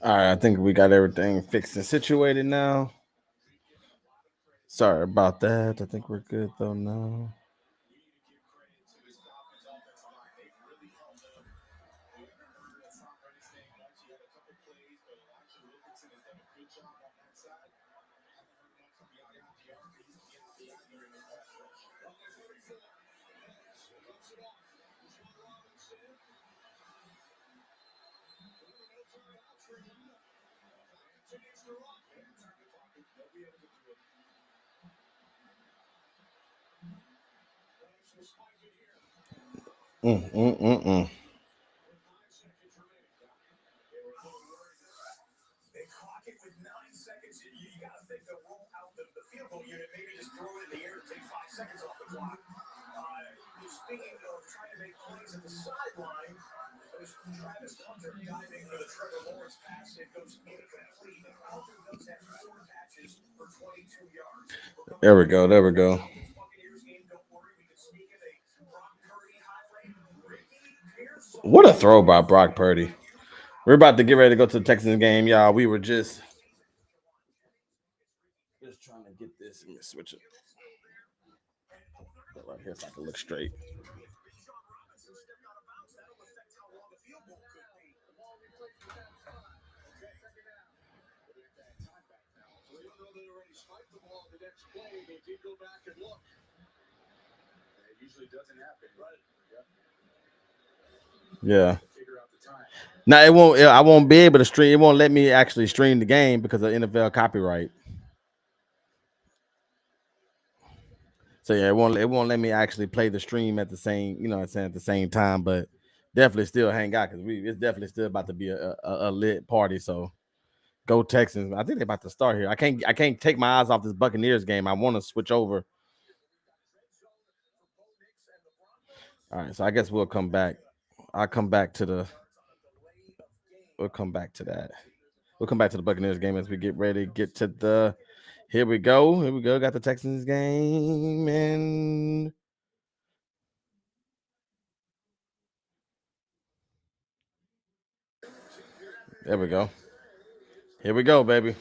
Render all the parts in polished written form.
All right, I think we got everything fixed and situated now. Sorry about that. I think we're good though now. Mm, mm, mm, mm. There we go. There we go. What a throw by Brock Purdy. We're about to get ready to go to the Texans game, y'all. We were just trying to get this. Let me switch it right here so I can look straight. Yeah. Now it won't. I won't be able to stream. It won't let me actually stream the game because of NFL copyright. So yeah, it won't let me actually play the stream at the same. You know, what I'm saying, at the same time. But definitely still hang out because it's definitely still about to be a lit party. So go Texans! I think they're about to start here. I can't take my eyes off this Buccaneers game. I want to switch over. All right, so I guess we'll come back. I'll come back to the. We'll come back to that. We'll come back to the Buccaneers game as we get ready to get to the. Here we go. Here we go. Got the Texans game and there we go. Here we go, baby.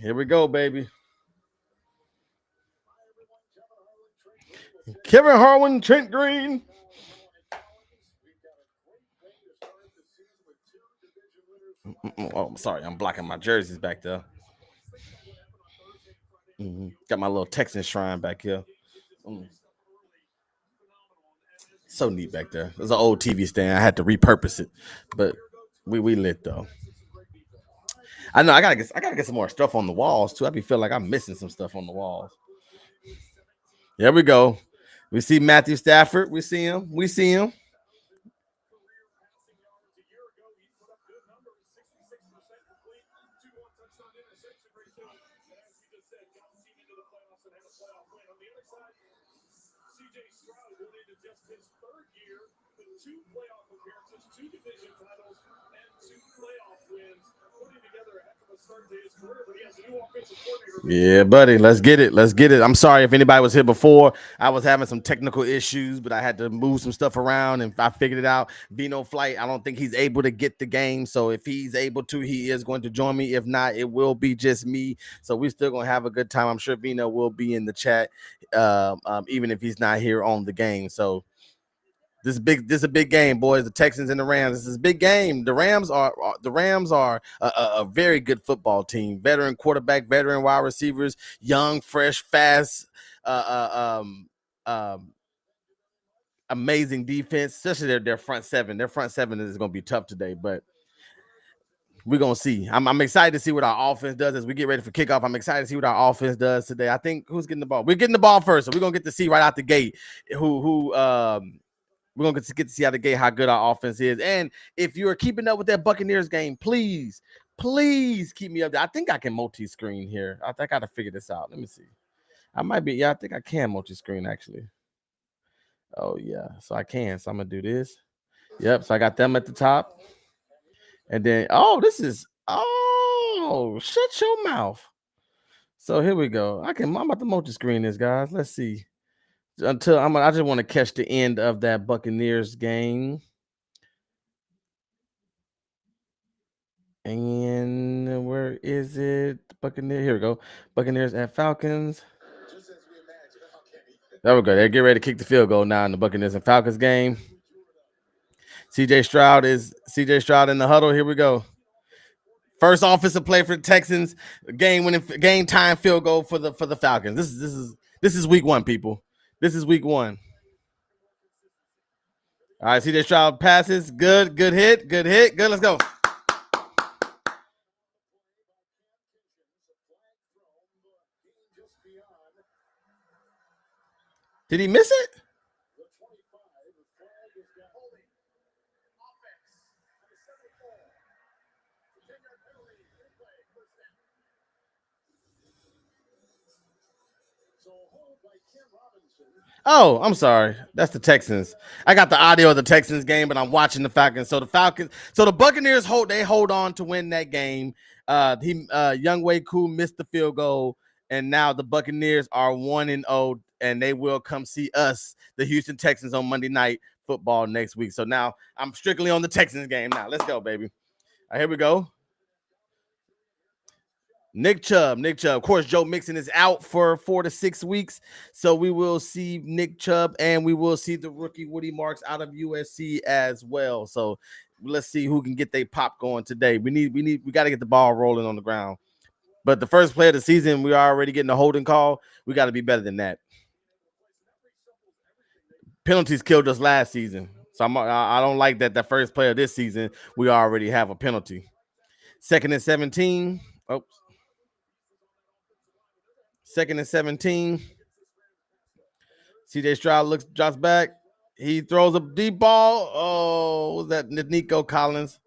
Here we go, baby. Kevin Harwin, Trent Green. Oh, I'm sorry. I'm blocking my jerseys back there. Got my little Texan shrine back here. Mm. So neat back there. There's an old TV stand. I had to repurpose it, but we lit though. I know I gotta get some more stuff on the walls too. I be feeling like I'm missing some stuff on the walls. There we go. We see Matthew Stafford. We see him. We see him. Yeah, buddy. Let's get it. Let's get it. I'm sorry if anybody was here before. I was having some technical issues, but I had to move some stuff around and I figured it out. Vino Flight, I don't think he's able to get the game. So if he's able to, he is going to join me. If not, it will be just me. So we're still going to have a good time. I'm sure Vino will be in the chat, even if he's not here on the game. So this is big. This is a big game, boys. The Texans and the Rams. This is a big game. The Rams are a very good football team. Veteran quarterback, veteran wide receivers, young, fresh, fast, uh, uh, um, um, amazing defense. Especially their front seven. Their front seven is going to be tough today, but we're gonna see. I'm excited to see what our offense does as we get ready for kickoff. I'm excited to see what our offense does today. I think who's getting the ball? We're getting the ball first, so we're gonna get to see right out the gate who we're gonna get to see out the gate how good our offense is. And if you're keeping up with that Buccaneers game, please keep me up there. I think I can multi-screen here. I think I gotta figure this out. Let me see. I might be, yeah, I think I can multi-screen actually. Oh yeah, so I can. So I'm gonna do this. Yep, so I got them at the top. And then this is shut your mouth. So here we go. I'm about to multi-screen this, guys. Let's see. I just want to catch the end of that Buccaneers game. And where is it? Buccaneers. Here we go. Buccaneers at Falcons. There we go. They get ready to kick the field goal now in the Buccaneers and Falcons game. CJ Stroud in the huddle. Here we go. First offensive play for the Texans. Game time field goal for the Falcons. This is week one, people. This is week one. All right, CJ Stroud passes. Good hit. Good. Let's go. Did he miss it? Oh, I'm sorry. That's the Texans. I got the audio of the Texans game, but I'm watching the Falcons. So the Buccaneers hold on to win that game. Young Wei Koo missed the field goal, and now the Buccaneers are 1-0, and they will come see us, the Houston Texans, on Monday Night Football next week. So now I'm strictly on the Texans game. Now let's go, baby. All right, here we go. Nick Chubb. Of course, Joe Mixon is out for 4 to 6 weeks. So we will see Nick Chubb, and we will see the rookie Woody Marks out of USC as well. So let's see who can get their pop going today. We got to get the ball rolling on the ground. But the first play of the season, we are already getting a holding call. We got to be better than that. Penalties killed us last season. So I don't like that the first play of this season, we already have a penalty. 2nd and 17. Oh. 2nd and 17. CJ Stroud drops back. He throws a deep ball. Oh, was that Nico Collins?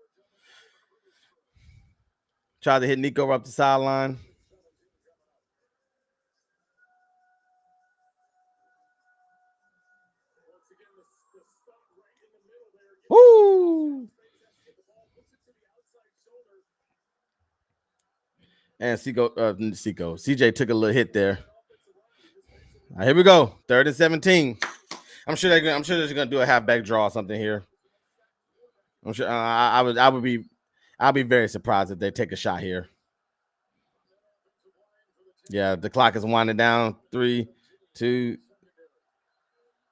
Tried to hit Nico up the sideline. Woo! And CJ took a little hit there. All right, here we go. 3rd and 17. I'm sure they're gonna do a halfback draw or something here. I'm sure. I'd be very surprised if they take a shot here. Yeah, the clock is winding down. 3, 2.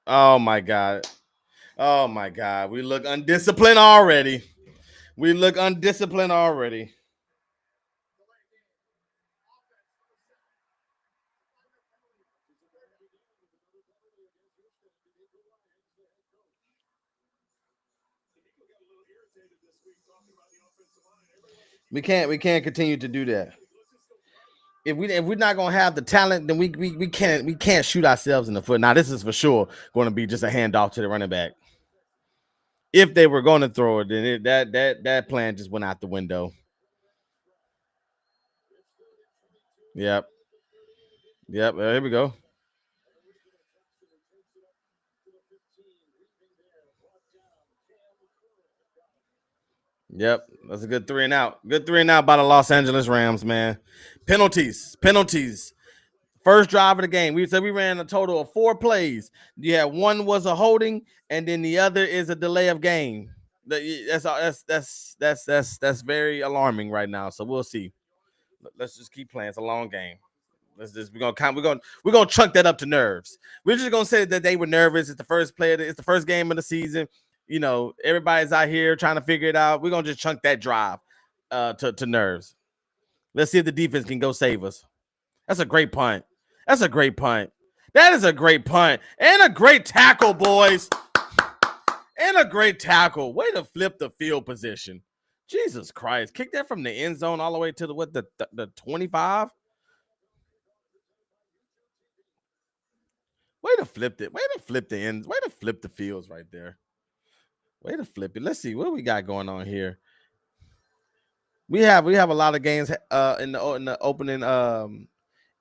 Oh my god. We look undisciplined already. We can't continue to do that. If we're not gonna have the talent, then we can't shoot ourselves in the foot. Now this is for sure going to be just a handoff to the running back. If they were going to throw it, then that plan just went out the window. Yep. Here we go. Yep, that's a good 3 and out. Good 3 and out by the Los Angeles Rams, man. Penalties. First drive of the game. We ran a total of 4 plays. Yeah, one was a holding, and then the other is a delay of game. That's very alarming right now. So we'll see. Let's just keep playing. It's a long game. We're gonna chunk that up to nerves. We're just gonna say that they were nervous. It's the first play. It's the first game of the season. Everybody's out here trying to figure it out. We're gonna just chunk that drive to nerves. Let's see if the defense can go save us. That's a great punt. That is a great punt. And a great tackle, boys. And a great tackle. Way to flip the field position. Jesus Christ. Kick that from the end zone all the way to the 25. Way to flip it. Way to flip the ends. Way to flip the fields right there. Way to flip it. Let's see what we got going on here. We have a lot of games in the opening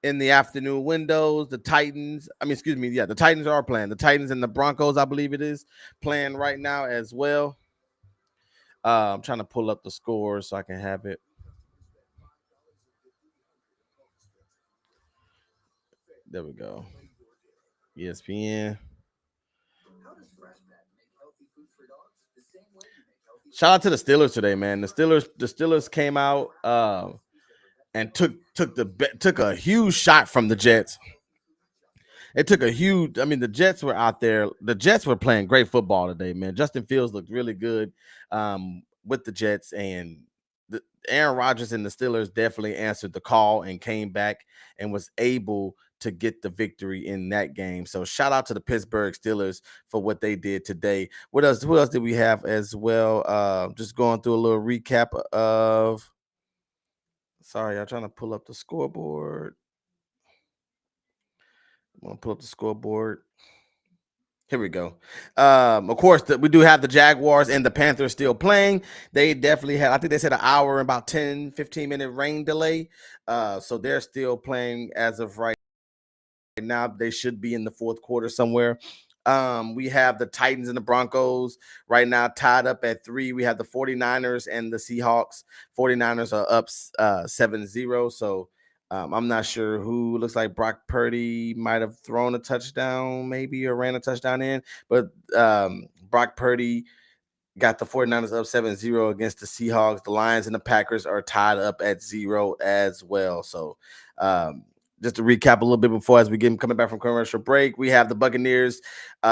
in the afternoon windows. The Titans are playing. The Titans and the Broncos, I believe it is, playing right now as well. I'm trying to pull up the scores so I can have it. There we go. ESPN. Shout out to the Steelers today, man. The Steelers came out and took a huge shot from the Jets. It took a huge. I mean, the Jets were out there. The Jets were playing great football today, man. Justin Fields looked really good with the Jets, and Aaron Rodgers and the Steelers definitely answered the call and came back and was able to get the victory in that game. So shout out to the Pittsburgh Steelers for what they did today. What else? Who else did we have as well? Just going through a little recap of. Sorry, I'm trying to pull up the scoreboard. I'm gonna pull up the scoreboard. Here we go. Of course, we do have the Jaguars and the Panthers still playing. They definitely had, I think they said an hour and about 10, 15-minute rain delay. So they're still playing as of right now. They should be in the fourth quarter somewhere. We have the Titans and the Broncos right now tied up at 3. We have the 49ers and the Seahawks. 49ers are up 7-0. So I'm not sure who. Looks like Brock Purdy might have thrown a touchdown, maybe, or ran a touchdown in. But Brock Purdy got the 49ers up 7-0 against the Seahawks. The Lions and the Packers are tied up at 0 as well. So just to recap a little bit before as we get coming back from commercial break, we have the Buccaneers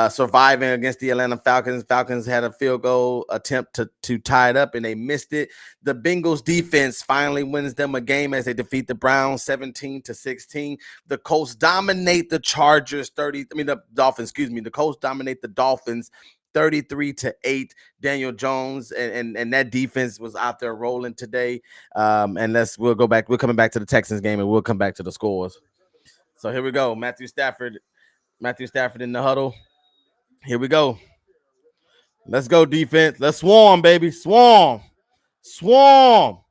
surviving against the Atlanta Falcons. Falcons had a field goal attempt to tie it up, and they missed it. The Bengals defense finally wins them a game as they defeat the Browns 17-16. The Colts dominate the Chargers the Dolphins, The Colts dominate the Dolphins 33-8. Daniel Jones and that defense was out there rolling today. And we're coming back to the Texans game, and we'll come back to the scores. So here we go. Matthew Stafford in the huddle. Here we go. Let's go, defense. Let's swarm, baby. Swarm. Oh,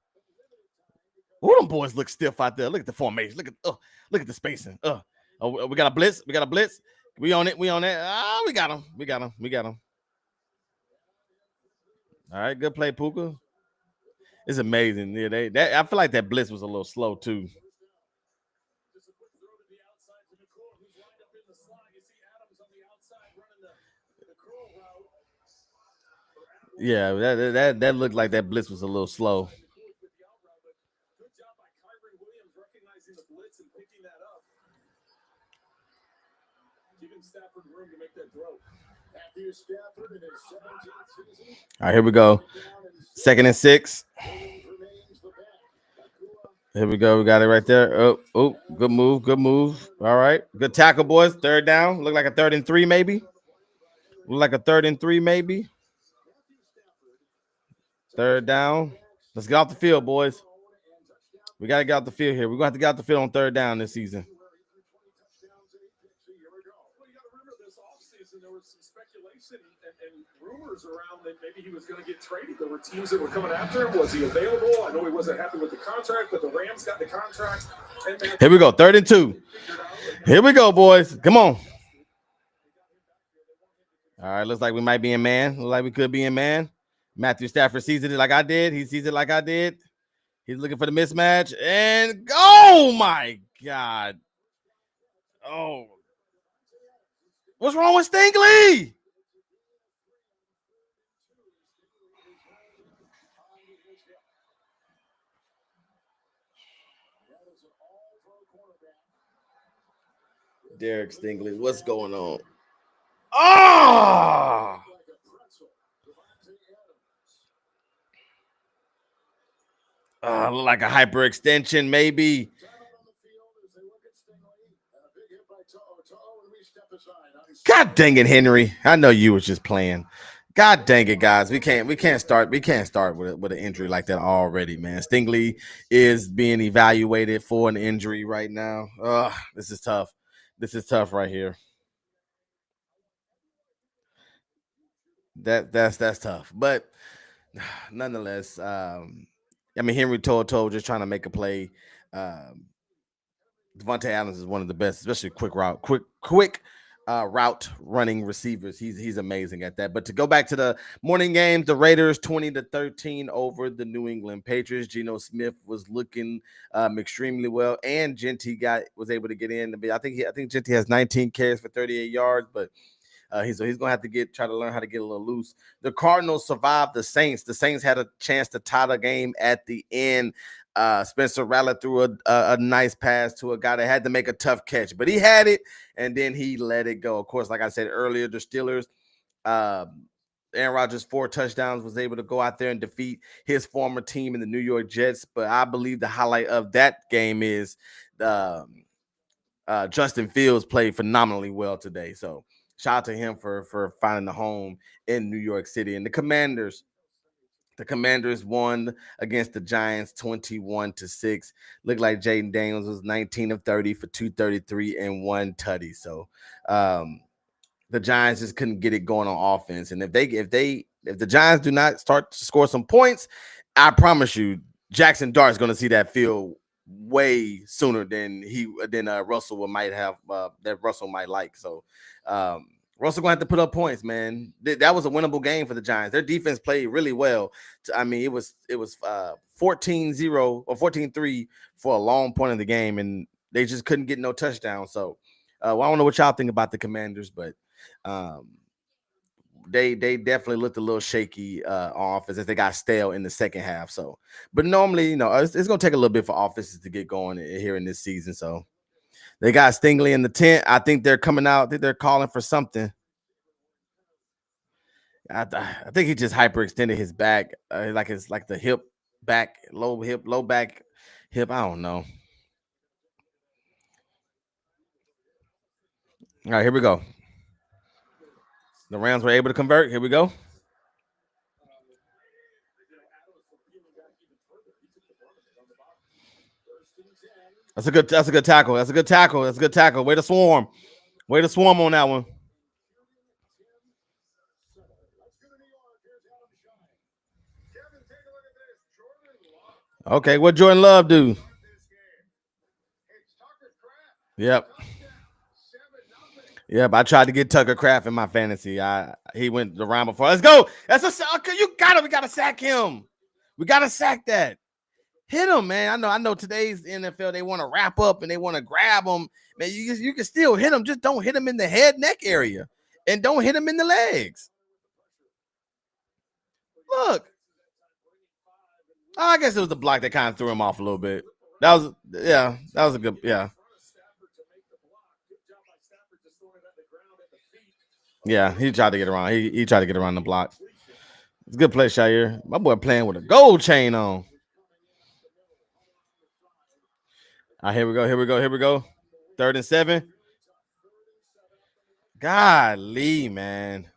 them boys look stiff out there. Look at the formation. Look at the spacing. Oh, we got a blitz. We on it. We got him. All right, good play, Puka. It's amazing. Yeah, I feel like that blitz was a little slow too. Yeah, that looked like that blitz was a little slow. All right, here we go. 2nd and 6. Here we go. We got it right there. Oh, good move. All right. Good tackle, boys. 3rd down. Look like a 3rd and 3, maybe. 3rd down. Let's get off the field, boys. We got to get off the field here. We're going to have to get off the field on 3rd down this season. There was some speculation and rumors around that maybe he was going to get traded. There were teams that were coming after him. Was he available? I know he wasn't happy with the contract, but the Rams got the contract. Here we go, 3rd and 2. Here we go, boys. Come on. All right, looks like we might be in man. Looks like we could be in man. Matthew Stafford sees it like I did. He sees it like I did. He's looking for the mismatch. And, oh, my God. Oh. What's wrong with Stingley? Derek Stingley, what's going on? Oh! Look like a hyperextension, maybe. God dang it, Henry. I know you was just playing. God dang it, guys. We can't start with an injury like that already, man. Stingley is being evaluated for an injury right now. This is tough. This is tough right here. That's tough. But nonetheless, Henry To'o just trying to make a play. Devontae Adams is one of the best, especially quick route running receivers. He's amazing at that. But to go back to the morning games, the Raiders 20-13 over the New England Patriots. Geno Smith was looking extremely well, and Genty was able to get in. I think Genty has 19 carries for 38 yards, but he's gonna have to try to learn how to get a little loose. The Cardinals survived the Saints. The Saints had a chance to tie the game at the end. Spencer Rattler threw a nice pass to a guy that had to make a tough catch, but he had it, and then he let it go. Of course, like I said earlier, the Steelers, Aaron Rodgers, 4 touchdowns, was able to go out there and defeat his former team in the New York Jets. But I believe the highlight of that game is Justin Fields played phenomenally well today. So shout out to him for finding the home in New York City. And the Commanders won against the Giants 21-6. Looked like Jaden Daniels was 19 of 30 for 233 and 1 tutty. So the Giants just couldn't get it going on offense. And if the Giants do not start to score some points, I promise you, Jackson Dart is going to see that field way sooner than Russell might have that Russell might like. So Russell gonna have to put up points, man. That was a winnable game for the Giants. Their defense played really well. I mean, it was 14-0 or 14-3 for a long point of the game, and they just couldn't get no touchdown. So I don't know what y'all think about the Commanders, but they definitely looked a little shaky on offense as they got stale in the second half. So, but normally, it's gonna take a little bit for offenses to get going here in this season. So they got Stingley in the tent. I think they're coming out. I think they're calling for something. I think he just hyperextended his back, like the hip back, low back hip. I don't know. All right, here we go. The Rams were able to convert. Here we go. That's a good tackle. That's a good tackle. Way to swarm on that one. Okay, what Jordan Love do? Yep. I tried to get Tucker Kraft in my fantasy. He went the round before. Let's go. That's we gotta sack him. We gotta sack that. Hit him, man. I know today's NFL, they want to wrap up and they want to grab him. Man, you can still hit him. Just don't hit him in the head, neck area. And don't hit him in the legs. Look. I guess it was the block that kind of threw him off a little bit. That was a good, yeah. Yeah, he tried to get around. He tried to get around the block. It's a good play, Shire. My boy playing with a gold chain on. All right, here we go. 3rd and 7. Golly, man.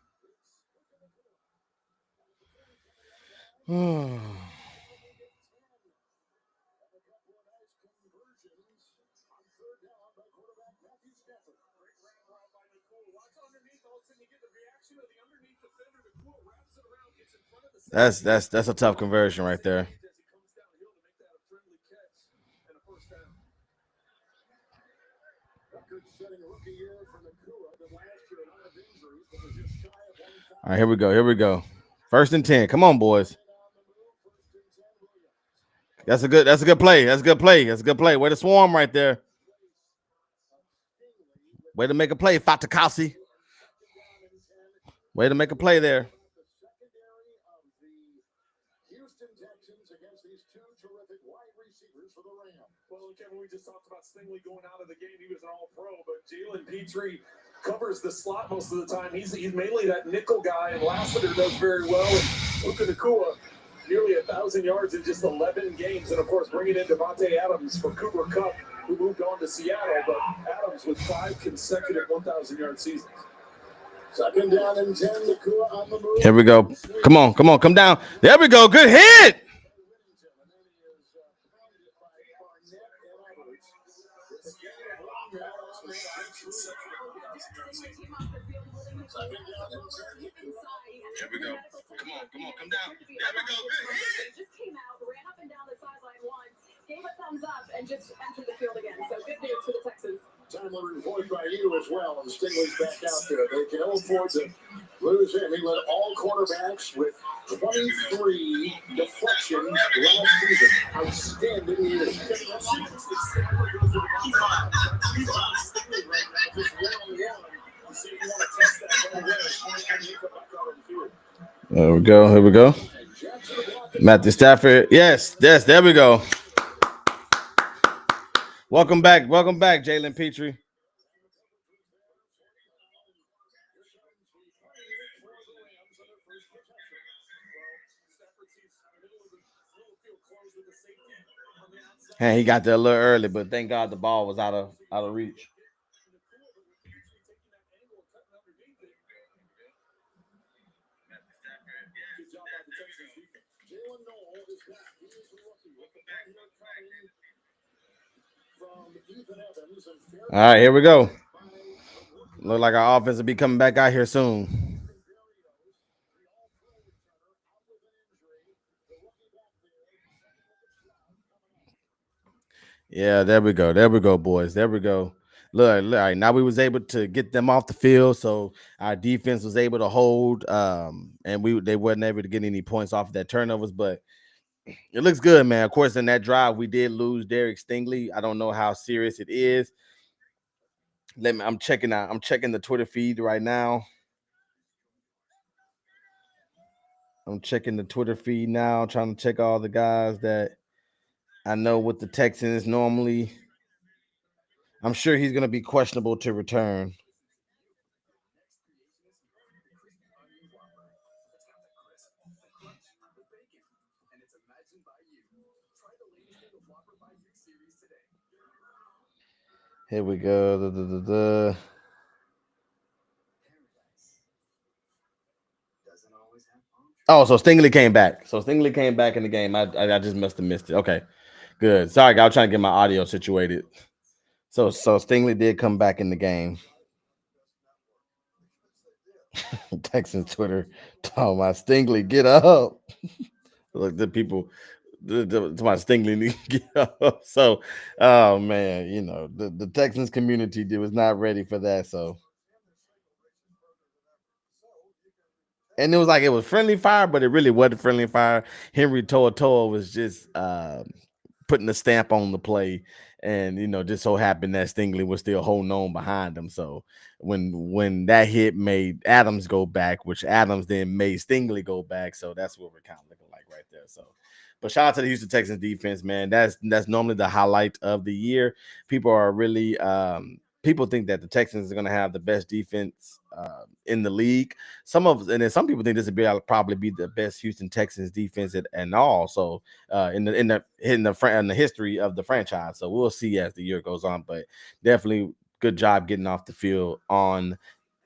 That's a tough conversion right there. All right, here we go. 1st and 10. Come on, boys. That's a good play. That's a good play. Way to swarm right there. Way to make a play, Fatakasi. Way to make a play there. Well, Kevin, we just talked about Stingley going out of the game. He was an all-pro, but Jalen Petrie covers the slot most of the time. He's mainly that nickel guy, and Lassiter does very well. And Luka Nakua, nearly 1,000 yards in just 11 games. And, of course, bringing in Devontae Adams for Cooper Kupp, who moved on to Seattle. But Adams with 5 consecutive 1,000-yard seasons. 2nd down and 10, Nakua on the move. Here we go. Come on. Come down. There we go. Good hit. Here we go. Come on. Come down. There we go. Good hit. Just came out, ran up and down the sideline once, gave a thumbs up, and just entered the field again. So good news for the Texans. Timeline report by you as well. And Stingley's back out there. They can afford to lose him. He led all quarterbacks with 23 deflections last season. Outstanding year. There we go. Here we go. Matthew Stafford. Yes, there we go. Welcome back, Jalen Petrie. And he got there a little early, but thank God the ball was out of reach. All right, here we go. Look like our offense will be coming back out here soon. Yeah, there we go, boys. There we go. Look, all right, now we was able to get them off the field, so our defense was able to hold, and they wasn't able to get any points off of that turnovers, but it looks good, man. Of course, in that drive, we did lose Derek Stingley. I don't know how serious it is. I'm checking the Twitter feed right now. I'm checking the Twitter feed now, trying to check all the guys that I know with the Texans normally. I'm sure he's going to be questionable to return. Here we go. Oh, so Stingley came back. In the game. I just must have missed it. Okay, good. Sorry, I was trying to get my audio situated. So Stingley did come back in the game. Texans Twitter talking about Stingley, get up. Look, the people, my Stingley need to get up. So, oh man, the Texans community was not ready for that. So, and it was like it was friendly fire, but it really wasn't friendly fire. Henry Toa was just putting a stamp on the play, and just so happened that Stingley was still holding on behind him. So when that hit made Adams go back, which Adams then made Stingley go back, so that's what we're kind of looking like right there. So, but shout out to the Houston Texans defense, man. That's normally the highlight of the year. People are really people think that the Texans are going to have the best defense in the league. Some people think this would probably be the best Houston Texans defense and all. So in the history of the franchise. So we'll see as the year goes on. But definitely good job getting off the field on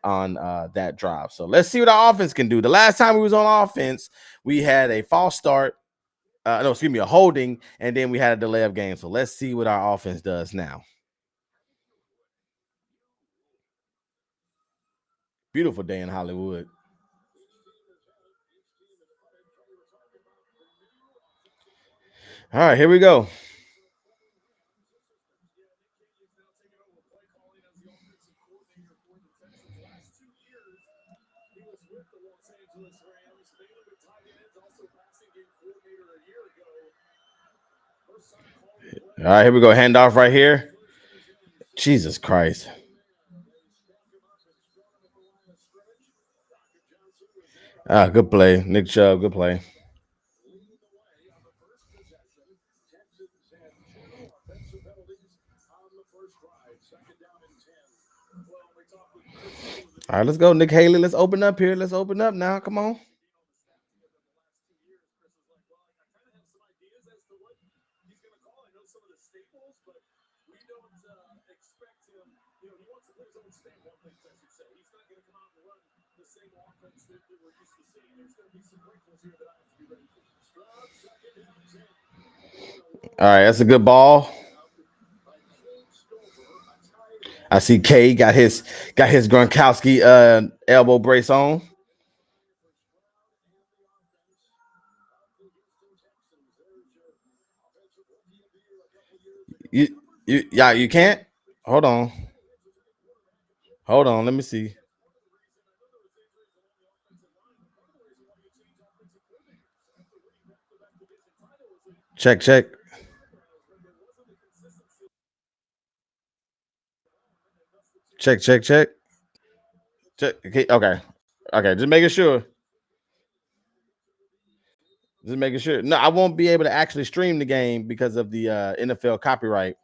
that drive. So let's see what our offense can do. The last time we was on offense, we had a false start. A holding, and then we had a delay of game. So let's see what our offense does now. Beautiful day in Hollywood. All right, here we go. All right, here we go. Handoff right here. Jesus Christ. Good play. Nick Chubb, good play. All right, let's go, Nick Haley. Let's open up here. Let's open up now. Come on. All right, that's a good ball. I see K got his Gronkowski elbow brace on. You can't. Hold on. Hold on, let me see. Check, check. Check, check, check. Check. Okay, okay. Okay, just making sure. Just making sure. No, I won't be able to actually stream the game because of the NFL copyright.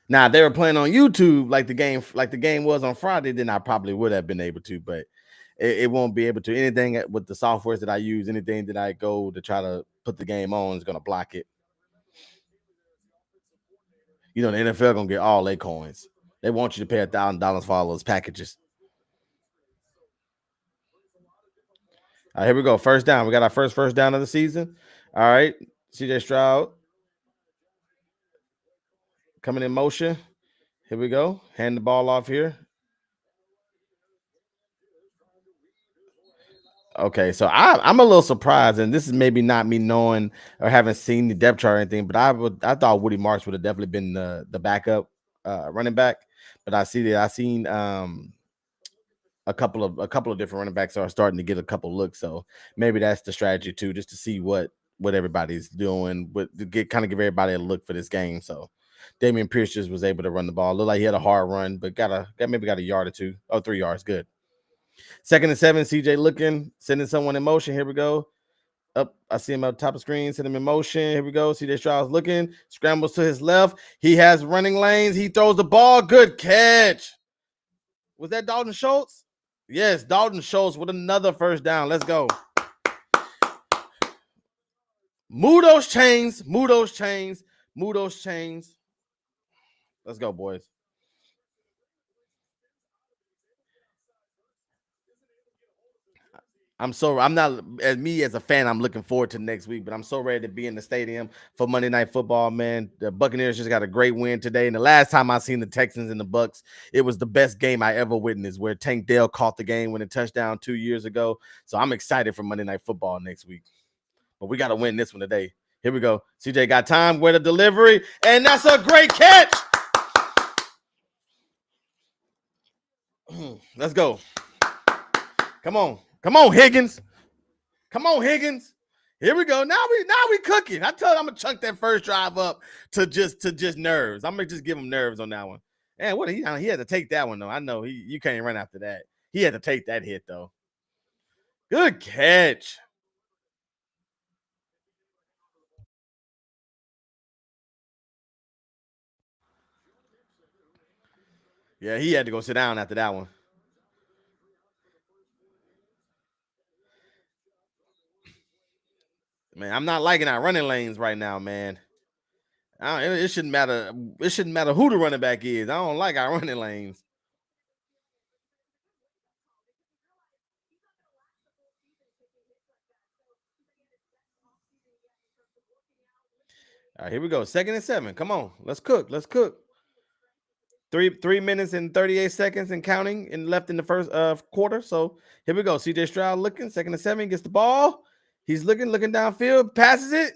Now, if they were playing on YouTube like the game was on Friday, then I probably would have been able to, but it won't be able to. Anything with the softwares that I use, anything that I go to try to put the game on is gonna block it. You know, the NFL gonna get all their coins. They want you to pay $1,000 for all those packages. All right, here we go. First down. We got our first down of the season. All right, CJ Stroud coming in motion. Here we go. Hand the ball off here. Okay, so I'm a little surprised, and this is maybe not me knowing or having seen the depth chart or anything, but I thought Woody Marks would have definitely been the backup running back. But I see that I seen a couple of different running backs are starting to get a couple looks, so maybe that's the strategy too, just to see what everybody's doing, but to get kind of give everybody a look for this game. So Damian Pierce just was able to run the ball. Looked like he had a hard run, but maybe got a yard or two. Oh, 3 yards, good. Second and 7, CJ looking, sending someone in motion. Here we go. Up, I see him up top of the screen, send him in motion. Here we go. CJ Stroud's looking, scrambles to his left. He has running lanes. He throws the ball. Good catch. Was that Dalton Schultz? Yes, Dalton Schultz with another first down. Let's go. Move those chains. Move those chains. Move those chains. Let's go, boys. I'm not as me as a fan. I'm looking forward to next week, but I'm so ready to be in the stadium for Monday Night Football, man. The Buccaneers just got a great win today. And the last time I seen the Texans and the Bucks, it was the best game I ever witnessed, where Tank Dell caught the game with a touchdown 2 years ago. So I'm excited for Monday Night Football next week. But we got to win this one today. Here we go. CJ got time with a delivery, and that's a great catch. Let's go. Come on. Come on, Higgins. Come on, Higgins. Here we go. Now we cooking. I told you I'm gonna chunk that first drive up to just nerves. I'm gonna just give him nerves on that one. And what he had to take that one though. I know you can't run after that. He had to take that hit though. Good catch. Yeah, he had to go sit down after that one. Man, I'm not liking our running lanes right now, man. It shouldn't matter. It shouldn't matter who the running back is. I don't like our running lanes. All right, here we go. 2nd and 7. Come on, let's cook. Let's cook. 3 minutes and 38 seconds and counting and left in the first quarter. So here we go. CJ Stroud looking, 2nd and 7, gets the ball. He's looking downfield, passes it.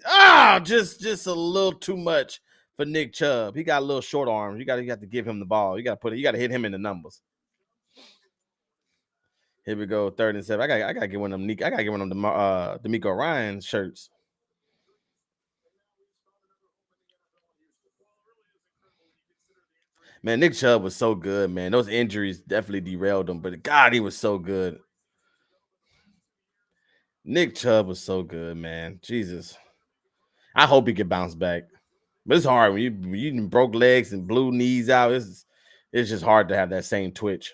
Just a little too much for Nick Chubb. He got a little short arms. You got to give him the ball. You got to hit him in the numbers. Here we go, 3rd and 7. I gotta get one of them. I gotta get one of them D'Amico Ryan shirts. Man, Nick Chubb was so good, man. Those injuries definitely derailed him, but God, he was so good. Nick Chubb was so good, man. Jesus. I hope he can bounce back. But it's hard when you broke legs and blew knees out. It's just hard to have that same twitch.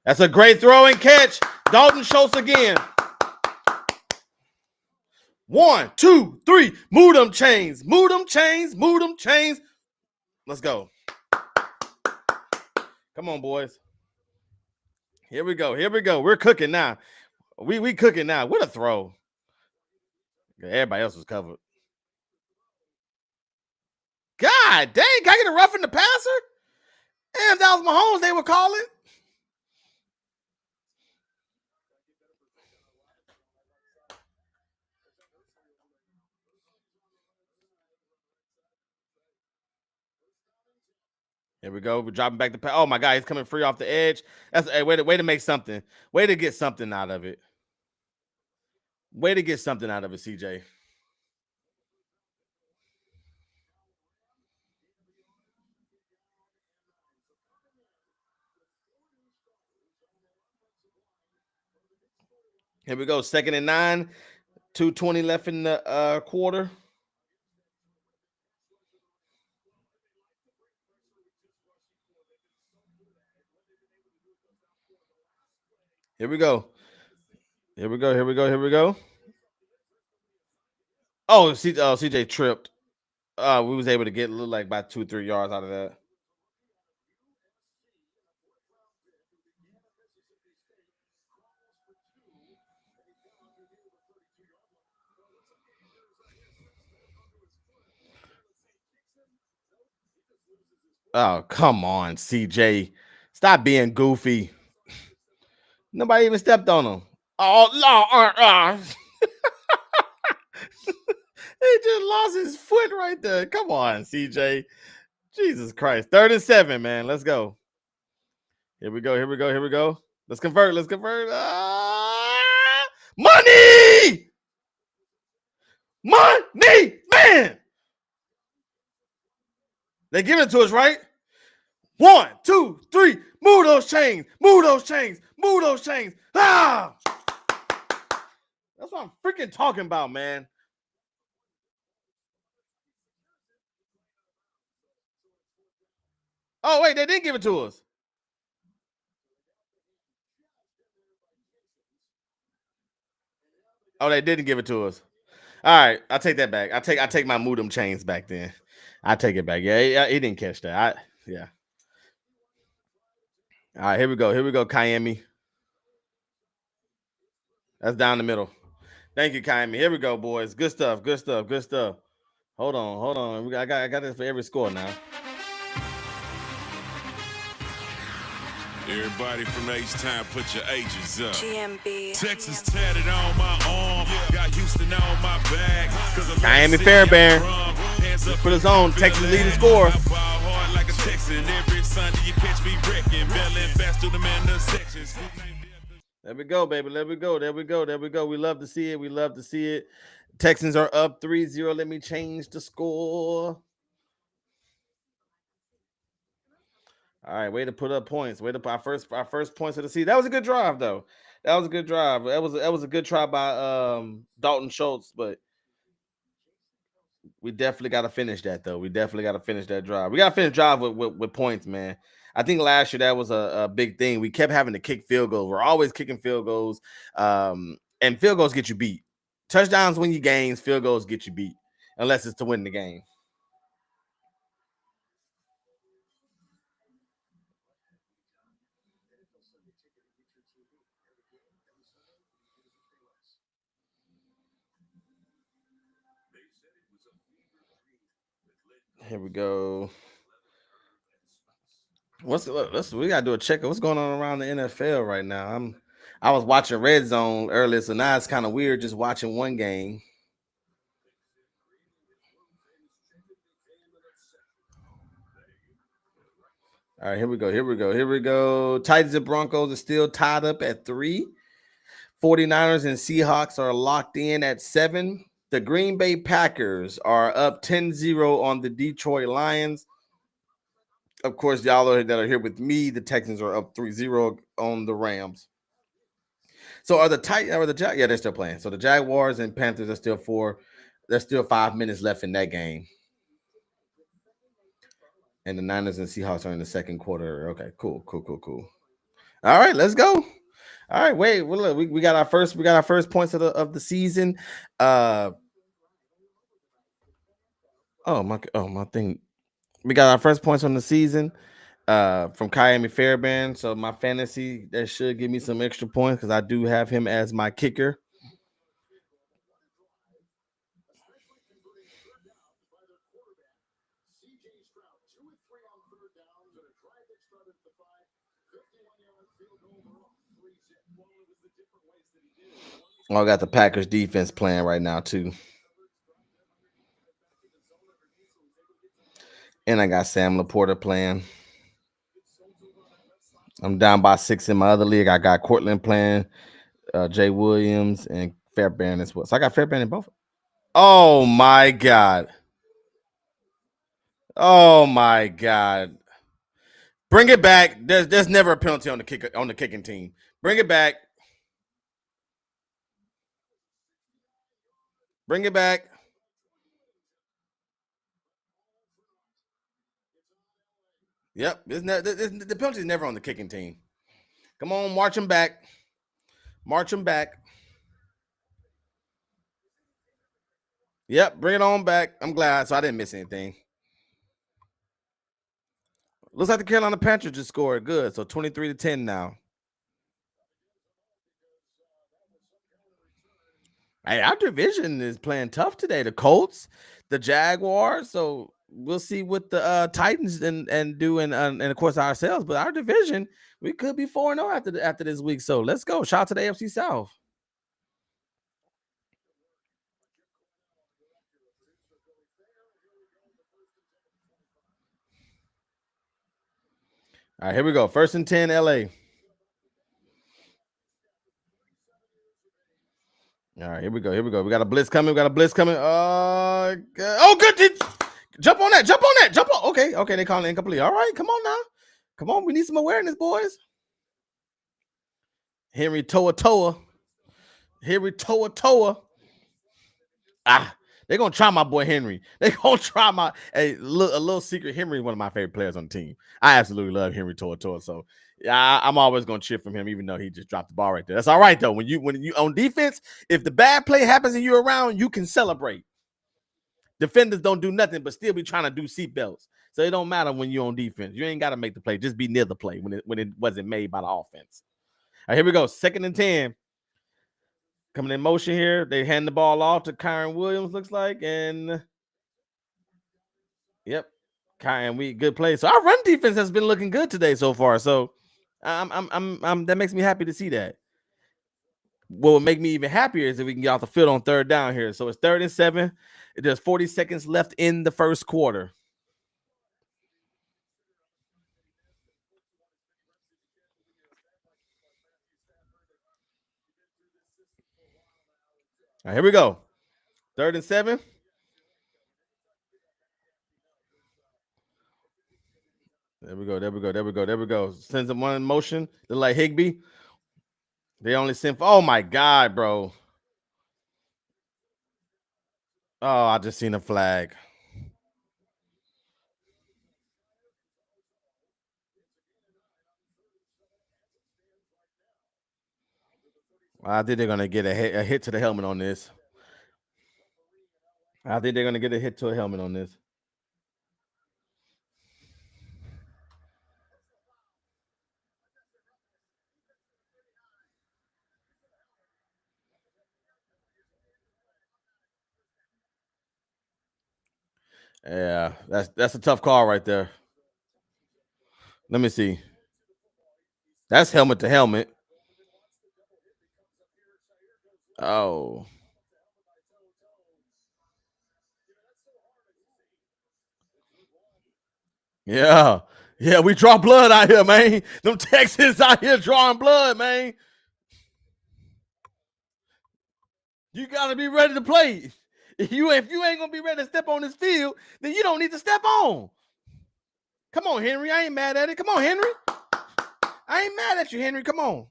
That's a great throw and catch. Dalton Schultz again. 1, 2, 3. Move them chains. Move them chains. Move them chains. Let's go. Come on, boys. Here we go. Here we go. We're cooking now. We cooking now. What a throw. Everybody else was covered. God dang, can I get a rough in the passer? Damn, that was Mahomes they were calling. Here we go. We're dropping back the pass. Oh my God, he's coming free off the edge. That's a way to make something. Way to get something out of it. Way to get something out of it, CJ. Here we go. 2nd and 9. 2:20 left in the quarter. Here we go. Here we go. Here we go. Here we go. Oh, CJ tripped. We was able to get look like about 2-3 yards out of that. Oh, come on, CJ. Stop being goofy. Nobody even stepped on him. Oh, no. He just lost his foot right there. Come on, CJ. Jesus Christ. 3rd and 7, man. Let's go. Here we go. Here we go. Here we go. Let's convert. Let's convert. Money! Money, man! They give it to us, right? 1, 2, 3. Move those chains. Move those chains. Move those chains. Ah! That's what I'm freaking talking about, man. Oh, wait, they didn't give it to us. Oh, they didn't give it to us. All right, I'll take that back. I take my move them chains back then. I take it back. Yeah, he didn't catch that. Yeah. All right, here we go. Here we go, Miami. That's down the middle. Thank you, Miami. Here we go, boys. Good stuff. Good stuff. Good stuff. Hold on. I got this for every score now. Everybody from H-Town, put your H's up. GMB. Texas tatted on my arm, got Houston on my back. Miami Fairbairn. Put his own Texas leading scorer. Like a Texan, every Sunday you catch me wrecking, belling fast to the man the sections. There we go, baby. There we go. There we go. There we go. We love to see it. We love to see it. Texans are up 3-0. Let me change the score. All right, way to put up points. Way to put our first points of the season. That was a good drive, though. That was a good drive. That was a good try by Dalton Schultz, but we definitely got to finish that, though. We definitely got to finish that drive. We got to finish drive with points, man. I think last year that was a big thing. We kept having to kick field goals. We're always kicking field goals, and field goals get you beat. Touchdowns win you games. Field goals get you beat, unless it's to win the game. Here we go. We gotta do a check. What's going on around the NFL right now? I was watching Red Zone earlier, so now it's kind of weird just watching one game. All right, here we go. Titans and Broncos are still tied up at 3. 49ers and Seahawks are locked in at 7. The Green Bay Packers are up 10-0 on the Detroit Lions. Of course, y'all that are here with me, the Texans are up 3-0 on the Rams. So are the Jaguars? Yeah, they're still playing. So the Jaguars and Panthers are still 4. There's still 5 minutes left in that game. And the Niners and Seahawks are in the second quarter. Okay, cool. All right, let's go. All right, wait. Well, look, we got our first points of the season. My thing. We got our first points on the season from Miami Fairbairn. So my fantasy, that should give me some extra points because I do have him as my kicker. Oh, I got the Packers defense playing right now too. And I got Sam Laporta playing. I'm down by 6 in my other league. I got Cortland playing, Jay Williams and Fairbairn as well. So I got Fairbairn in both. Oh my god. Oh my god. Bring it back. There's never a penalty on the kicking team. Bring it back. Bring it back. Yep. The penalty is never on the kicking team. Come on, march them back. March them back. Yep, bring it on back. I'm glad. So I didn't miss anything. Looks like the Carolina Panthers just scored. Good. So 23-10 now. Hey, our division is playing tough today. The Colts, the Jaguars. So we'll see what the Titans and do, and of course ourselves. But our division, we could be 4-0 after this week. So let's go. Shout out to the AFC South. All right, here we go. 1st and 10, LA. All right, here we go. Here we go. We got a blitz coming. We got a blitz coming. Oh, good. Jump on that. Jump on that. Jump on. Okay. They calling it incomplete. All right, come on now. Come on. We need some awareness, boys. Henry Toa. Henry Toa. They're going to try my boy Henry. They're going to try a little secret. Henry is one of my favorite players on the team. I absolutely love Henry Toa. So I'm always going to cheer from him, even though he just dropped the ball right there. That's all right, though. When you on defense, if the bad play happens and you're around, you can celebrate. Defenders don't do nothing but still be trying to do seatbelts. So it don't matter when you're on defense. You ain't got to make the play. Just be near the play when it wasn't made by the offense. All right, here we go. 2nd and 10. Coming in motion here. They hand the ball off to Kyron Williams, looks like. And yep. Kyron, good play. So our run defense has been looking good today so far. So I'm that makes me happy to see that. What would make me even happier is if we can get off the field on 3rd down here. So it's 3rd and 7. There's 40 seconds left in the 1st quarter. All right, here we go. 3rd and 7. There we go. Sends them one in motion. They're like Higbee. They only send. Oh my God, bro. Oh, I just seen a flag. I think they're gonna get a hit to the helmet on this. I think they're gonna get a hit to a helmet on this. Yeah, that's a tough call right there. Let me see. That's helmet to helmet. Oh. Yeah. Yeah, we draw blood out here, man. Them Texans out here drawing blood, man. You gotta be ready to play. If you ain't gonna be ready to step on this field, then you don't need to step on. Come on, Henry. I ain't mad at it. Come on, Henry. I ain't mad at you, Henry. Come on.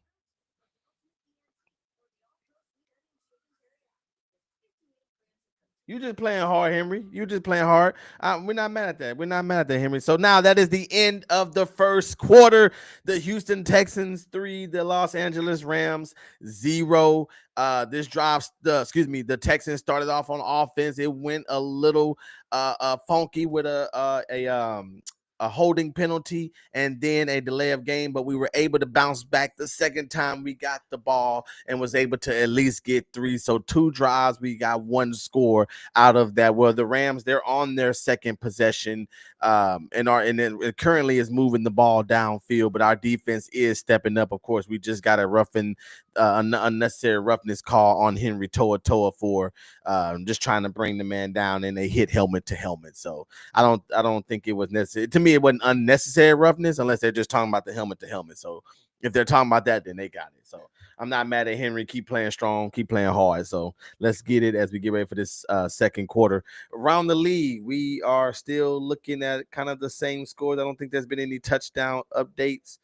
You just playing hard, Henry. You just playing hard. We're not mad at that. We're not mad at that, Henry. So now that is the end of the 1st quarter. The Houston Texans 3, the Los Angeles Rams 0. This drive, the Texans started off on offense. It went a little funky with a holding penalty and then a delay of game, but we were able to bounce back the 2nd time we got the ball and was able to at least get 3. So 2 drives, we got 1 score out of that. Well, the Rams, they're on their 2nd possession and it currently is moving the ball downfield, but our defense is stepping up. Of course, we just got a unnecessary roughness call on Henry Toa for just trying to bring the man down, and they hit helmet to helmet. So I don't think it was necessary. To me, me, it wasn't unnecessary roughness unless they're just talking about the helmet to helmet. So if they're talking about that, then they got it. So I'm not mad at Henry. Keep playing strong, keep playing hard. So let's get it as we get ready for this second quarter. Around the league, we are still looking at kind of the same scores. I don't think there's been any touchdown updates.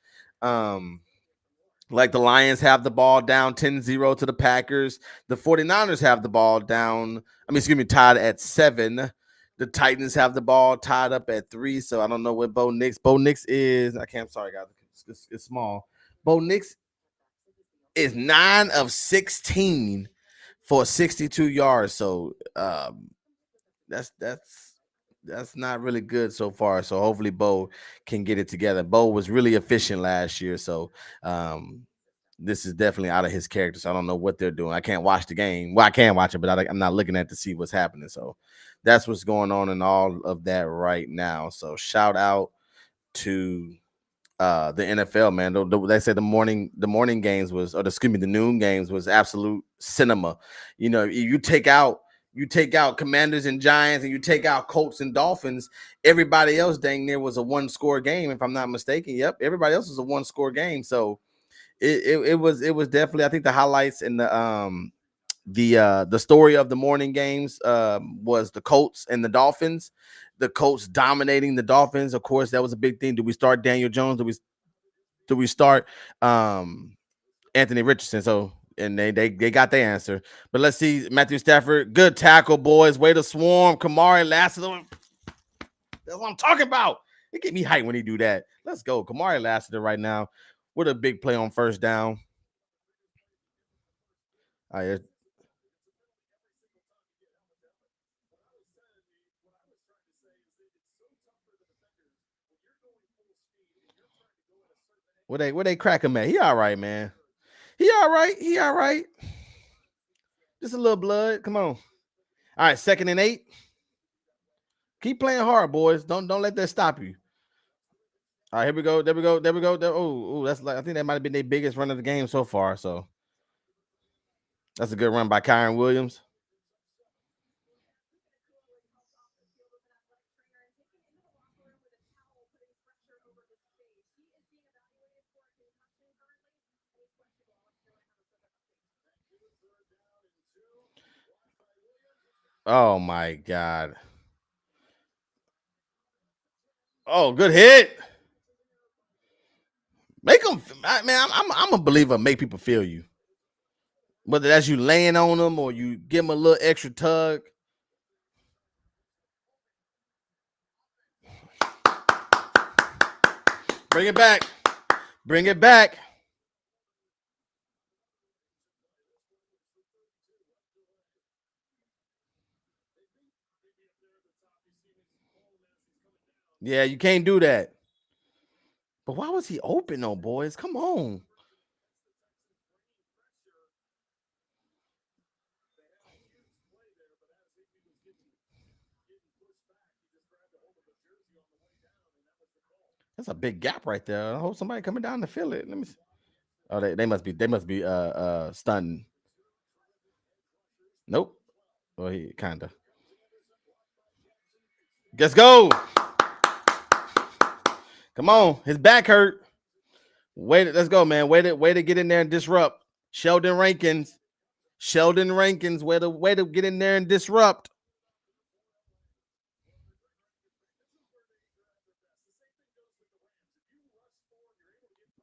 Like the Lions have the ball down 10-0 to the Packers. The 49ers have the ball down, tied at 7. The Titans have the ball tied up at 3. So I don't know what Bo Nix. Bo Nix is, I'm sorry, guys. It's small. Bo Nix is 9 of 16 for 62 yards. So that's not really good so far. So hopefully Bo can get it together. Bo was really efficient last year. So this is definitely out of his character. So I don't know what they're doing. I can't watch the game. Well, I can watch it, but I'm not looking at to see what's happening. So that's what's going on in all of that right now. So shout out to the NFL, man. They said the morning games was, or the noon games was absolute cinema. You take out Commanders and Giants, and you take out Colts and Dolphins. Everybody else dang near was a 1-score game, if I'm not mistaken. Yep, everybody else was a 1-score game. So it was definitely, I think the highlights and the story of the morning games was the Colts and the Dolphins. The Colts dominating the Dolphins. Of course, that was a big thing. Do we start Daniel Jones? Do we start Anthony Richardson? So, and they got their answer. But let's see, Matthew Stafford, good tackle, boys. Way to swarm. Kamari Lassiter. That's what I'm talking about. It get me hyped when he do that. Let's go. Kamari Lassiter right now with a big play on first down. All right. Where they crack him at? He all right, man. He all right. Just a little blood. Come on. All right, 2nd and 8. Keep playing hard, boys. Don't let that stop you. All right, here we go. There we go. Oh, that's like, I think that might have been their biggest run of the game so far. So that's a good run by Kyron Williams. Oh my God. Oh, good hit. Make them, man. I'm a believer. Make people feel you, whether that's you laying on them or you give them a little extra tug. Bring it back. Bring it back. Yeah, you can't do that. But why was he open though, boys? Come on. That's a big gap right there. I hope somebody coming down to fill it. Let me see. Oh, they must be stunting. Nope. Well, he kind of. Let's go. Come on. His back hurt. Let's go, man. Way to get in there and disrupt. Sheldon Rankins, way to get in there and disrupt.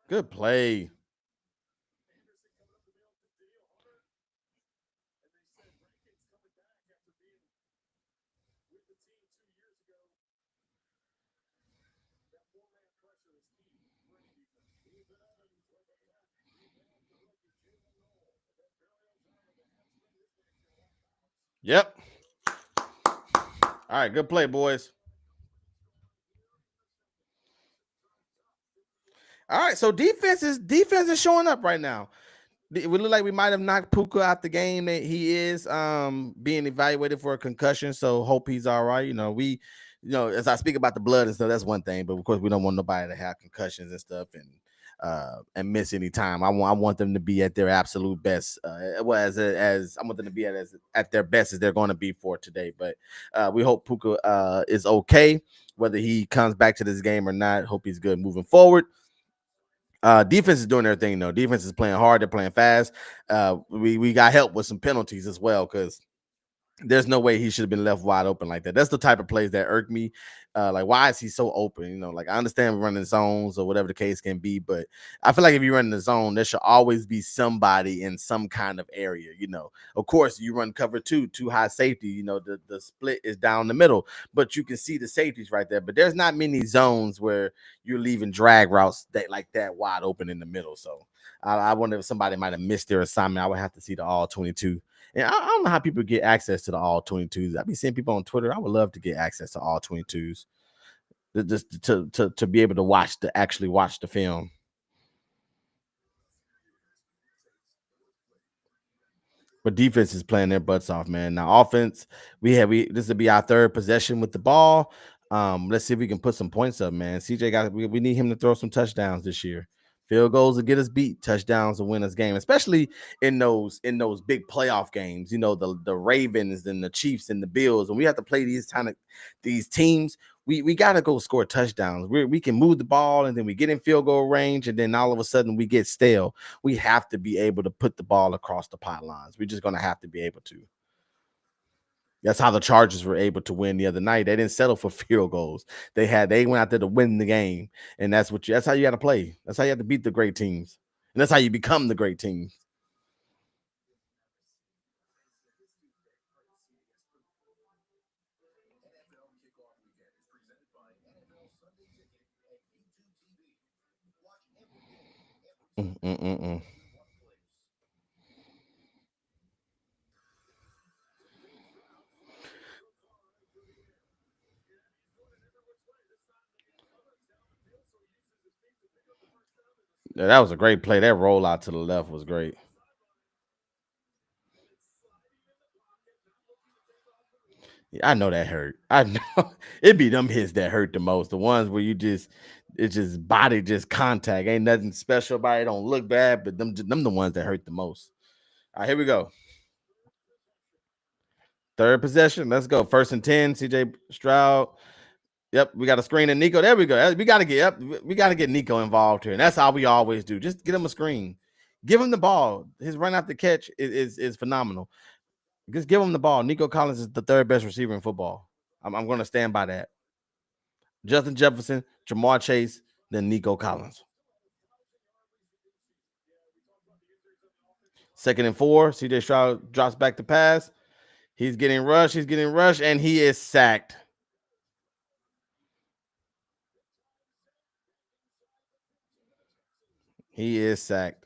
Good play. Yep. All right, good play, boys. All right, so defense is showing up right now. We look like we might have knocked Puka out the game. That he is being evaluated for a concussion, so hope he's all right. As I speak about the blood and stuff, that's one thing, but of course we don't want nobody to have concussions and stuff. And and miss any time. I want them to be at their absolute best. As I want them to be at their best as they're going to be for today. But we hope Puka is okay, whether he comes back to this game or not. Hope he's good moving forward. Defense is doing their thing though. Defense is playing hard. They're playing fast. We got help with some penalties as well because there's no way he should have been left wide open like that. That's the type of plays that irk me. Like, why is he so open? You know, like I understand running zones or whatever the case can be, but I feel like if you run the zone, there should always be somebody in some kind of area. You know, of course, you run cover two high safety. You know, the split is down the middle, but you can see the safeties right there. But there's not many zones where you're leaving drag routes that wide open in the middle. So I wonder if somebody might have missed their assignment. I would have to see the all 22. And I don't know how people get access to the all 22s. I be seeing people on Twitter. I would love to get access to all 22s, just to be able to actually watch the film. But defense is playing their butts off, man. Now offense, this will be our third possession with the ball. Let's see if we can put some points up, man. CJ we need him to throw some touchdowns this year. Field goals to get us beat, touchdowns to win us game, especially in those big playoff games. You know, the Ravens and the Chiefs and the Bills. When we have to play these teams, we got to go score touchdowns. We can move the ball and then we get in field goal range, and then all of a sudden we get stale. We have to be able to put the ball across the pylons. We're just gonna have to be able to. That's how the Chargers were able to win the other night. They didn't settle for field goals. They went out there to win the game, and that's how you got to play. That's how you have to beat the great teams, and that's how you become the great teams. Mm-mm-mm-mm. Yeah, that was a great play. That rollout to the left was great. Yeah, I know that hurt. I know it be them hits that hurt the most. The ones where it's just body just contact. Ain't nothing special about it. Don't look bad, but them the ones that hurt the most. All right, here we go. Third possession. Let's go. 1st and 10. CJ Stroud. Yep, we got a screen and Nico. There we go. We got to get Nico involved here, and that's how we always do. Just get him a screen, give him the ball. His run after catch is phenomenal. Just give him the ball. Nico Collins is the third best receiver in football. I'm going to stand by that. Justin Jefferson, Jamar Chase, then Nico Collins. 2nd and 4. CJ Stroud drops back to pass. He's getting rushed. And he is sacked. He is sacked.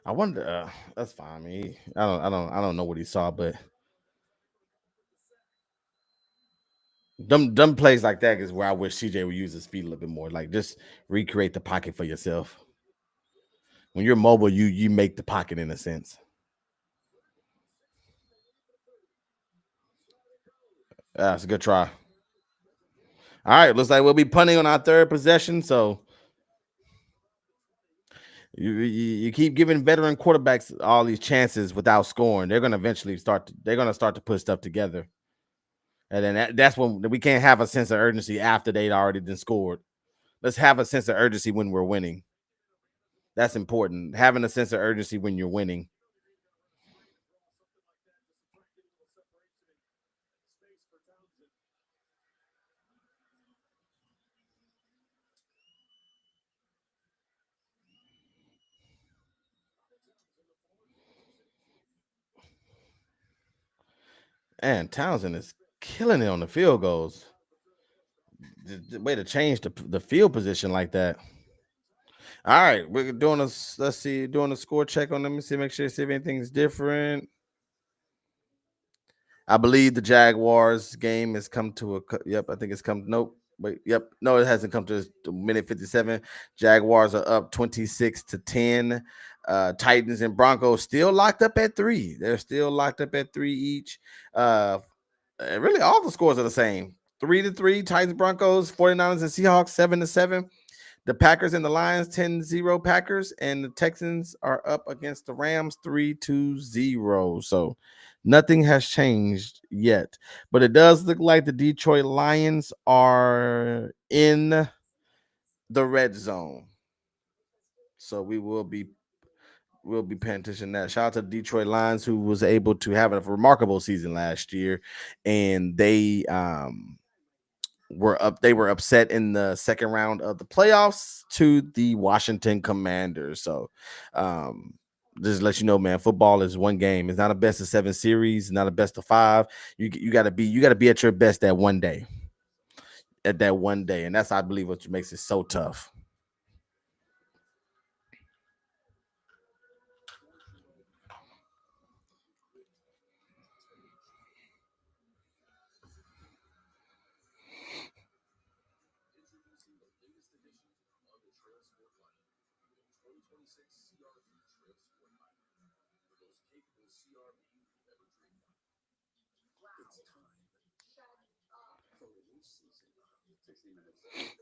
I wonder. That's fine. I mean, I don't know what he saw, but dumb plays like that is where I wish CJ would use his feet a little bit more. Like just recreate the pocket for yourself. When you're mobile, you make the pocket in a sense. That's a good try. All right, looks like we'll be punting on our third possession. So you keep giving veteran quarterbacks all these chances without scoring. They're gonna eventually start. They're gonna start to put stuff together, and then that's when we can't have a sense of urgency after they'd already been scored. Let's have a sense of urgency when we're winning. That's important. Having a sense of urgency when you're winning. And Townsend is killing it on the field goals. The way to change the field position like that. All right, we're doing a let's see, doing a score check on them. Let me see, make sure see if anything's different. I believe the Jaguars game has come to a yep. I think it's come. Nope, Wait, yep. No, it hasn't come to the minute 57. Jaguars are up 26-10. Titans and Broncos still locked up at 3. They're still locked up at 3 each. Really, all the scores are the same. 3-3, Titans, Broncos, 49ers and Seahawks, 7-7. The Packers and the Lions 10-0 Packers, and the Texans are up against the Rams 3-0. So nothing has changed yet. But it does look like the Detroit Lions are in the red zone. So we'll be paying attention to that. Shout out to the Detroit Lions, who was able to have a remarkable season last year, and they were upset in the second round of the playoffs to the Washington Commanders. So just let you know, man, football is one game. It's not a best of 7 series, not a best of 5. You gotta be at your best that one day. At that one day. And that's, I believe, what makes it so tough.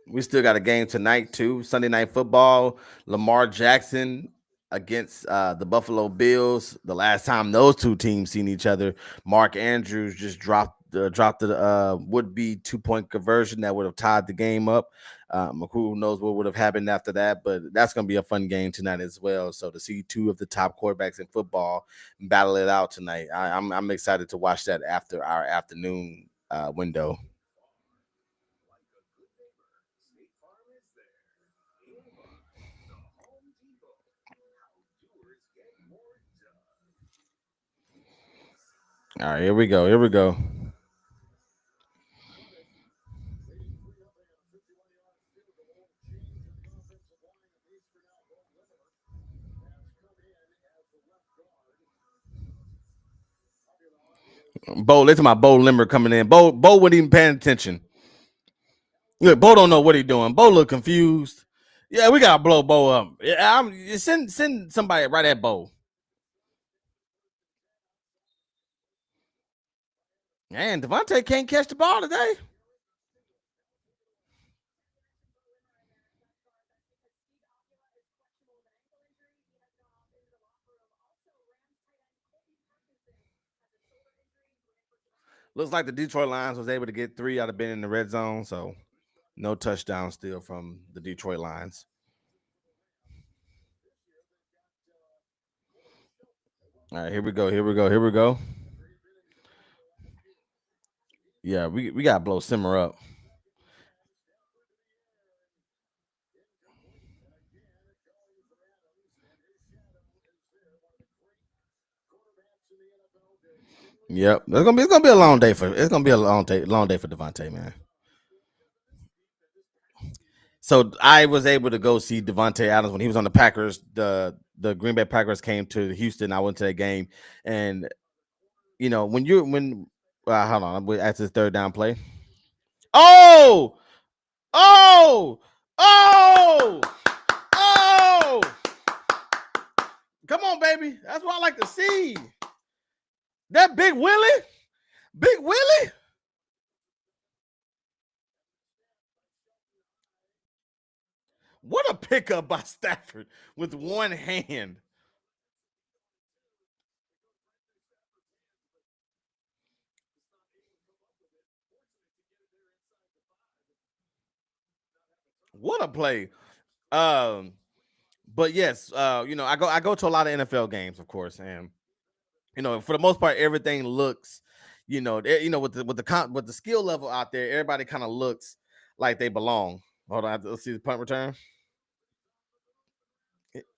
We still got a game tonight too. Sunday night football. Lamar Jackson against the Buffalo Bills. The last time those two teams seen each other, Mark Andrews just dropped the would be 2-point conversion that would have tied the game up. Who knows what would have happened after that? But that's going to be a fun game tonight as well. So to see two of the top quarterbacks in football battle it out tonight, I'm excited to watch that after our afternoon window. All right, here we go. Here we go. Bo, listen to my Bo Limber coming in. Bo wasn't even paying attention. Look, Bo don't know what he doing. Bo look confused. Yeah, we gotta blow Bo up. Yeah, send somebody right at Bo. Man, Devontae can't catch the ball today. Looks like the Detroit Lions was able to get 3 out of being in the red zone, so no touchdown still from the Detroit Lions. All right, here we go. Here we go. Here we go. Yeah, we gotta blow Simmer up. Yep, it's gonna be a long day for long day for Devontae, man. So I was able to go see Devontae Adams when he was on the Packers. The Green Bay Packers came to Houston. I went to that game, and when hold on, at this third down play. Oh, oh, oh, oh! Come on, baby. That's what I like to see. That Big Willie, Big Willie. What a pickup by Stafford with one hand. What a play. Um, but yes, I go to a lot of NFL games, of course, and for the most part, everything looks, with the skill level out there, everybody kind of looks like they belong. Hold on, let's see the punt return.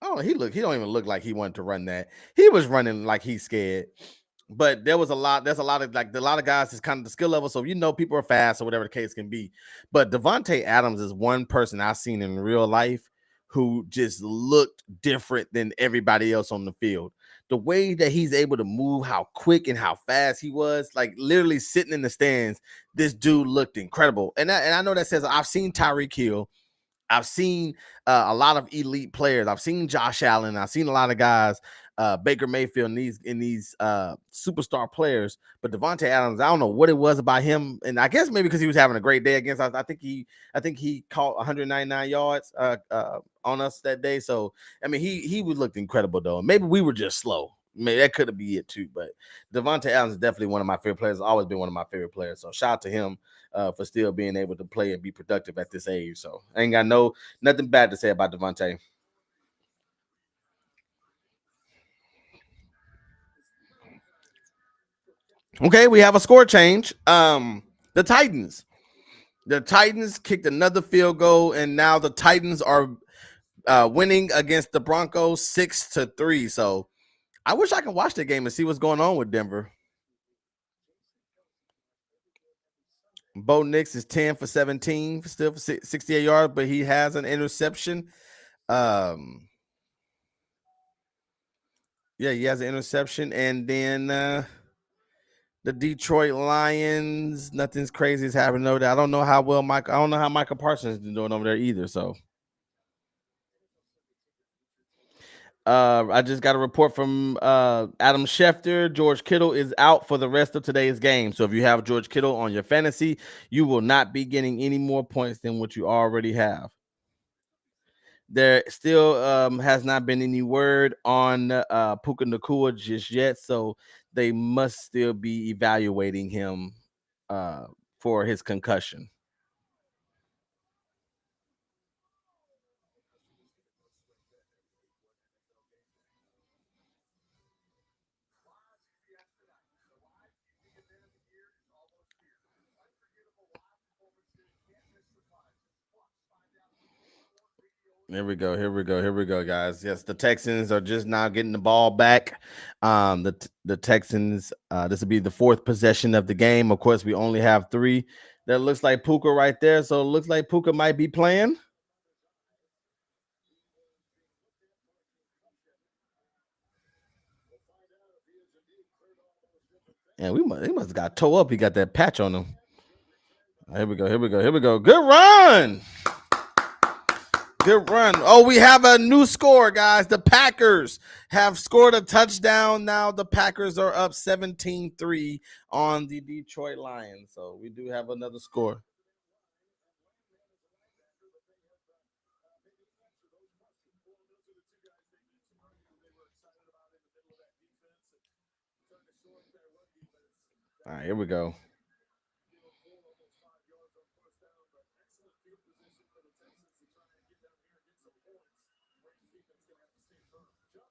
Oh, he don't even look like he wanted to run that. He was running like he's scared. But there's a lot of a lot of guys is kind of the skill level. So people are fast or whatever the case can be. But Devontae Adams is one person I've seen in real life who just looked different than everybody else on the field. The way that he's able to move, how quick and how fast he was, like literally sitting in the stands, this dude looked incredible. And I know that says I've seen Tyreek Hill. I've seen a lot of elite players. I've seen Josh Allen. I've seen a lot of guys, Baker Mayfield, and these superstar players. But Devontae Adams, I don't know what it was about him, and I guess maybe because he was having a great day against us. I think he caught 199 yards on us that day. So I mean, he would looked incredible though. Maybe we were just slow. Maybe that could be it too. But Devontae Adams is definitely one of my favorite players. Always been one of my favorite players. So shout out to him. For still being able to play and be productive at this age. So I ain't got nothing bad to say about Devontae. Okay, we have a score change. The Titans. The Titans kicked another field goal, and now the Titans are winning against the Broncos 6-3. So I wish I could watch the game and see what's going on with Denver. Bo Nix is 10 for 17, still for 68 yards, but he has an interception. Yeah, he has an interception, and then the Detroit Lions. Nothing's crazy is happening over there. I don't know how Michael Parsons is doing over there either. So, I just got a report from Adam Schefter. George Kittle is out for the rest of today's game. So, if you have George Kittle on your fantasy, you will not be getting any more points than what you already have. There still has not been any word on Puka Nacua just yet, so they must still be evaluating him for his concussion. Here we go. Here we go. Here we go, guys. Yes, the Texans are just now getting the ball back. The Texans. This will be the fourth possession of the game. Of course, we only have three. That looks like Puka right there. So it looks like Puka might be playing. And he must have got toe up. He got that patch on him. Here we go. Here we go. Here we go. Good run. Good run. Oh, we have a new score, guys. The Packers have scored a touchdown. Now the Packers are up 17-3 on the Detroit Lions. So we do have another score. All right, here we go.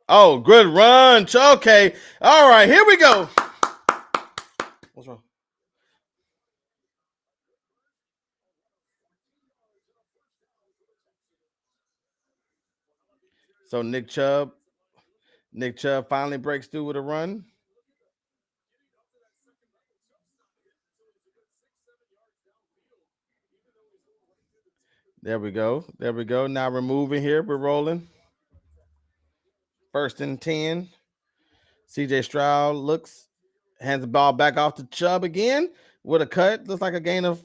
Oh, good run. Okay. All right, here we go. What's wrong? So Nick Chubb finally breaks through with a run. There we go. There we go. Now we're moving here. We're rolling. 1st and 10. CJ Stroud hands the ball back off to Chubb again with a cut. Looks like a gain of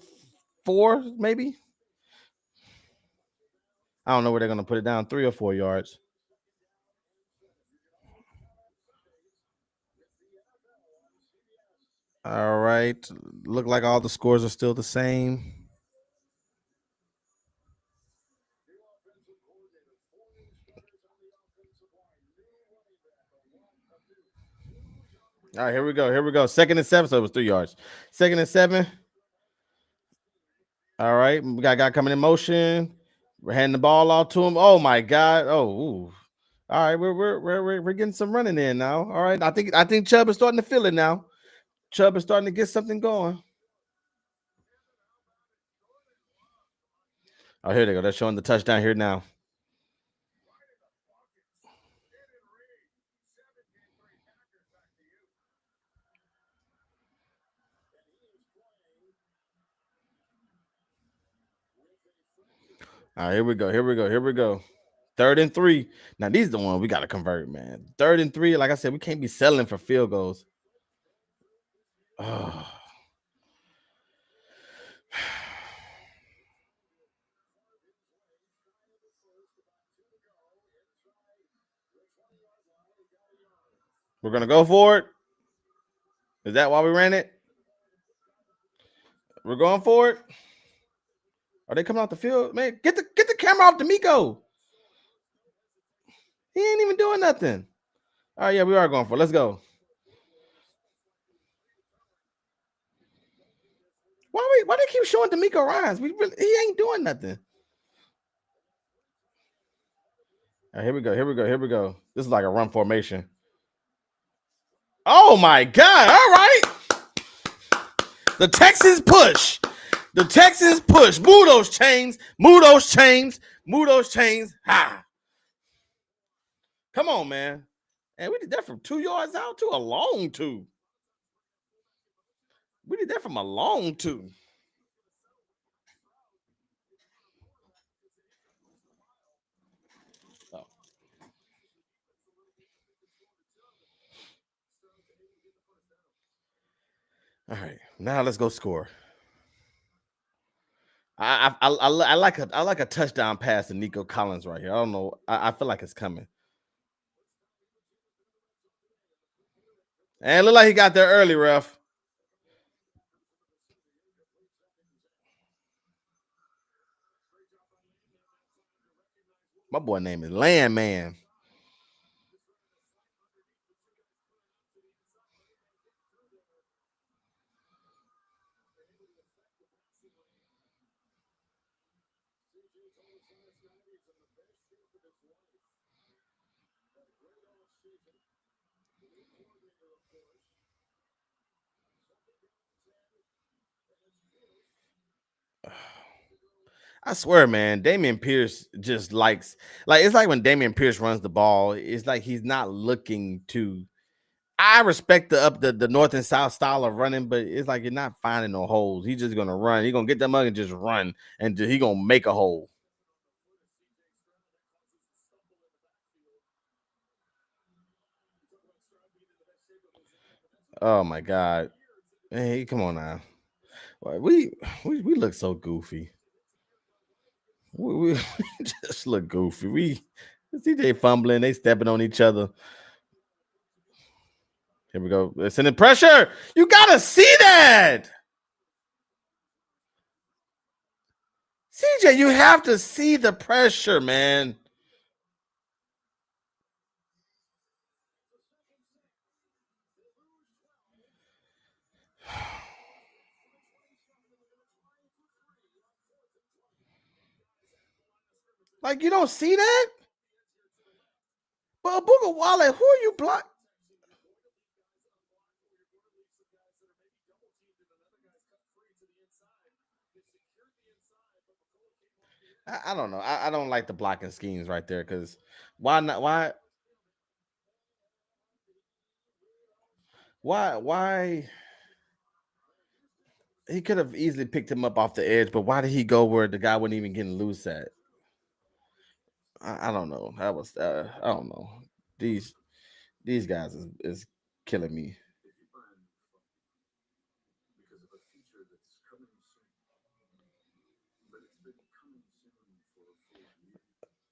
4, maybe. I don't know where they're going to put it down, 3 or 4 yards. All right. Look like all the scores are still the same. All right, here we go. Here we go. 2nd and 7. So it was 3 yards. 2nd and 7. All right. We got a guy coming in motion. We're handing the ball off to him. Oh my God. Oh, ooh. All right. We're getting some running in now. All right. I think Chubb is starting to feel it now. Chubb is starting to get something going. Oh, here they go. They're showing the touchdown here now. All right, here we go. Here we go. Here we go. 3rd and 3. Now these are the ones we got to convert, man. 3rd and 3. Like I said, we can't be settling for field goals. Oh. We're gonna go for it. Is that why we ran it? We're going for it. Are they coming off the field? Man, get the camera off D'Amico. He ain't even doing nothing. All right, yeah, we are going for it. Let's go. Why they keep showing D'Amico Ryans? He ain't doing nothing. All right, here we go. This is like a run formation. Oh my God! All right, the Texans push. Move those chains. Ha! Come on, man. And we did that from 2 yards out to a long 2. We did that from a long 2. Oh. All right, now let's go score. I like a touchdown pass to Nico Collins right here. I don't know. I feel like it's coming. And it looked like he got there early, ref. My boy name is Landman. I swear, man, Damian Pierce just likes it's like when Damian Pierce runs the ball, it's like he's not looking to. I respect the north and south style of running, but it's like you're not finding no holes. He's just gonna run. He's gonna get that mug and just run, and he gonna make a hole. Oh my God! Hey, come on now. We look so goofy. We just look goofy. We CJ fumbling, they stepping on each other. Here we go. Listen to pressure. You gotta see that. CJ, you have to see the pressure, man. Like, you don't see that? But Booga Wallet, who are you blocking? I don't know. I don't like the blocking schemes right there because why not? Why? He could have easily picked him up off the edge, but why did he go where the guy wasn't even getting loose at? I don't know. I don't know. These guys is killing me.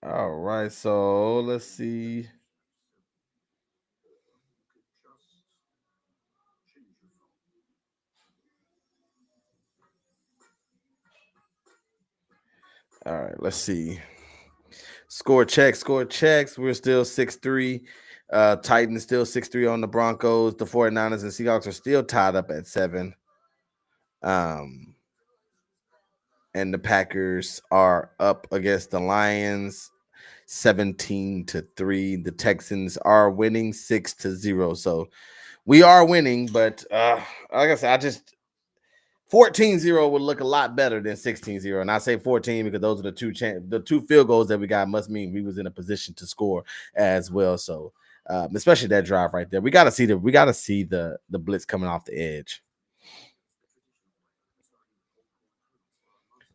All right, so let's see. All right, let's see. Score checks. We're still 6-3. Titans still 6-3 on the Broncos. The 49ers and Seahawks are still tied up at 7. And the Packers are up against the Lions 17-3. The Texans are winning 6-0. So we are winning, but like I said, 14-0 would look a lot better than 16-0. And I say 14 because those are the two field goals that we got must mean we was in a position to score as well. So especially that drive right there. We gotta see the blitz coming off the edge.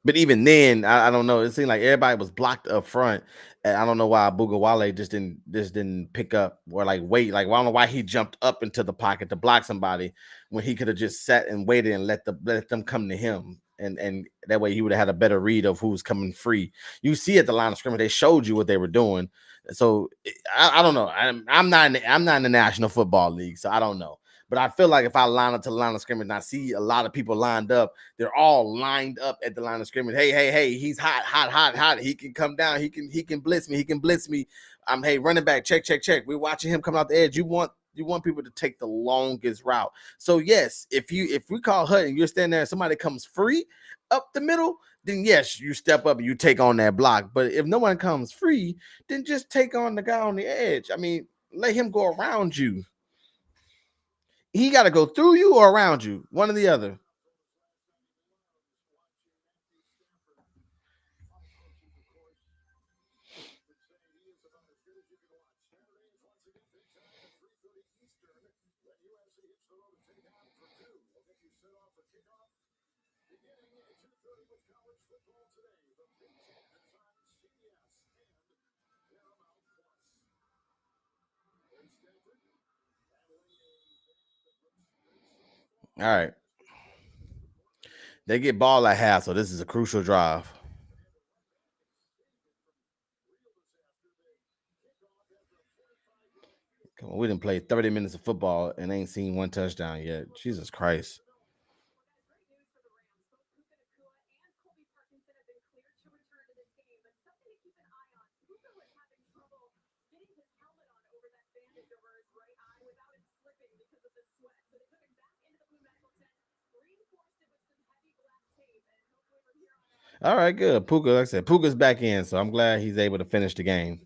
But even then, I don't know. It seemed like everybody was blocked up front. And I don't know why Bugawale just didn't pick up or like wait. Like, well, I don't know why he jumped up into the pocket to block somebody when he could have just sat and waited and let them come to him. And that way he would have had a better read of who's coming free. You see at the line of scrimmage, they showed you what they were doing. So I don't know. I'm not in the National Football League, so I don't know. But I feel like if I line up to the line of scrimmage and I see a lot of people lined up, they're all lined up at the line of scrimmage. Hey, he's hot, hot, hot, hot. He can come down. He can blitz me. He can blitz me. Hey, running back, check. We're watching him come out the edge. You want people to take the longest route. So yes, if we call hut and you're standing there and somebody comes free up the middle, then yes, you step up and you take on that block. But if no one comes free, then just take on the guy on the edge. I mean, let him go around you. He got to go through you or around you, one or the other. All right. They get ball at half, so this is a crucial drive. Come on, we didn't play 30 minutes of football and ain't seen one touchdown yet. Jesus Christ. All right, good. Puka, like I said, Puka's back in, so I'm glad he's able to finish the game.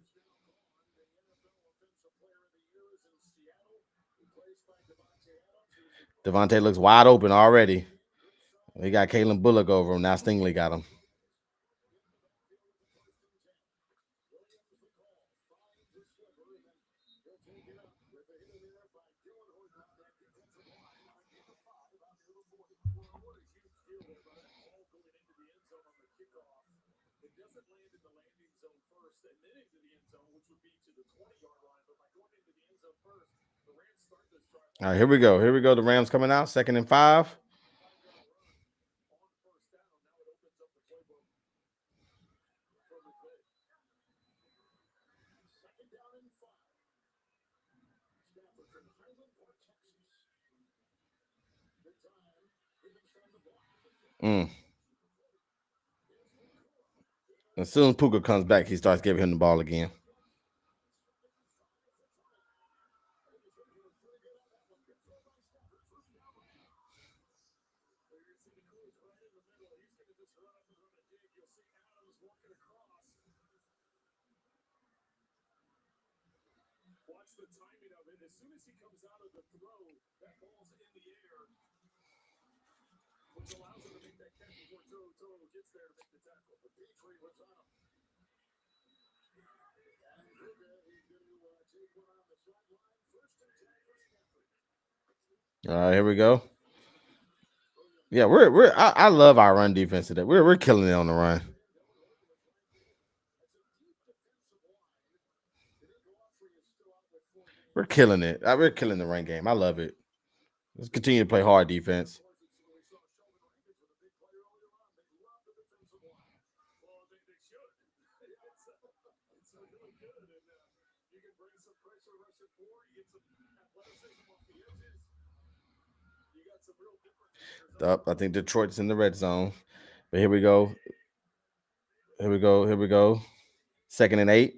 Devontae looks wide open already. He got Kalen Bullock over him. Now Stingley got him. All right, here we go. Here we go. The Rams coming out. 2nd and 5. Mm. As soon as Puka comes back, he starts giving him the ball again. All right, here we go. Yeah, I love our run defense today. We're killing it on the run. We're killing it. We're killing the run game. I love it. Let's continue to play hard defense. Up, I think Detroit's in the red zone. But here we go. Here we go. Here we go. 2nd and 8.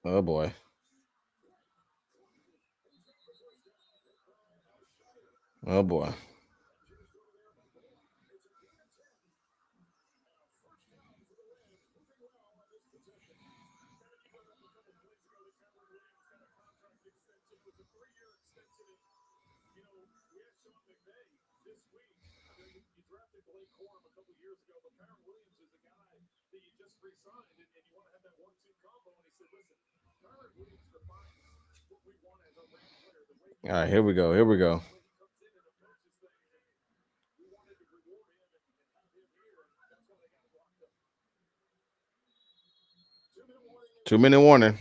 Oh boy. Oh boy. All right, here we go. Here we go. 2 minute warning.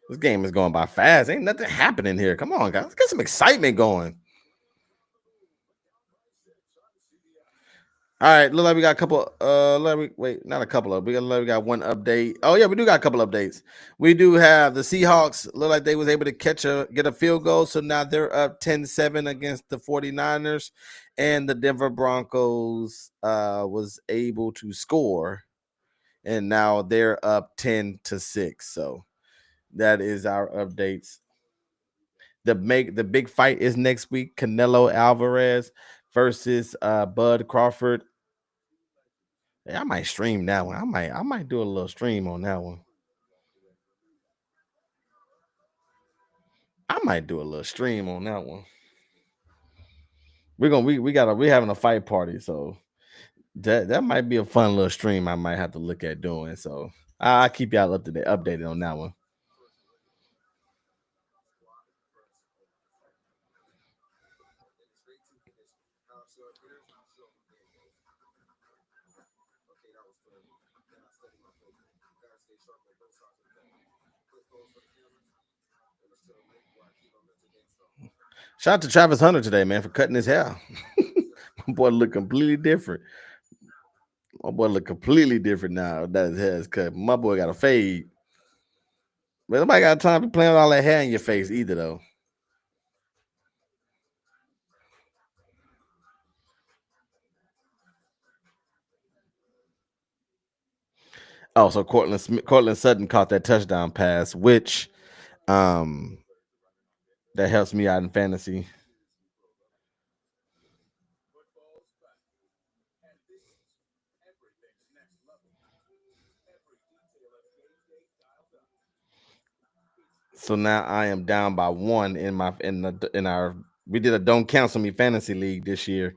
This game is going by fast. Ain't nothing happening here. Come on, guys. Let's get some excitement going. All right, look like we got a couple. Wait, not a couple of. We got one update. Oh yeah, we do got a couple updates. We do have the Seahawks. Look like they was able to get a field goal, so now they're up 10-7 against the 49ers, and the Denver Broncos was able to score, and now they're up 10-6. So that is our updates. The big fight is next week. Canelo Alvarez versus Bud Crawford. Yeah, I might stream that one. I might do a little stream on that one. I might do a little stream on that one. We having a fight party, so that might be a fun little stream I might have to look at doing. So I'll keep y'all up to date, updated on that one. Shout out to Travis Hunter today, man, for cutting his hair. My boy look completely different. My boy look completely different now that his hair is cut. My boy got a fade. But nobody got time to play with all that hair in your face either, though. Oh, so Cortland Sutton caught that touchdown pass, which that helps me out in fantasy. So now I am down by one in our we did a don't cancel me fantasy league this year.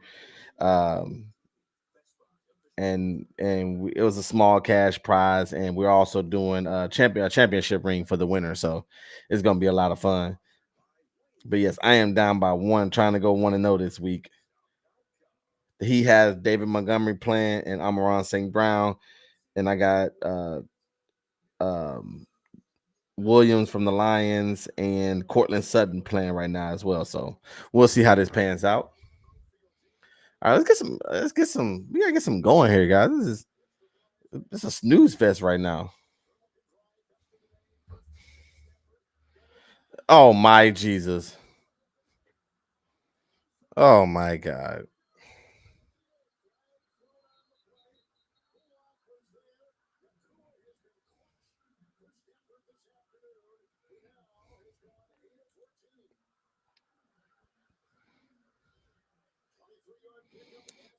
It was a small cash prize, and we're also doing a championship ring for the winner. So it's gonna be a lot of fun. But yes, I am down by one, trying to go 1-0 this week. He has David Montgomery playing and Amon-Ra St. Brown, and I got Williams from the Lions and Cortland Sutton playing right now as well. So we'll see how this pans out. All right, let's get some. We gotta get some going here, guys. This is a snooze fest right now. Oh my Jesus. Oh my God.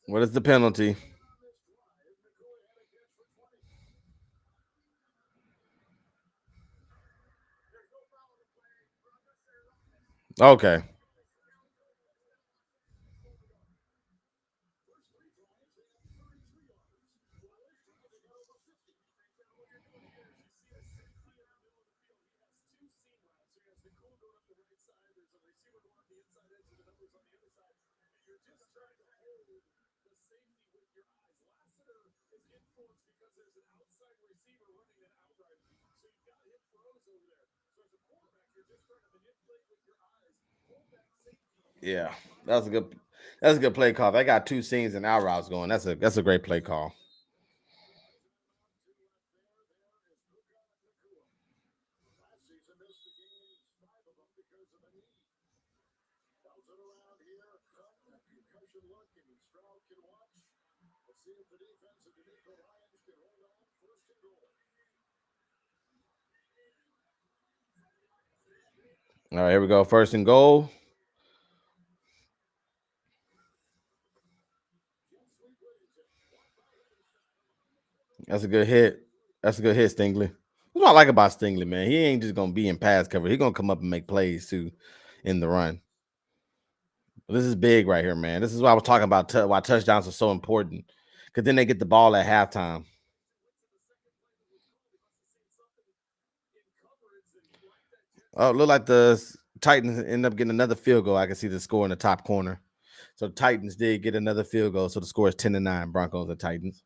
What is the penalty? Okay. Yeah, that's a good play call. I got two scenes and out routes going. That's a great play call. All right, here we go. First and goal. That's a good hit. That's a good hit, Stingley. That's what I like about Stingley, man. He ain't just gonna be in pass cover. He's gonna come up and make plays too in the run. This is big right here, man. This is what I was talking about. Why touchdowns are so important, because then they get the ball at halftime. Oh, look like the Titans end up getting another field goal. I can see the score in the top corner. So the Titans did get another field goal. So the score is 10-9. Broncos and Titans.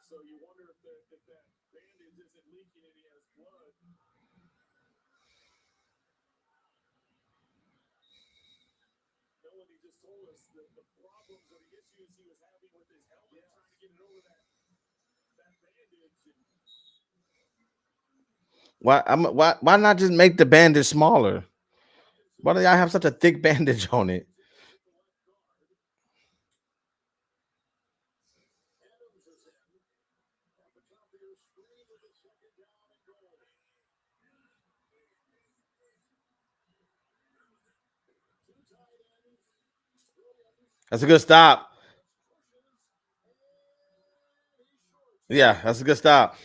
So you wonder if that bandage isn't leaking and he has blood. Melanie just told us the problems or the issues he was having with his helmet, trying to get it over that bandage. Why not just make the bandage smaller? Why do y'all have such a thick bandage on it? That's a good stop. Yeah, that's a good stop.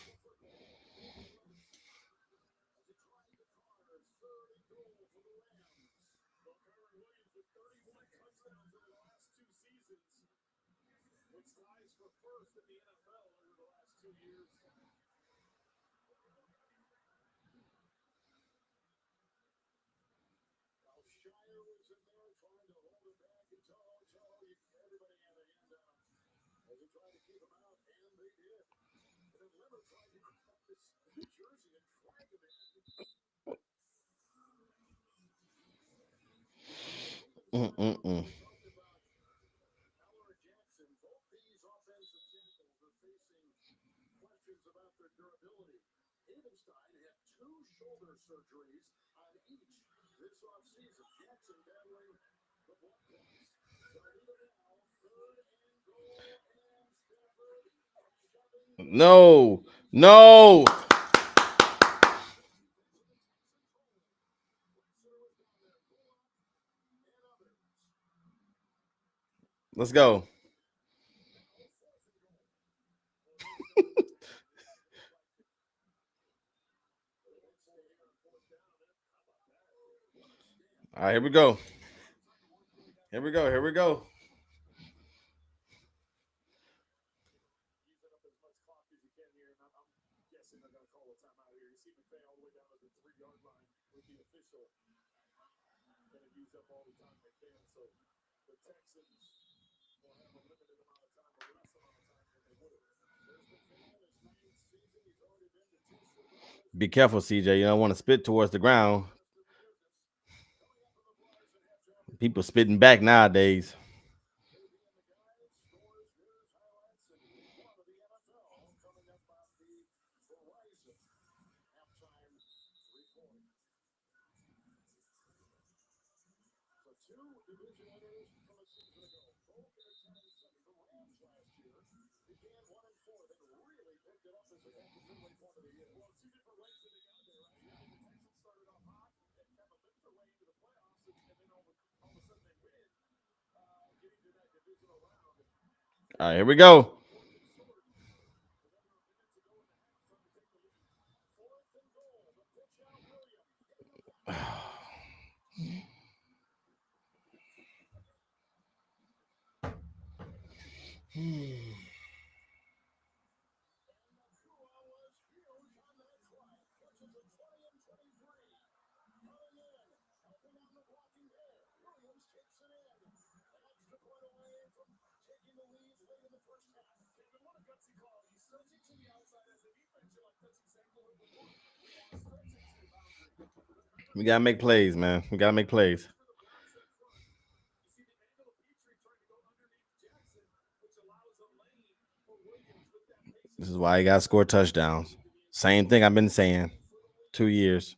Mm-mm-mm. No, no. Let's go. All right, here we go. Here we go. Here we go. Use up all the time they can. So the Texans will have a limited amount of time, or less amount of time than they would have. There's McVay in his ninth season. He's already been to 2 Super Bowls. Be careful, CJ. You don't want to spit towards the ground. People spitting back nowadays. All right, here we go. We gotta make plays, man. We gotta make plays. This is why you gotta score touchdowns. Same thing I've been saying. 2 years.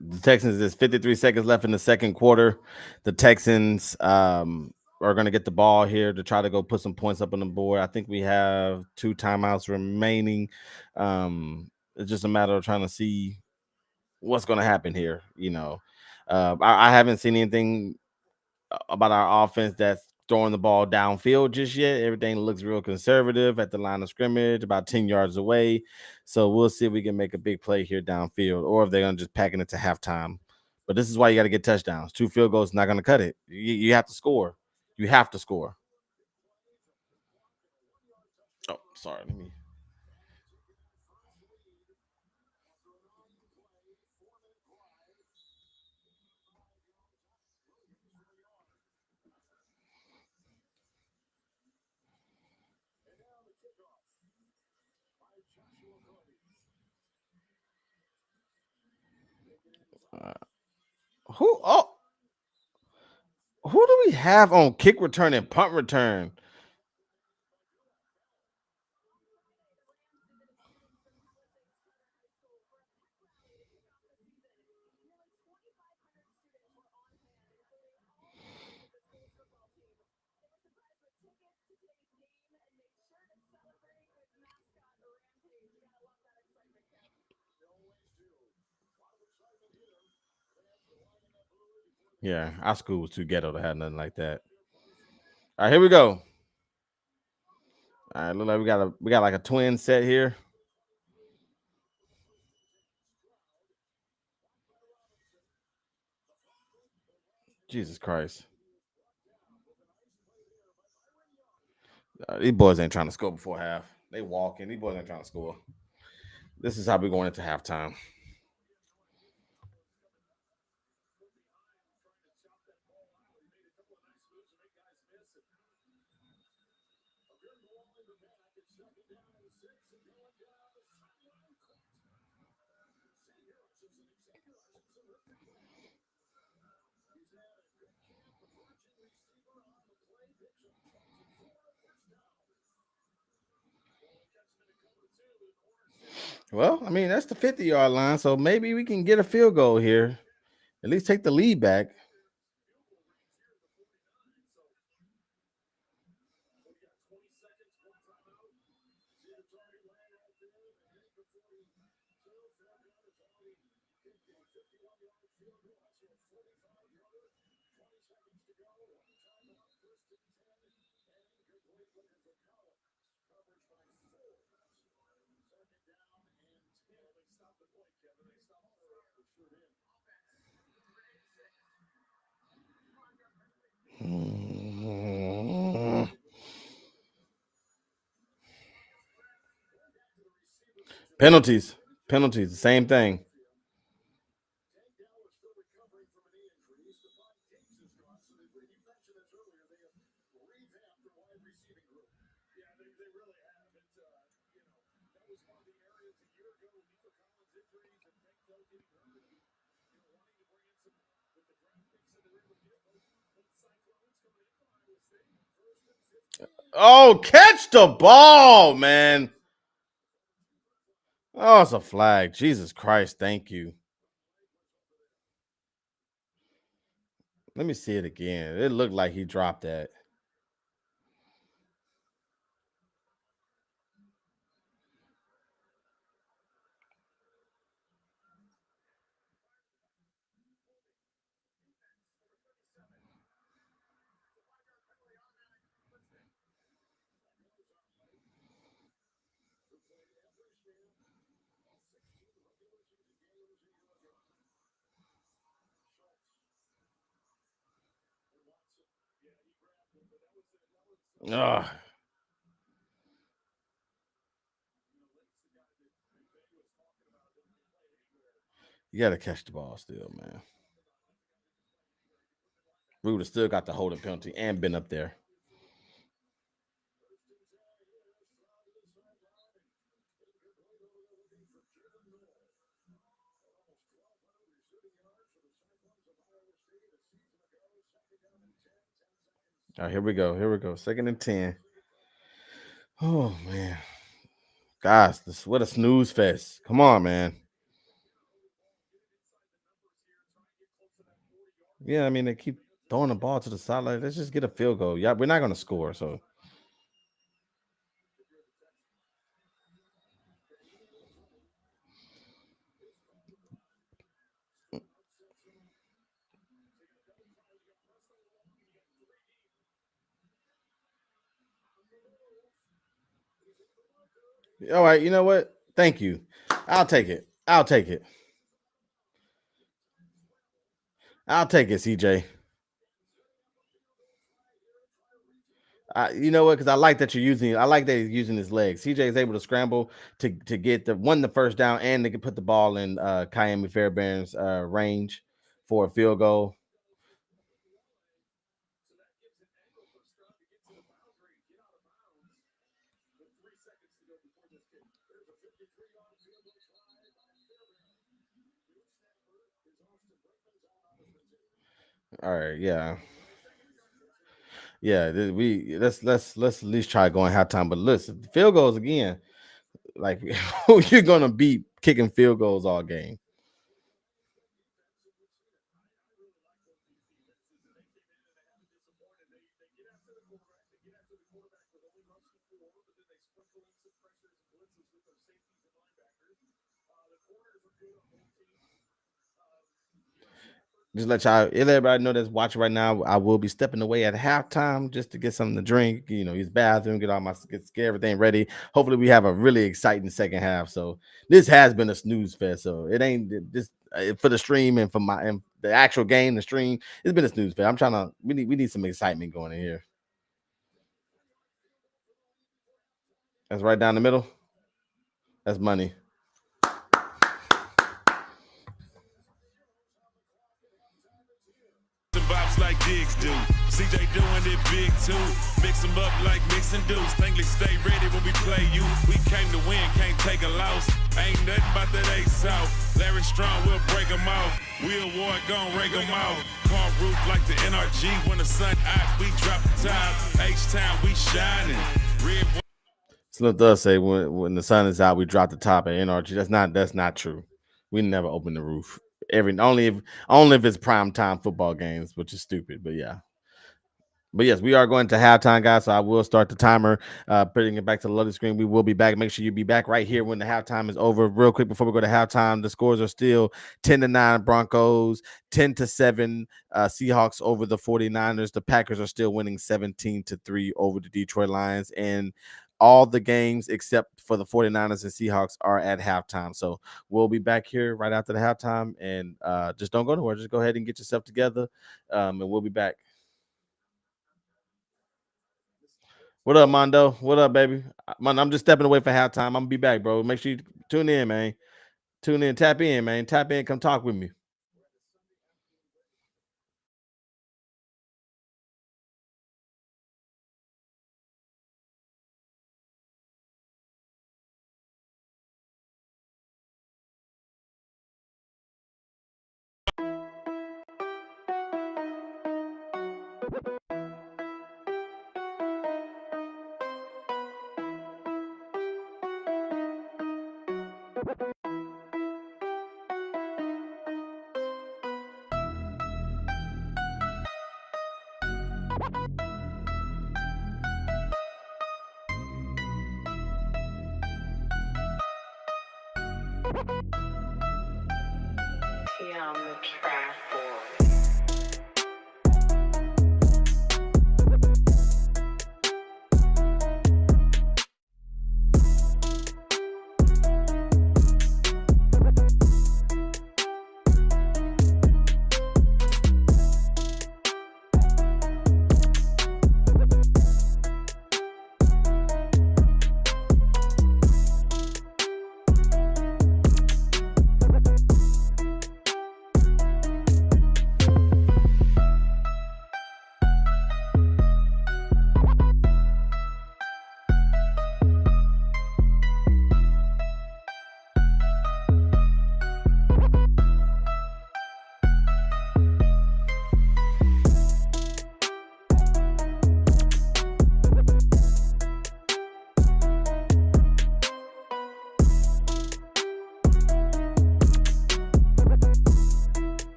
The Texans, there's 53 seconds left in the second quarter. The Texans are going to get the ball here to try to go put some points up on the board. I think we have 2 timeouts remaining. It's just a matter of trying to see what's going to happen here. I haven't seen anything about our offense that's throwing the ball downfield just yet. Everything looks real conservative at the line of scrimmage, about 10 yards away. So we'll see if we can make a big play here downfield, or if they're going to just pack it to halftime. But this is why you got to get touchdowns. 2 field goals is not going to cut it. You have to score. You have to score. Oh, sorry. Let me. Uh, who? Oh, who do we have on kick return and punt return? Yeah, our school was too ghetto to have nothing like that. All right, here we go. All right, look like we got like a twin set here. Jesus Christ. These boys ain't trying to score before half. They walking. These boys ain't trying to score. This is how we going into halftime. Well, I mean, that's the 50-yard line, so maybe we can get a field goal here. At least take the lead back. Penalties. Penalties, the same thing. Oh, catch the ball, man. Oh, it's a flag. Jesus Christ, thank you. Let me see it again. It looked like he dropped that. Ugh. You got to catch the ball still, man. We would have still got the holding penalty and been up there. All right, here we go. Here we go. 2nd and 10. Oh, man. Guys, what a snooze fest. Come on, man. Yeah, I mean, they keep throwing the ball to the sideline. Let's just get a field goal. Yeah, we're not going to score. So, All right, you know what? Thank you. I'll take it. I'll take it. I'll take it, CJ. You know what? Because I like that you're using. I like that he's using his legs. CJ is able to scramble to get the first down and to put the ball in Miami Fairbairn's range for a field goal. All right, yeah. Yeah, we let's at least try going halftime. But listen, field goals again. Like who you're gonna beat kicking field goals all game? Just let everybody know that's watching right now. I will be stepping away at halftime just to get something to drink, use bathroom, get everything ready. Hopefully, we have a really exciting second half. So this has been a snooze fest. So it ain't this for the stream and for and the actual game, the stream. It's been a snooze fest. I'm trying to. We need some excitement going in here. That's right down the middle. That's money. Bops like Diggs do. CJ doing it big too. Mix them up like mix and do. Stingley stay ready when we play you. We came to win, can't take a loss. Ain't nothing but that A South. Larry Strong will break them off. Will Ward gon' rake them off. Car roof like the NRG. When the sun out, we drop the top. H-Town, we shining. Red. Slim does say when the sun is out, we drop the top at NRG. That's not true. We never open the roof. Only if it's prime time football games, which is stupid. But yeah. But yes, we are going to halftime, guys. So I will start the timer, putting it back to the loading screen. We will be back. Make sure you be back right here when the halftime is over. Real quick before we go to halftime, the scores are still 10-9 Broncos, 10-7 Seahawks over the 49ers. The Packers are still winning 17-3 over the Detroit Lions. And all the games except for the 49ers and Seahawks are at halftime. So we'll be back here right after the halftime. And just don't go nowhere. Just go ahead and get yourself together. And we'll be back. What up, Mondo? What up, baby? I'm just stepping away for halftime. I'm gonna be back, bro. Make sure you tune in, man. Tune in, tap in, man. Tap in, come talk with me. On the track board.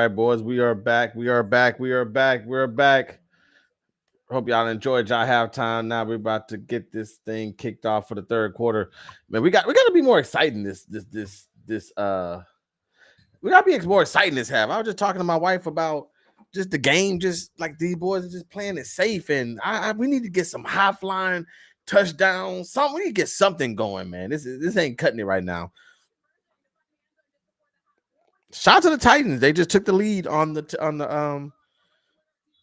right, boys. We are back. We are back. We are back. We're back. Hope y'all enjoyed y'all halftime. Now we're about to get this thing kicked off for the third quarter. Man, we got to be more exciting this we gotta be more exciting this half. I was just talking to my wife about just the game, just like these boys are just playing it safe, and we need to get some high flying touchdowns. Something, we need to get something going, man. This ain't cutting it right now. Shout out to the Titans. They just took the lead on the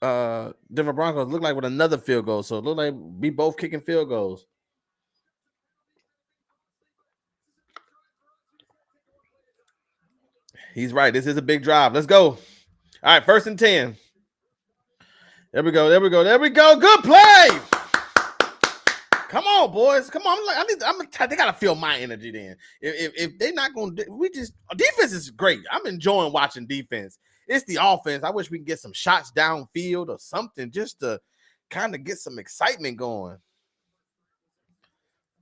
Denver Broncos. Look like with another field goal. So it looked like we both kicking field goals. He's right. This is a big drive. Let's go. All right, 1st and 10. There we go. There we go. There we go. Good play. Come on, boys. Come on. They gotta feel my energy then. If they're not gonna, defense is great. I'm enjoying watching defense. It's the offense. I wish we can get some shots downfield or something just to kind of get some excitement going.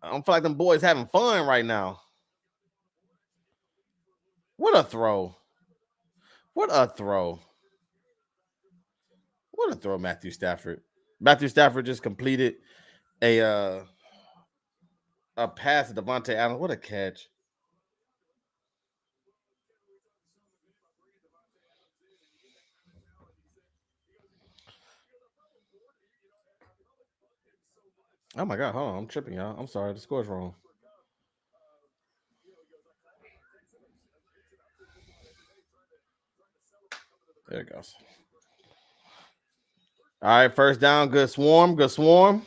I don't feel like them boys having fun right now. What a throw. What a throw. What a throw, Matthew Stafford. Matthew Stafford just completed a pass to Devontae Adams. What a catch. Oh my God, hold on. I'm tripping, y'all. I'm sorry. The score's wrong. There it goes. All right, 1st down. Good swarm. Good swarm.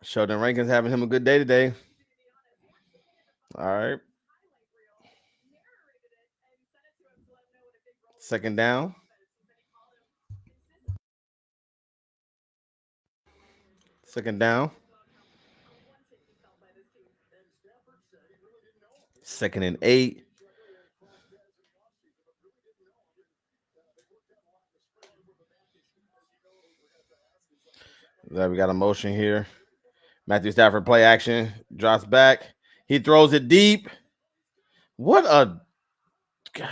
Sheldon Rankins having him a good day today. All right. 2nd down. 2nd down. 2nd and 8. There we got a motion here. Matthew Stafford play action. Drops back. He throws it deep. What a... God.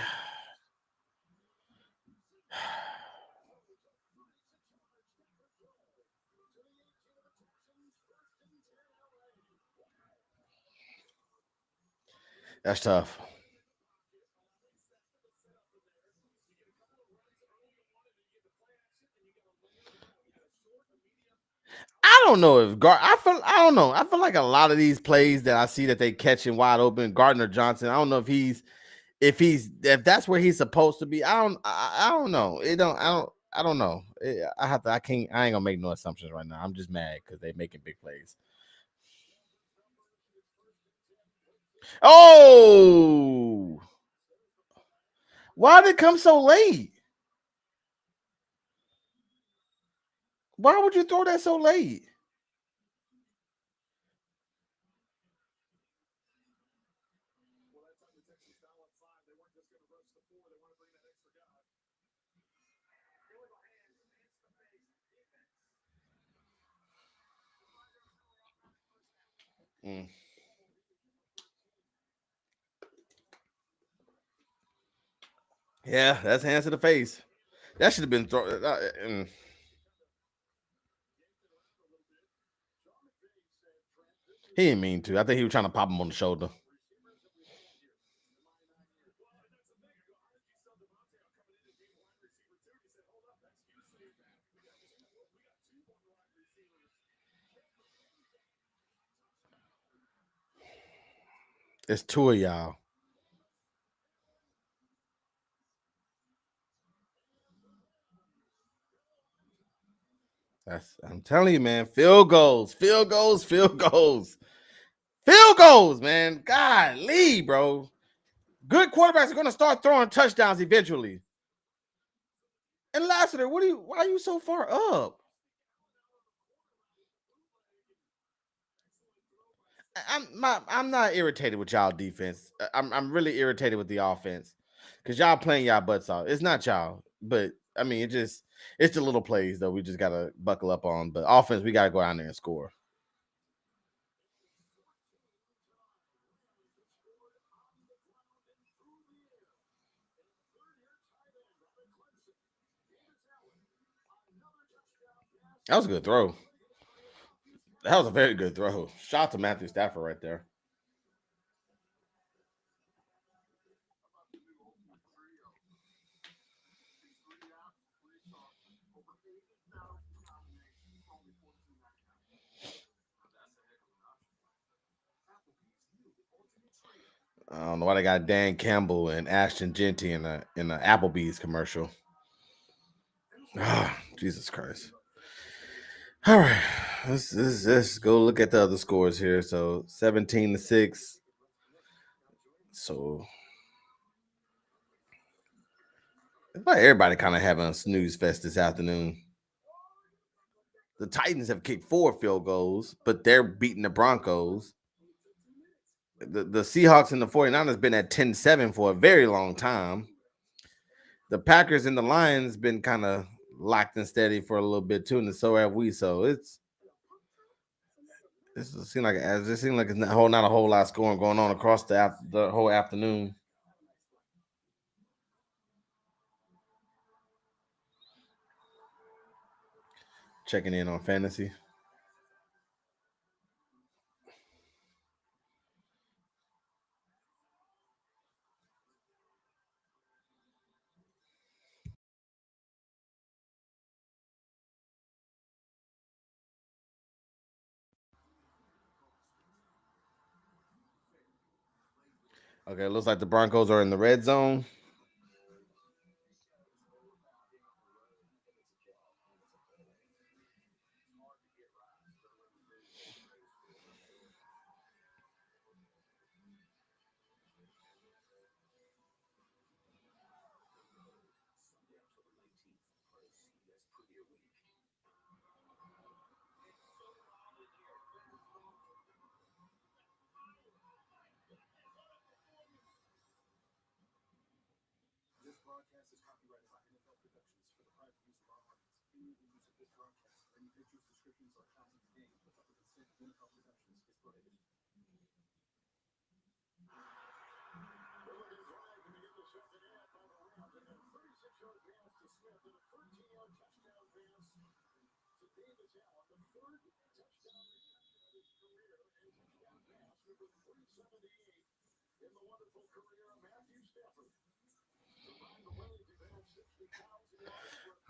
That's tough. I don't know if I don't know. I feel like a lot of these plays that I see that they catching wide open, Gardner Johnson. I don't know if that's where he's supposed to be. I don't know. I don't know. I ain't gonna make no assumptions right now. I'm just mad because they're making big plays. Oh, why did it come so late? Why would you throw that so late? Yeah, that's hands to the face. That should have been thrown. He didn't mean to. I think he was trying to pop him on the shoulder. It's 2 of y'all. I'm telling you, man. Field goals, field goals, field goals, field goals, man. Golly, bro. Good quarterbacks are going to start throwing touchdowns eventually. And Lassiter, why are you so far up? I'm not irritated with y'all defense. I'm really irritated with the offense because y'all playing y'all butts off. It's not y'all, but I mean it's the little plays though. We just gotta buckle up on. But offense, we gotta go out there and score. That was a good throw. That was a very good throw. Shout out to Matthew Stafford right there. I don't know why they got Dan Campbell and Ashton Genty in a Applebee's commercial. Ah, Jesus Christ. All right. Let's go look at the other scores here. So 17-6. So it's like everybody kind of having a snooze fest this afternoon. The Titans have kicked 4 field goals, but they're beating the Broncos. The Seahawks and the 49ers been at 10-7 for a very long time. The Packers and the Lions been kind of locked and steady for a little bit too, and so have we. So it seems like it's not a whole lot of scoring going on across the whole afternoon. Checking in on fantasy. Okay, it looks like the Broncos are in the red zone.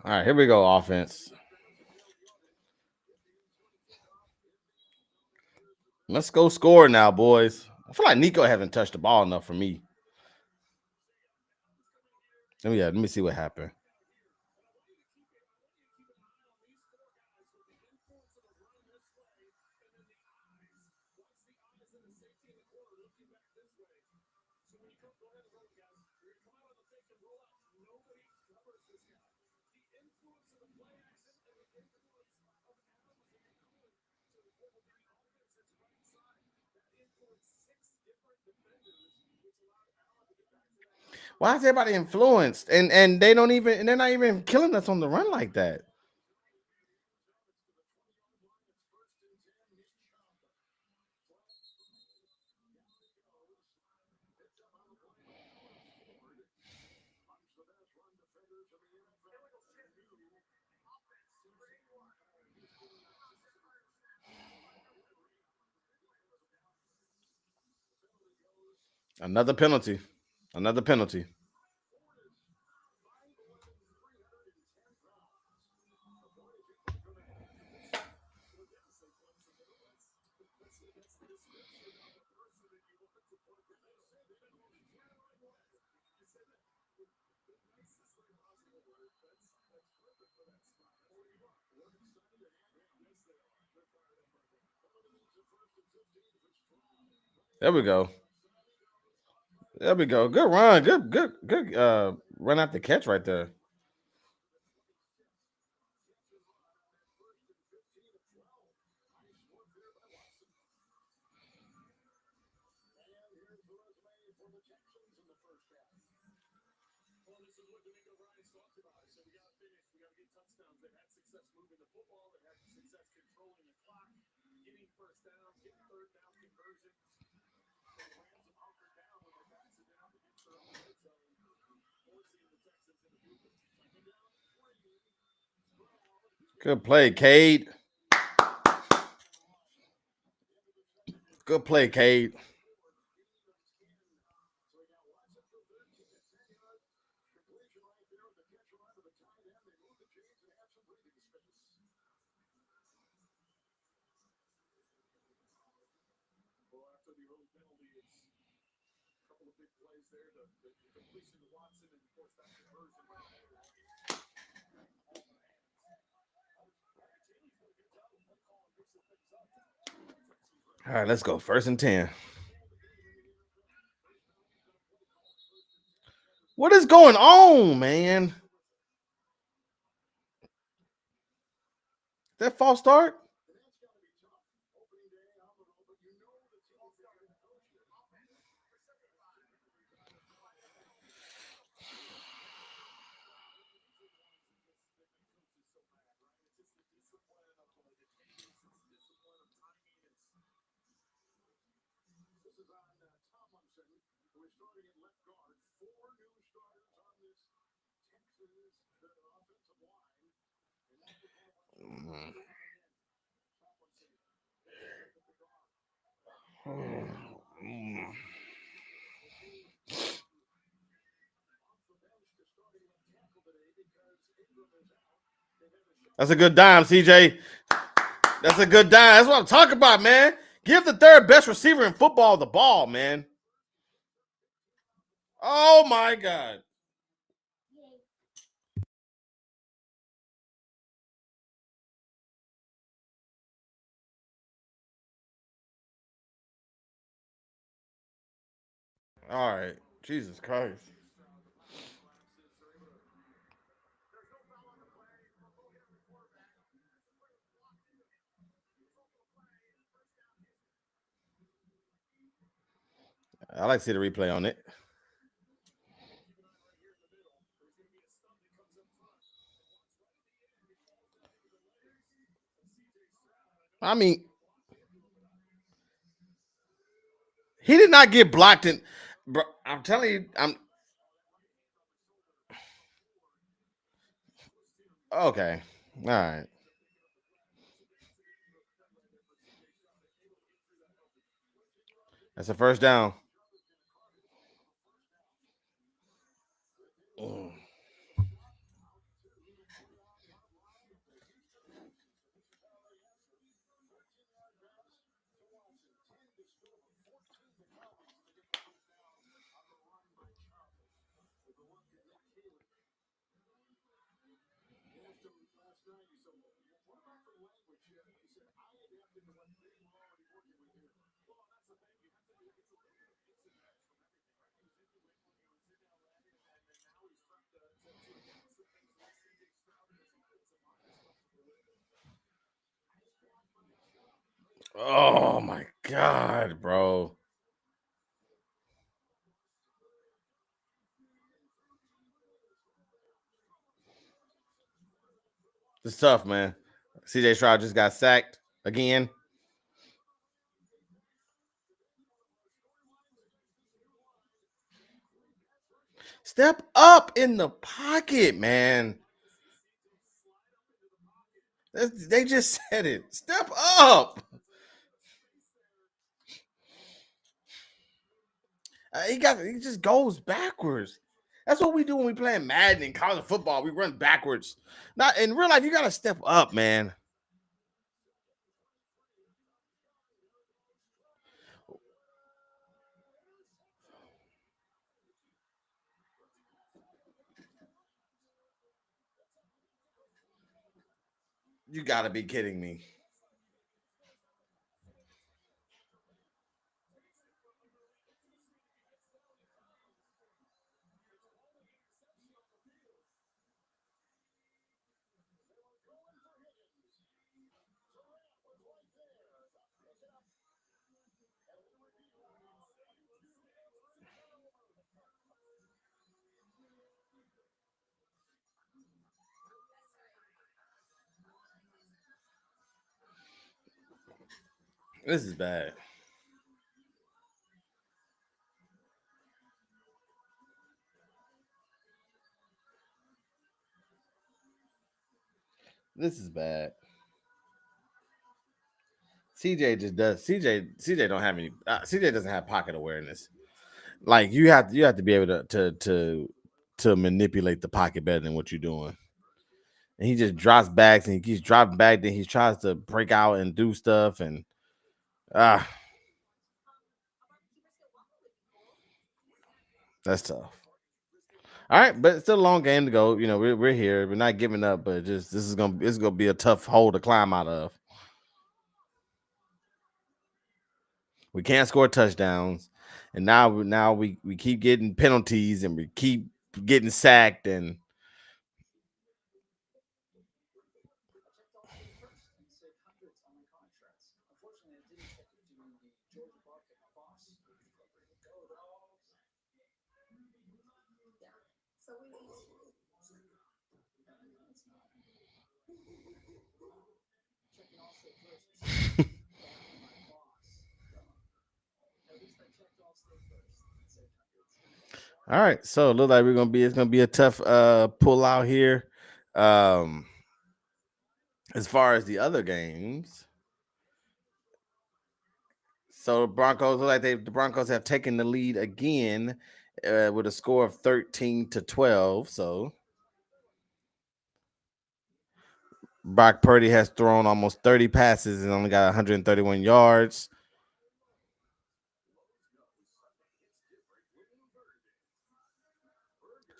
All right, here we go, offense. Let's go score now, boys. I feel like Nico haven't touched the ball enough for me. Let me see what happened. Why is everybody influenced? And they're not even killing us on the run like that. Another penalty. Another penalty. There we go. There we go. Good run. Good run out the catch right there. Good play, Cade. Good play, Cade. Well, after the early penalty, it's a couple of big plays there. The completion to Watson, and of course that conversion. All right, let's go. 1st and 10. What is going on, man? That false start? This is on Tomlinson, who is starting at left guard. 4 new starters on this Texans offensive line. And that's the Mm. That's a good dime, CJ. That's a good dime. That's what I'm talking about, man. Give the 3rd best receiver in football the ball, man. Oh, my God. All right. Jesus Christ. I like to see the replay on it. I mean, he did not get blocked in. Bro, I'm telling you, I'm okay. All right. That's a 1st down. Mm. Oh my God, bro. It's tough, man. CJ Stroud just got sacked again. Step up in the pocket, man. They just said it. Step up. He just goes backwards. That's what we do when we play Madden in college football. We run backwards. Not in real life, you gotta step up, man. You gotta be kidding me. This is bad. This is bad. CJ just does. CJ don't have any. CJ doesn't have pocket awareness. Like you have to be able to manipulate the pocket better than what you're doing. And he just drops bags and he keeps dropping back. Then he tries to break out and do stuff and ah, that's tough. All right, but it's still a long game to go. You know, we're here. We're not giving up, but just this is gonna be a tough hole to climb out of. We can't score touchdowns, and now we keep getting penalties and we keep getting sacked and all right. So it looks like it's gonna be a tough pull out here. Um as far as the other games. So Broncos look like the Broncos have taken the lead again with a score of 13-12. So Brock Purdy has thrown almost 30 passes and only got 131 yards.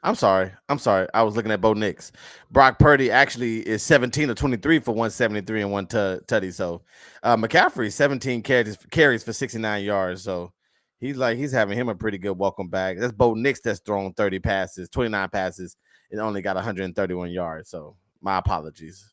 I'm sorry. I was looking at Bo Nix. Brock Purdy actually is 17-23 for 173 and one tutty. So McCaffrey 17 carries for 69 yards. So he's having him a pretty good welcome back. That's Bo Nix that's thrown 30 passes, 29 passes, and only got 131 yards. So my apologies.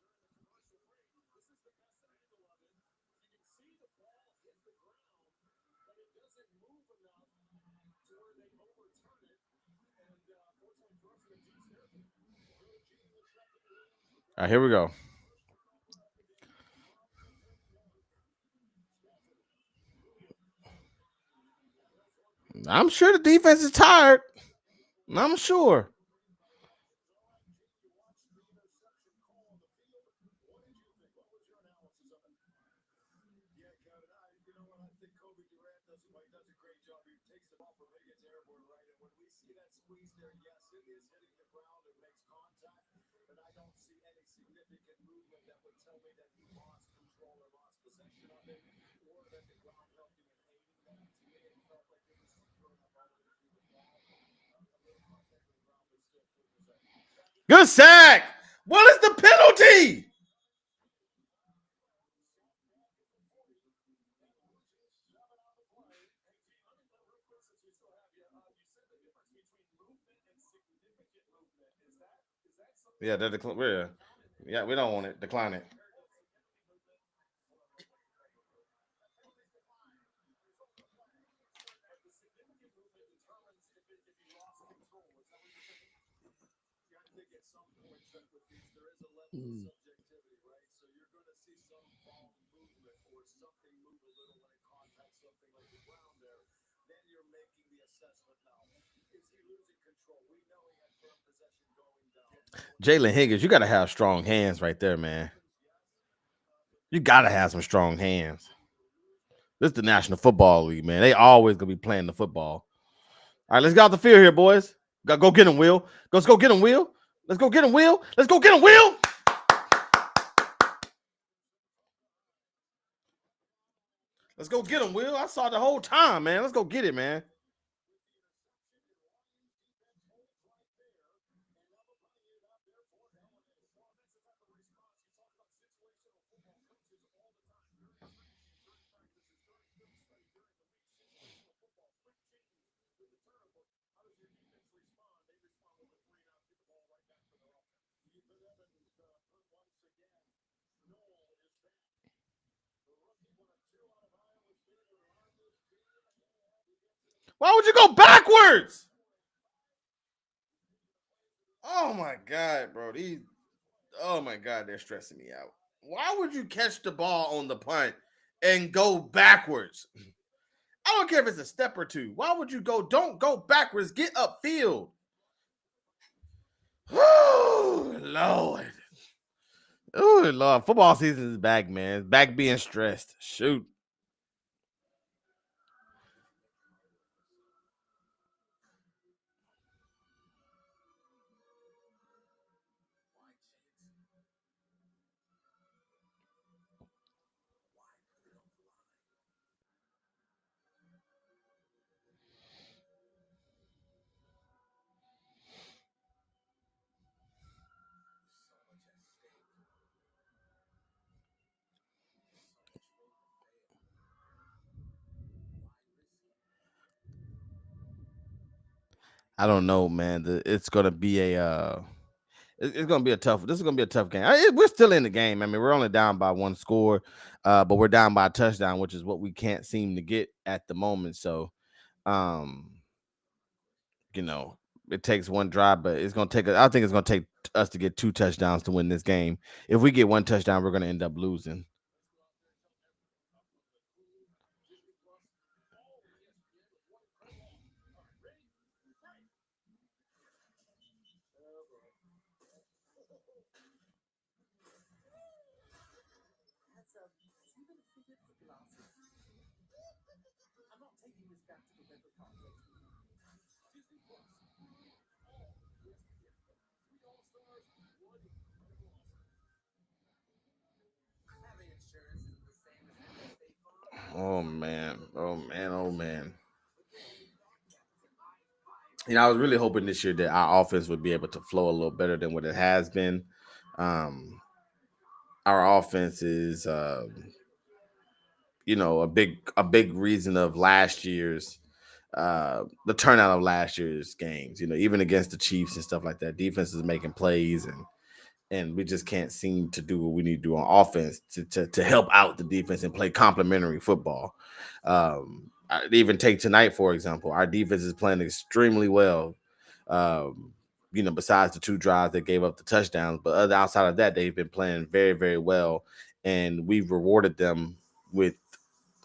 All right, here we go. I'm sure the defense is tired. I'm sure. Good sack. What is the penalty? Yeah, we don't want it. Decline it. Jalen Higgins, you got to have strong hands right there, man. You got to have some strong hands. This is the National Football League, man. They always gonna be playing the football. All right, let's get out the field here, boys. Go get him, Will. Let's go get him, Will. Let's go get him, Will. Let's go get him, Will. Let's go get him, Will. I saw the whole time, man. Let's go get it, man. Why would you go backwards? Oh my god, bro. Oh my god, they're stressing me out. Why would you catch the ball on the punt and go backwards? I don't care if it's a step or two. Why would you go? Don't go backwards. Get upfield. Oh, Lord. Oh Lord, football season is back, man. It's back being stressed. Shoot. I don't know, man. It's gonna be a it's gonna be a tough. This is gonna be a tough game. We're still in the game. I mean, we're only down by one score, but we're down by a touchdown, which is what we can't seem to get at the moment. So, um, you know, it takes one drive, but it's gonna take. I think it's gonna take us to get two touchdowns to win this game. If we get one touchdown, we're gonna end up losing. Oh man, oh man, oh man. I was really hoping this year that our offense would be able to flow a little better than what it has been. Um, our offense is, a big reason of last year's the turnout of last year's games. Even against the Chiefs and stuff like that, defense is making plays and we just can't seem to do what we need to do on offense to help out the defense and play complementary football. Even take tonight, for example. Our defense is playing extremely well. Besides the two drives that gave up the touchdowns, but outside of that, they've been playing very, very well, and we've rewarded them with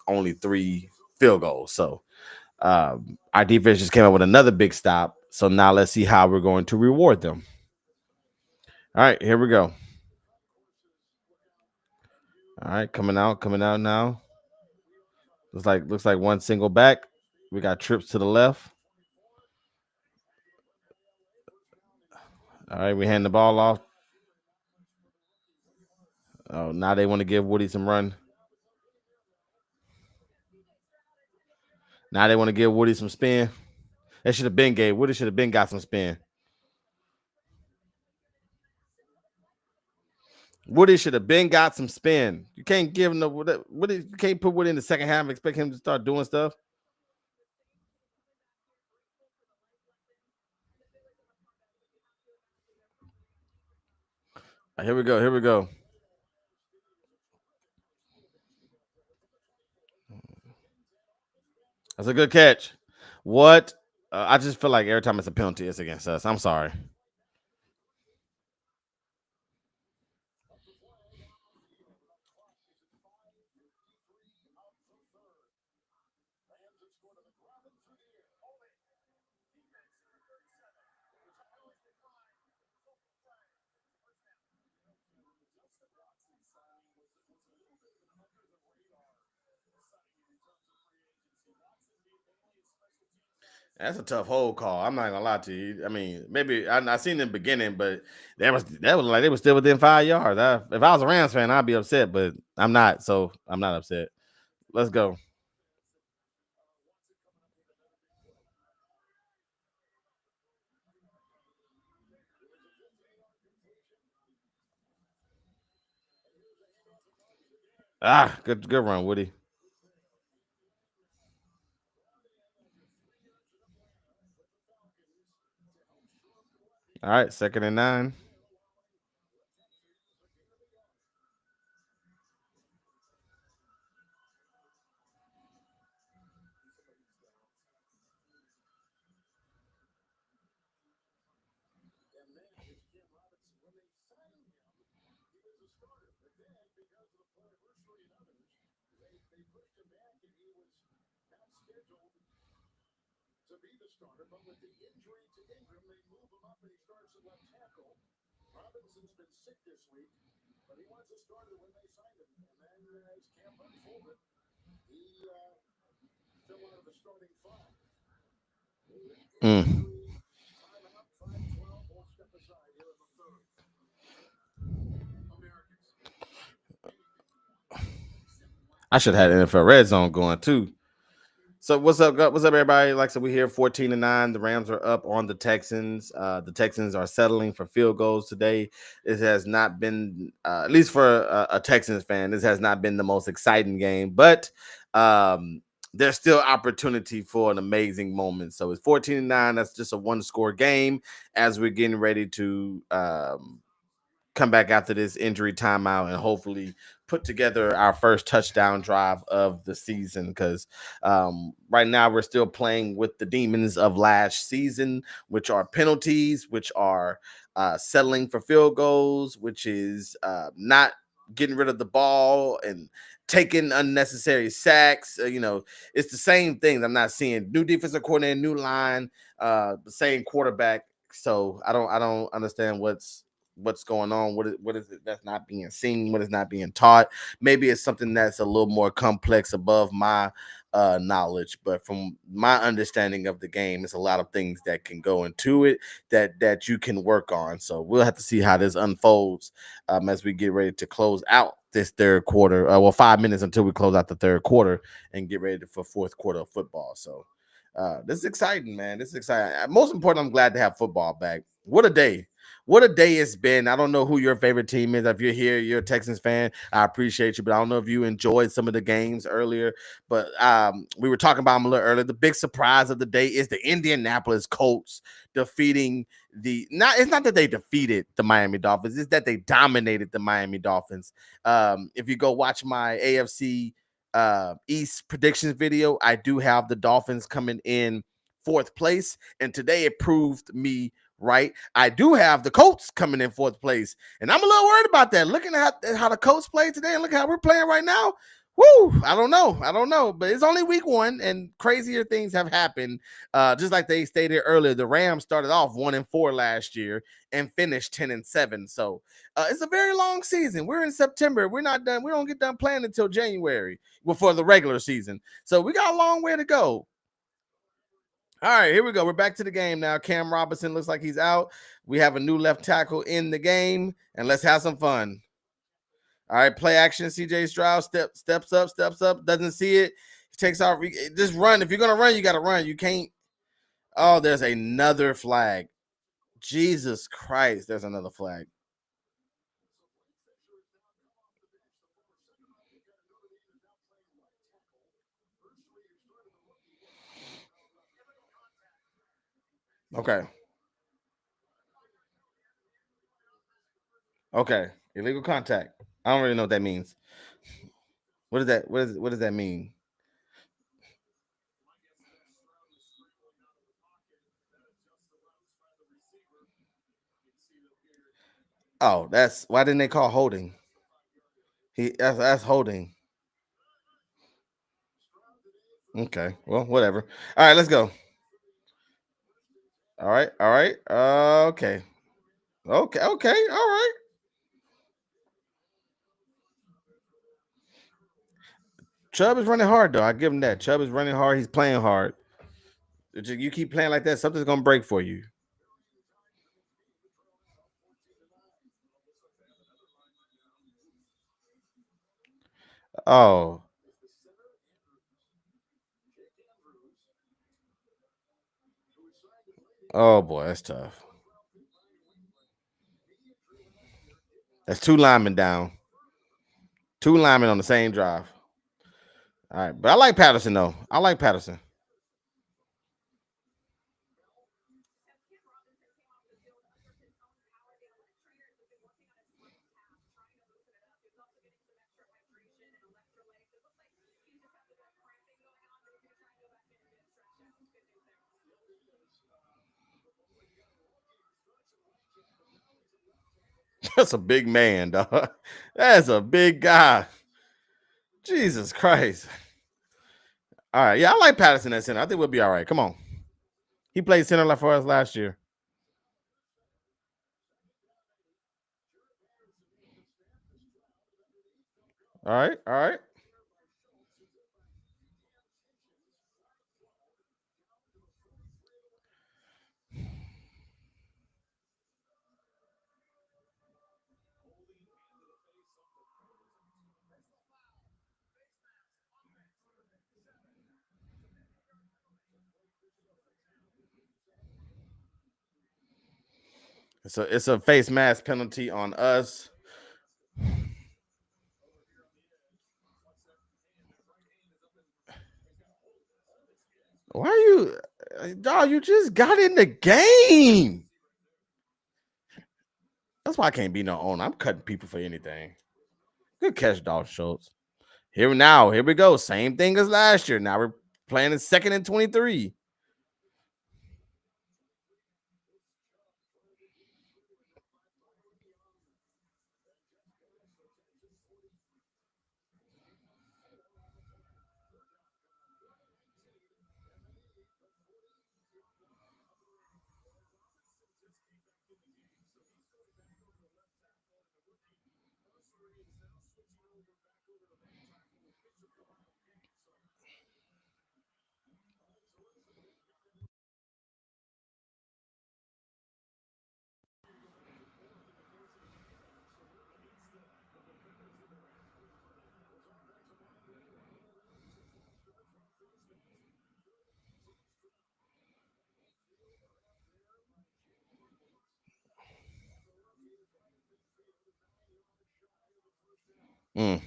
only three field goals. So our defense just came up with another big stop. So now let's see how we're going to reward them. All right, here we go. All right, coming out now. Looks like one single back. We got trips to the left. All right, we hand the ball off. Oh, now they want to give Woody some run. Now they want to give Woody some spin. They should have been gave. Woody should have been got some spin. Woody should have been got some spin. You can't give him the Woody. You can't put Woody in the second half and expect him to start doing stuff. Here we go. Here we go. That's a good catch. What? I just feel like every time it's a penalty, it's against us. I'm sorry. That's a tough hold call. I'm not gonna lie to you. I mean, maybe I seen in the beginning, but that was like they were still within 5 yards. If I was a Rams fan, I'd be upset, but I'm not, so I'm not upset. Let's go. Good run, Woody. All right, 2nd and 9. Robinson's been sick this week. But he was a starter when they signed him. And then as camp unfolded, he fell out of the starting five. Mm. Timeout, 5:12. We'll step aside here in the third. Americans. I should have had NFL Red Zone going too. So what's up? What's up, everybody? Like I said, we here 14-9. The Rams are up on the Texans. The Texans are settling for field goals today. This has not been, at least for a Texans fan, this has not been the most exciting game, but there's still opportunity for an amazing moment. So it's 14-9. That's just a one-score game as we're getting ready to come back after this injury timeout and hopefully put together our first touchdown drive of the season, because right now we're still playing with the demons of last season, which are penalties, which are settling for field goals, which is not getting rid of the ball and taking unnecessary sacks. It's the same things. I'm not seeing new defensive coordinator, new line, the same quarterback. So I don't understand what's going on. What is it that's not being seen? What is not being taught? Maybe it's something that's a little more complex above my knowledge, but from my understanding of the game, it's a lot of things that can go into it that you can work on. So we'll have to see how this unfolds as we get ready to close out this third quarter. 5 minutes until we close out the third quarter and get ready for fourth quarter of football. So this is exciting, man. This is exciting. Most important, I'm glad to have football back. What a day. What a day it's been. I don't know who your favorite team is. If you're here, you're a Texans fan, I appreciate you, but I don't know if you enjoyed some of the games earlier. But we were talking about them a little earlier. The big surprise of the day is the Indianapolis Colts defeating it's not that they defeated the Miami Dolphins, it's that they dominated the Miami Dolphins. If you go watch my AFC East predictions video, I do have the Dolphins coming in fourth place, and today it proved me right. I do have the Colts coming in fourth place, and I'm a little worried about that. Looking at how the Colts played today and look how we're playing right now. Woo! I don't know, but it's only week one, and crazier things have happened. Just like they stated earlier, the Rams started off 1-4 last year and finished 10-7. So it's a very long season. We're in September. We're not done. We don't get done playing until January before the regular season. So we got a long way to go. All right, here we go. We're back to the game now. Cam Robinson looks like he's out. We have a new left tackle in the game, and let's have some fun. All right, play action. CJ Stroud steps up, doesn't see it. He takes off. Just run. If you're going to run, you got to run. You can't. Oh, there's another flag. Jesus Christ, there's another flag. Okay. Okay. Illegal contact. I don't really know what that means. What does that what does that mean? Oh, that's why didn't they call holding? That's holding. Okay. Well, whatever. All right, let's go. All right. Okay. Okay. All right. Chubb is running hard, though. I give him that. Chubb is running hard. He's playing hard. You keep playing like that, something's gonna break for you. Oh. Oh boy, that's tough. That's two linemen down. Two linemen on the same drive. All right, but I like Patterson though. I like Patterson. That's a big man, dog. That's a big guy. Jesus Christ. All right, yeah, I like Patterson at center. I think we'll be all right. Come on. He played center for us last year. All right. All right. It's a face mask penalty on us. Why are you, dog? You just got in the game. That's why I can't be no owner. I'm cutting people for anything. Good catch, dog Schultz. Here we go. Same thing as last year. Now we're playing in 2nd and 23. Mm.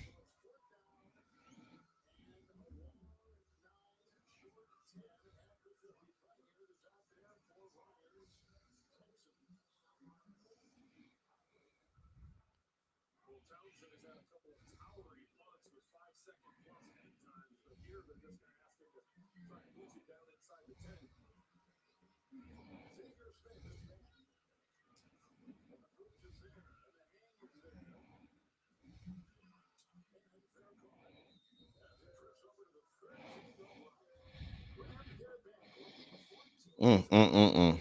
Mm, mm, mm, mm.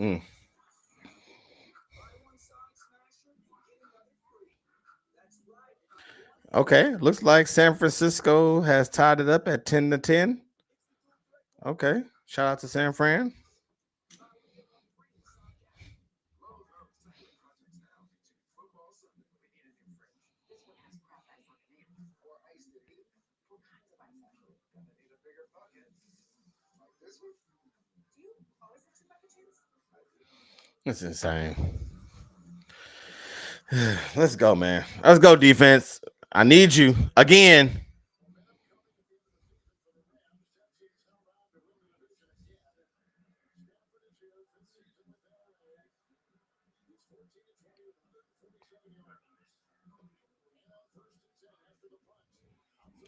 Mm. Okay, looks like San Francisco has tied it up at 10-10. Okay, shout out to San Fran. That's insane. Let's go, man. Let's go, defense. I need you again.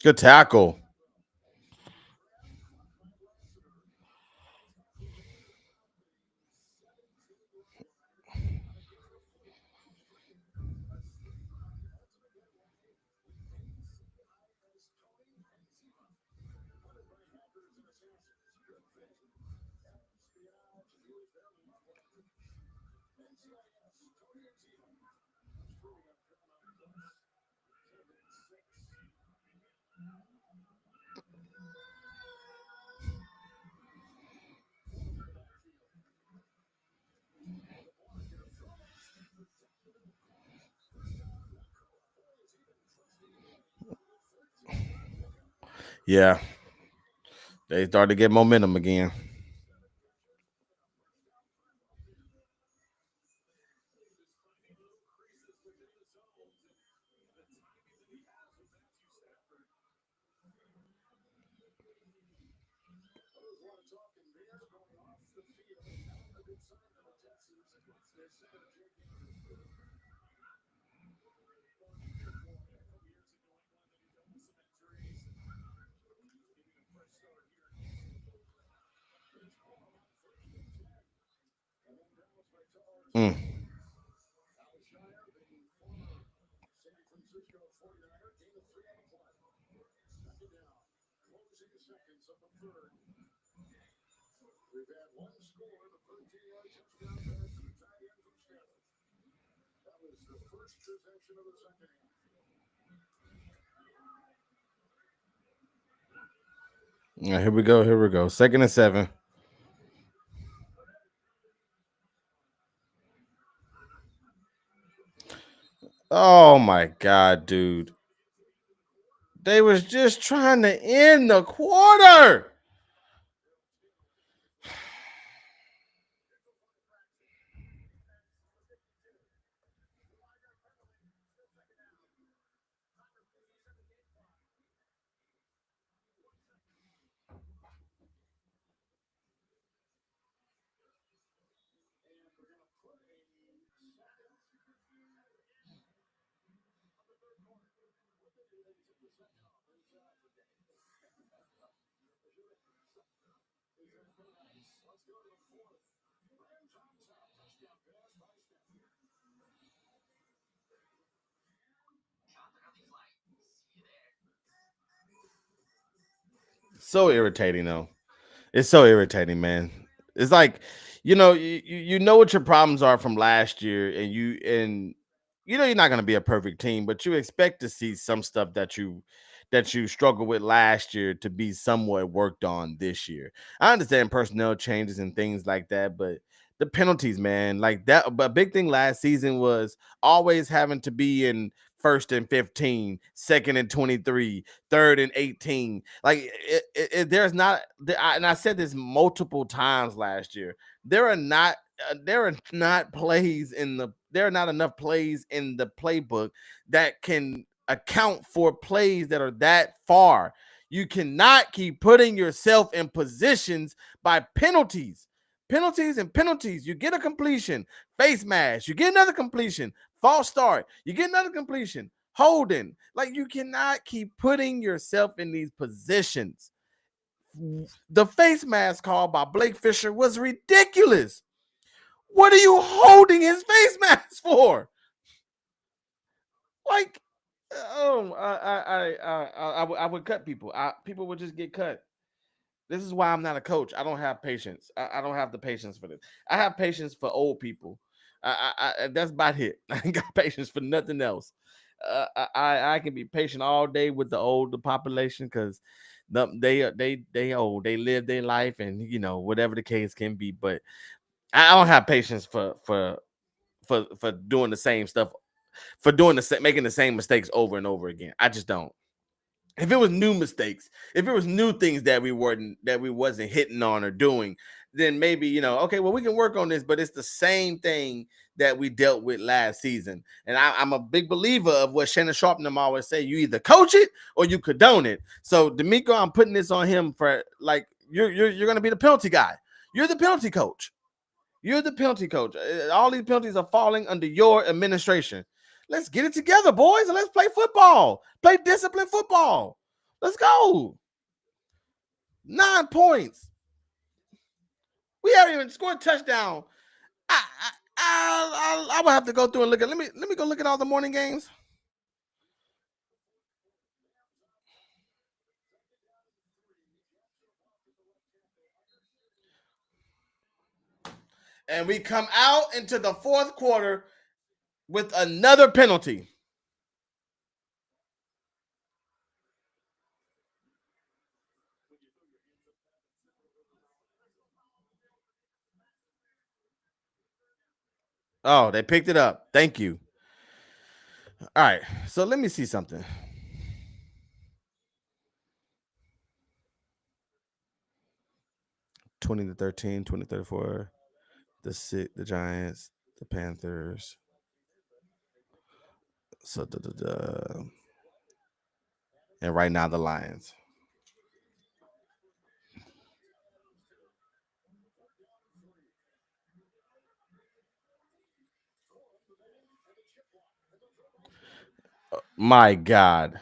Good tackle. Yeah, they started to get momentum again. Mm. Yeah, here we go. Here we go. 2nd and 7. Oh my god, dude. They was just trying to end the quarter. So irritating though. It's so irritating, man. It's like, you know what your problems are from last year, and you know you're not gonna be a perfect team, but you expect to see some stuff that you struggled with last year to be somewhat worked on this year. I understand personnel changes and things like that, but the penalties, man, like that. But a big thing last season was always having to be in 1st and 15, 2nd and 23, 3rd and 18. Like there's not, and I said this multiple times last year. There are not plays in the there are not enough plays in the playbook that can account for plays that are that far. You cannot keep putting yourself in positions by penalties. Penalties and penalties. You get a completion, face mash, you get another completion, false start, you get another completion, holding. Like you cannot keep putting yourself in these positions. The face mask call by Blake Fisher was ridiculous. What are you holding his face mask for? Like, I would cut people. People would just get cut. This is why I'm not a coach. I don't have patience. I don't have the patience for this. I have patience for old people. That's about it. I ain't got patience for nothing else. I can be patient all day with the older population because they old. They live their life and whatever the case can be. But I don't have patience for doing the same stuff, for making the same mistakes over and over again. I just don't. If it was new mistakes, if it was new things that we wasn't hitting on or doing, then maybe okay, well we can work on this. But it's the same thing that we dealt with last season, and I'm a big believer of what Shannon Sharp and them always say: you either coach it or you condone it. So D'Amico, I'm putting this on him for like you're gonna be the penalty guy. You're the penalty coach. You're the penalty coach. All these penalties are falling under your administration. Let's get it together, boys, and let's play football. Play disciplined football. Let's go. 9 points. We haven't even scored a touchdown. I would have to go through and look at. Let me go look at all the morning games. And we come out into the fourth quarter with another penalty. Oh, they picked it up. Thank you. All right. So let me see something. 20-13, 20-34. The Giants, the Panthers. So and right now the Lions. My God.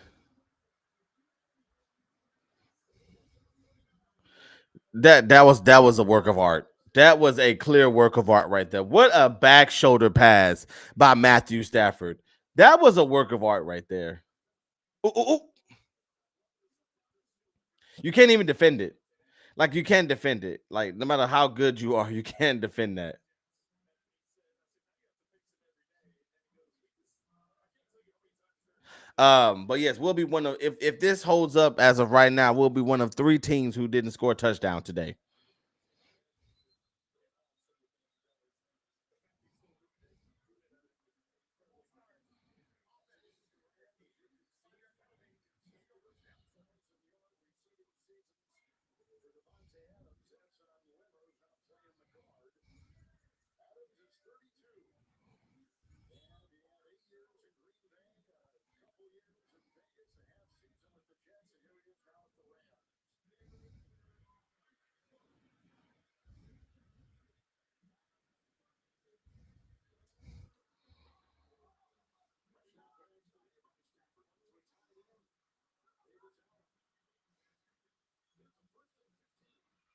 That was a work of art. That was a clear work of art right there. What a back shoulder pass by Matthew Stafford. That was a work of art right there. Ooh, ooh, ooh. You can't even defend it. Like you can't defend it. Like no matter how good you are, you can't defend that. But yes, we'll be one of if this holds up as of right now, we'll be one of 3 teams who didn't score a touchdown today.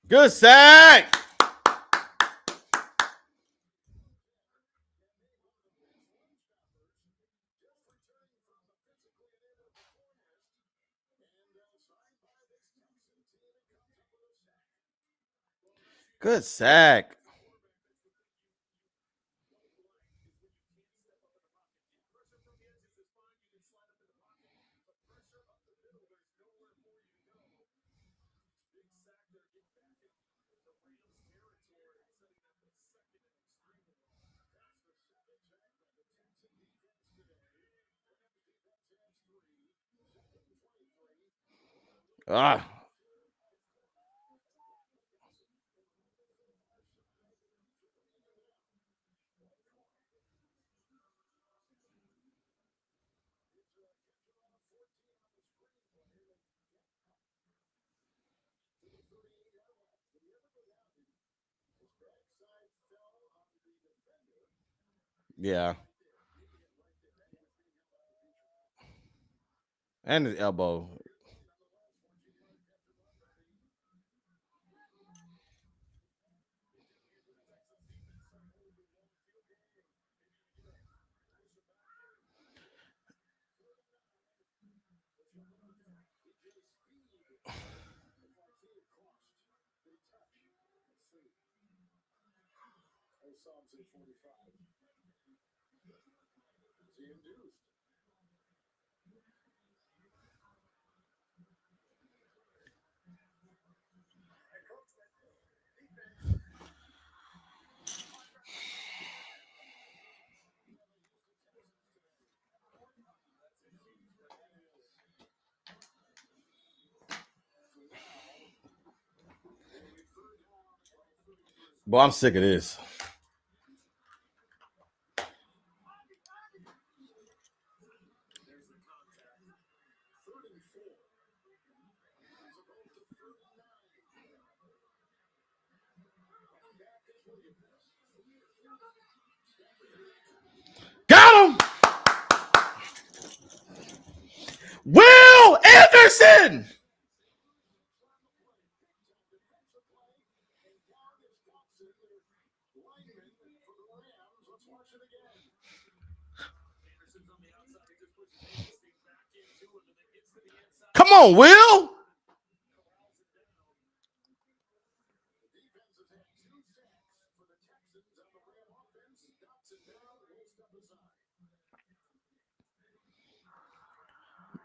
Good sack. Good sack. Ah. Yeah. And his elbow. Boy, I'm sick of this. Got him! Will Anderson! Come on, Will!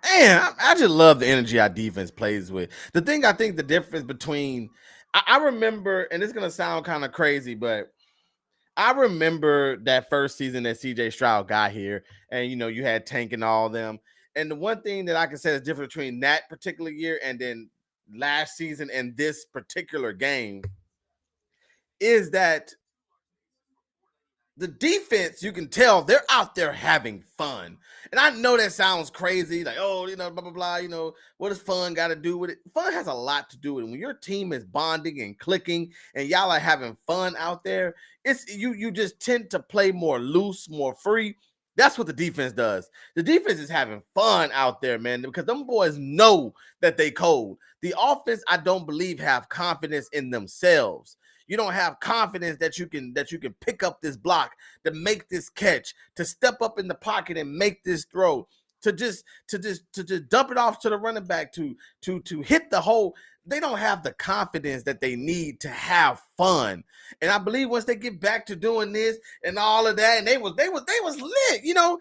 Man, I just love the energy our defense plays with. The thing I think the difference between I remember, and it's gonna sound kind of crazy, but I remember that first season that CJ Stroud got here, and you had Tank and all them. And the one thing that I can say is different between that particular year and then last season and this particular game is that the defense, you can tell they're out there having fun. And I know that sounds crazy, like, oh, blah, blah, blah, what does fun got to do with it? Fun has a lot to do with it. When your team is bonding and clicking and y'all are having fun out there, it's you just tend to play more loose, more free. That's what the defense does. The defense is having fun out there, man, because them boys know that they cold. The offense, I don't believe, have confidence in themselves. You don't have confidence that you can pick up this block, to make this catch, to step up in the pocket and make this throw, to just dump it off to the running back, to hit the hole. they don't have the confidence that they need to have fun. And I believe once they get back to doing this and all of that, and they was lit, you know.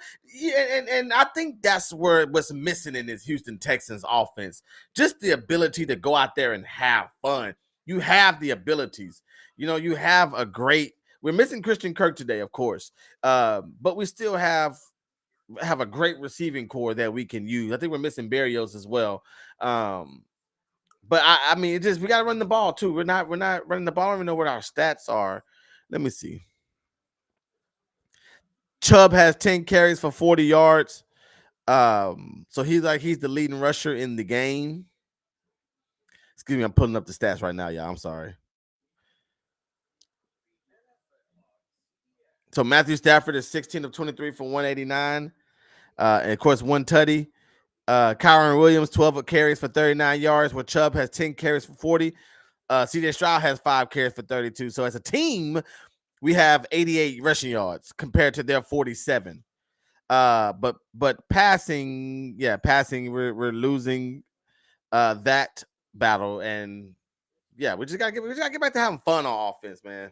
And I think that's where what's missing in this Houston Texans offense, just the ability to go out there and have fun. You have the abilities, you know. You have a great. We're missing Christian Kirk today, of course, but we still have a great receiving core that we can use. I think we're missing Berrios as well. But I mean, it just we gotta run the ball too. We're not running the ball. I don't even know what our stats are. Let me see. Chubb has 10 carries for 40 yards. So he's the leading rusher in the game. Excuse me, I'm pulling up the stats right now, y'all. I'm sorry. So Matthew Stafford is 16 of 23 for 189. And of course, one tutty. Kyron Williams, 12 carries for 39 yards, where Chubb has 10 carries for 40. CJ Stroud has 5 carries for 32. So as a team, we have 88 rushing yards compared to their 47. But passing, we're losing that battle. And yeah, we just gotta get back to having fun on offense, man.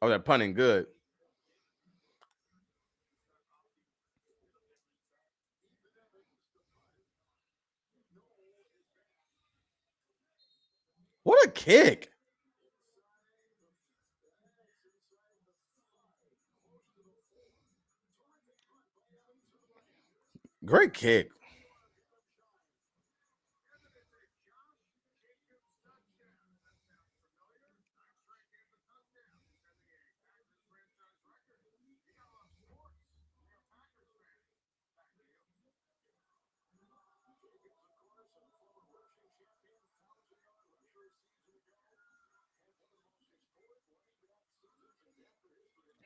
Oh, they're punting good. What a kick. Great kick.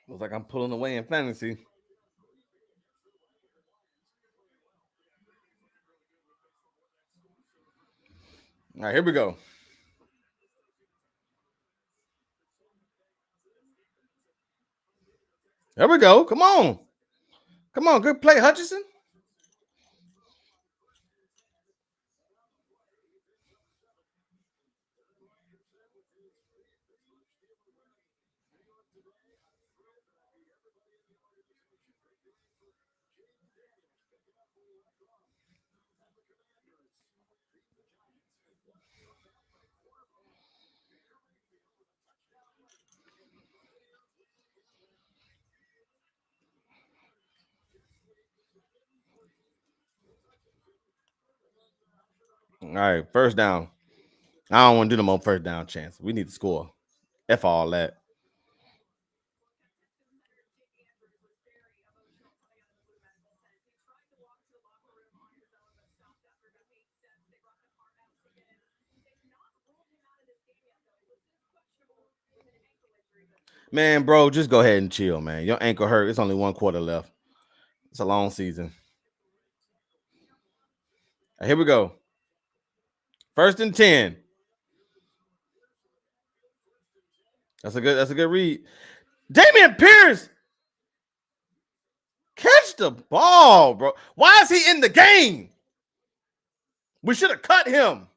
Looks like I'm pulling away in fantasy. All right, here we go. There we go. Come on. Come on. Good play, Hutchinson. All right, first down. I don't want to do no more first down chance. We need to score. F all that. Man, bro, just go ahead and chill, man. Your ankle hurt. It's only 1 quarter left. It's a long season. Right, here we go. 1st and 10. That's a good read. Damian Pierce, catch the ball, bro. Why is he in the game? We should have cut him.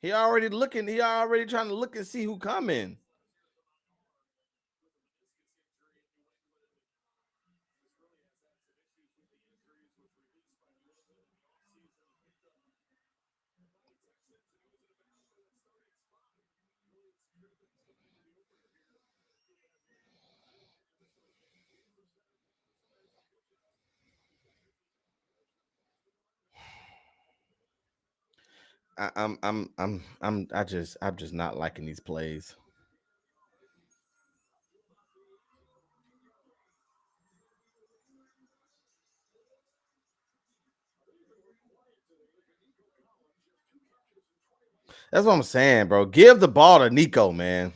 He already trying to look and see who coming. I'm just not liking these plays. That's what I'm saying, bro. Give the ball to Nico, man.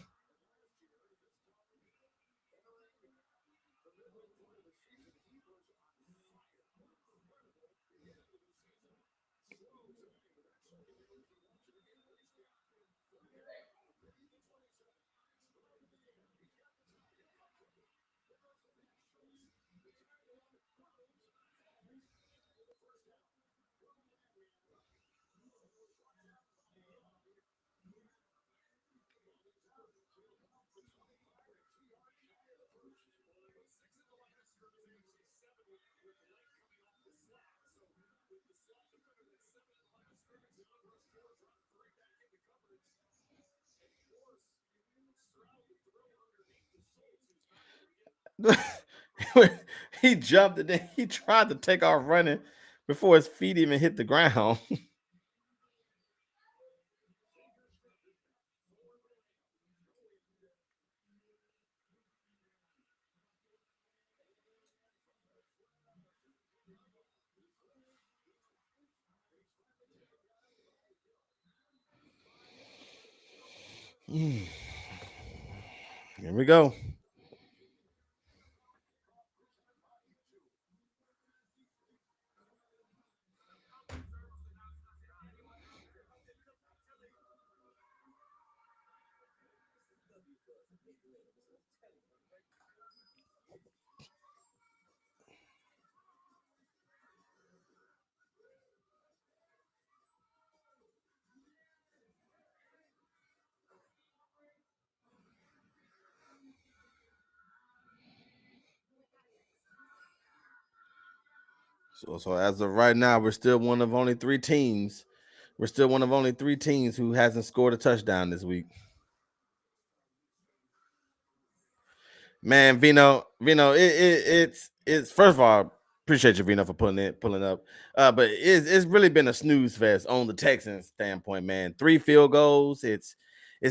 He jumped and then he tried to take off running before his feet even hit the ground. Here we go. So as of right now, we're still one of only three teams. We're still one of only three teams who hasn't scored a touchdown this week. Man, Vino, it's first of all, appreciate you, Vino, for pulling up. But it's really been a snooze fest on the Texans standpoint, man. 3 field goals. It's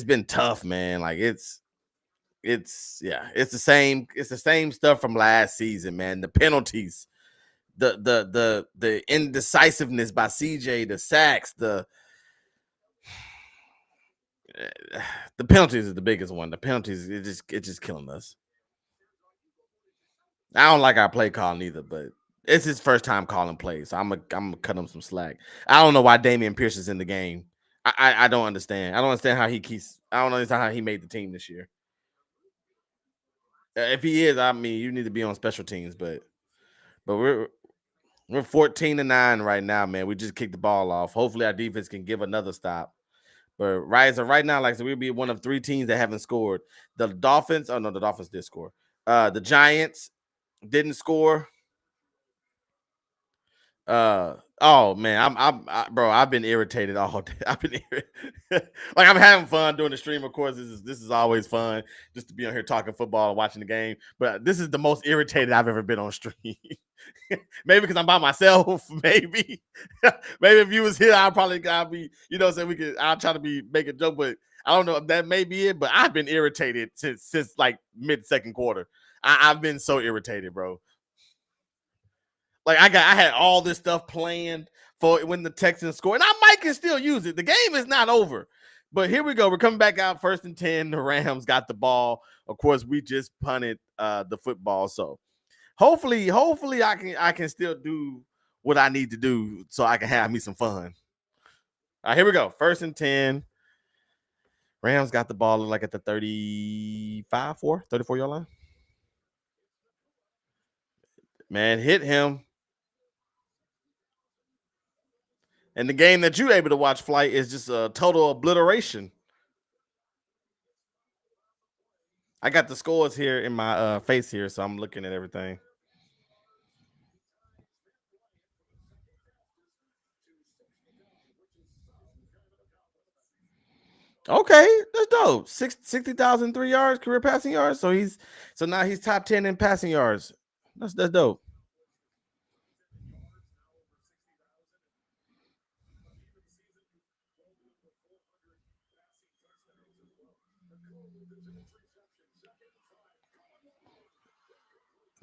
been tough, man. Like it's the same stuff from last season, man. The penalties, the indecisiveness by CJ, the sacks, the penalties is the biggest one. The penalties, it's just killing us. I don't like our play calling either, but it's his first time calling plays. So I'm gonna cut him some slack. I don't know why Damian Pierce is in the game. I don't understand. I don't understand how he keeps. I don't understand how he made the team this year. If he is, I mean, you need to be on special teams. But we're 14-9 right now, man. We just kicked the ball off. Hopefully, our defense can give another stop. But right now, like I said, we'll be one of 3 teams that haven't scored. The Dolphins. Oh no, the Dolphins did score. The Giants didn't score. Oh man, bro, I've been irritated all day. I've been like I'm having fun doing the stream. Of course, this is always fun just to be on here talking football and watching the game. But this is the most irritated I've ever been on stream. Maybe because I'm by myself. Maybe if you was here, I'll be, I'll try to make a joke, but I don't know if that may be it. But I've been irritated since like mid-second quarter. I've been so irritated, bro. Like I had all this stuff planned for when the Texans score, and I might can still use it. The game is not over, but here we go. We're coming back out 1st and 10. The Rams got the ball. Of course, we just punted the football, so hopefully I can still do what I need to do so I can have me some fun. All right, here we go. 1st and 10. Rams got the ball like at the 34 yard line. Man, hit him. And the game that you're able to watch, Flight, is just a total obliteration. I got the scores here in my face here, so I'm looking at everything. Okay, that's dope. 60,003 yards, career passing yards. So now he's top 10 in passing yards. That's dope.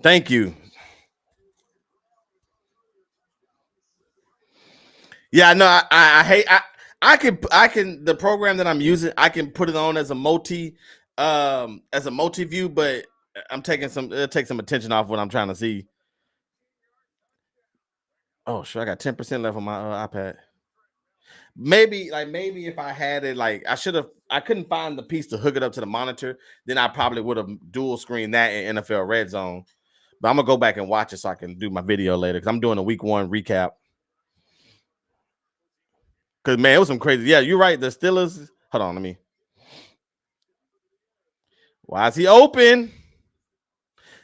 Thank you. Yeah, no, I hate I can the program that I'm using, I can put it on as a multi view, but I'm taking it'll take some attention off what I'm trying to see. Oh, sure, I got 10% left on my iPad. Maybe if I had it, like I couldn't find the piece to hook it up to the monitor, then I probably would have dual screened that in NFL Red Zone. But I'm gonna go back and watch it so I can do my video later because I'm doing a week 1 recap. Because man, it was some crazy. Yeah, you're right. The Steelers. Hold on, let me. Why is he open?